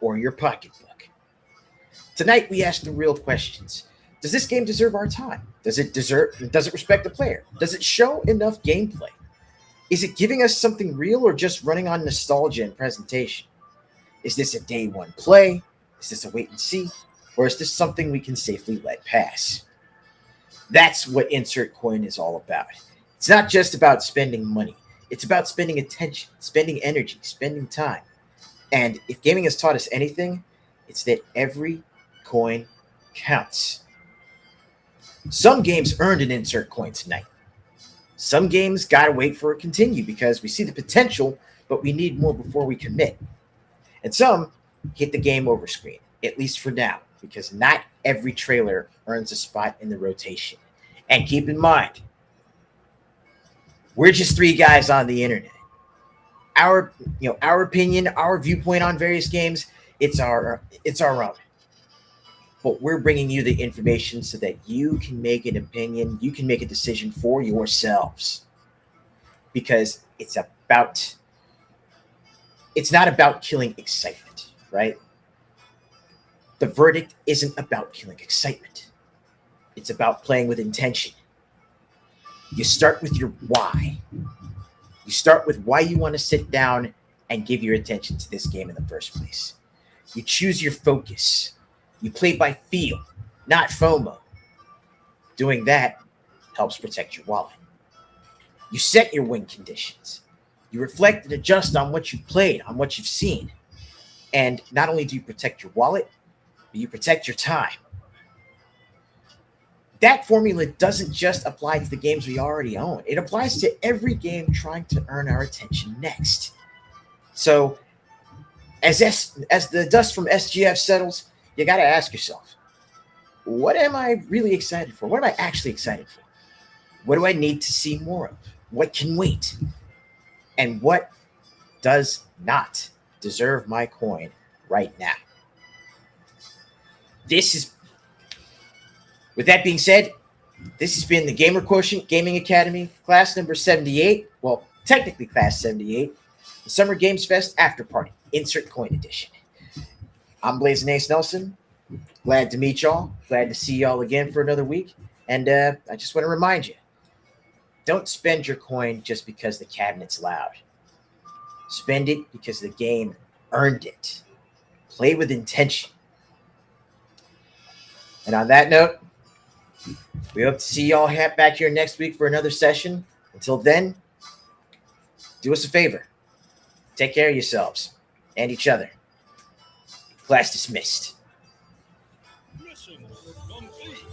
or your pocketbook. Tonight, we ask the real questions. Does this game deserve our time? Does it respect the player? Does it show enough gameplay? Is it giving us something real or just running on nostalgia and presentation? Is this a day one play? Is this a wait and see? Or is this something we can safely let pass? That's what Insert Coin is all about. It's not just about spending money. It's about spending attention, spending energy, spending time. And if gaming has taught us anything, it's that every coin counts. Some games earned an Insert Coin tonight. Some games got to wait for a continue because we see the potential, but we need more before we commit. And some hit the game over screen, at least for now, because not every trailer earns a spot in the rotation. And keep in mind, we're just three guys on the internet. Our opinion, our viewpoint on various games, it's our own. But we're bringing you the information so that you can make an opinion, you can make a decision for yourselves. Because it's not about killing excitement, right? The verdict isn't about killing excitement. It's about playing with intention. You start with your why. You start with why you want to sit down and give your attention to this game in the first place. You choose your focus. You play by feel, not FOMO. Doing that helps protect your wallet. You set your win conditions. You reflect and adjust on what you've played, on what you've seen. And not only do you protect your wallet, but you protect your time. That formula doesn't just apply to the games we already own. It applies to every game trying to earn our attention next. So, as the dust from SGF settles, you got to ask yourself, what am I really excited for? What am I actually excited for? What do I need to see more of? What can wait? And what does not deserve my coin right now? With that being said, this has been the Gamer Quotient Gaming Academy, class number 78. Well, technically class 78. The Summer Games Fest After Party, Insert Coin Edition. I'm Blazing Ace Nelson. Glad to meet y'all. Glad to see y'all again for another week. And I just want to remind you, don't spend your coin just because the cabinet's loud. Spend it because the game earned it. Play with intention. And on that note, we hope to see y'all back here next week for another session. Until then, do us a favor. Take care of yourselves and each other. Class dismissed. Mission complete.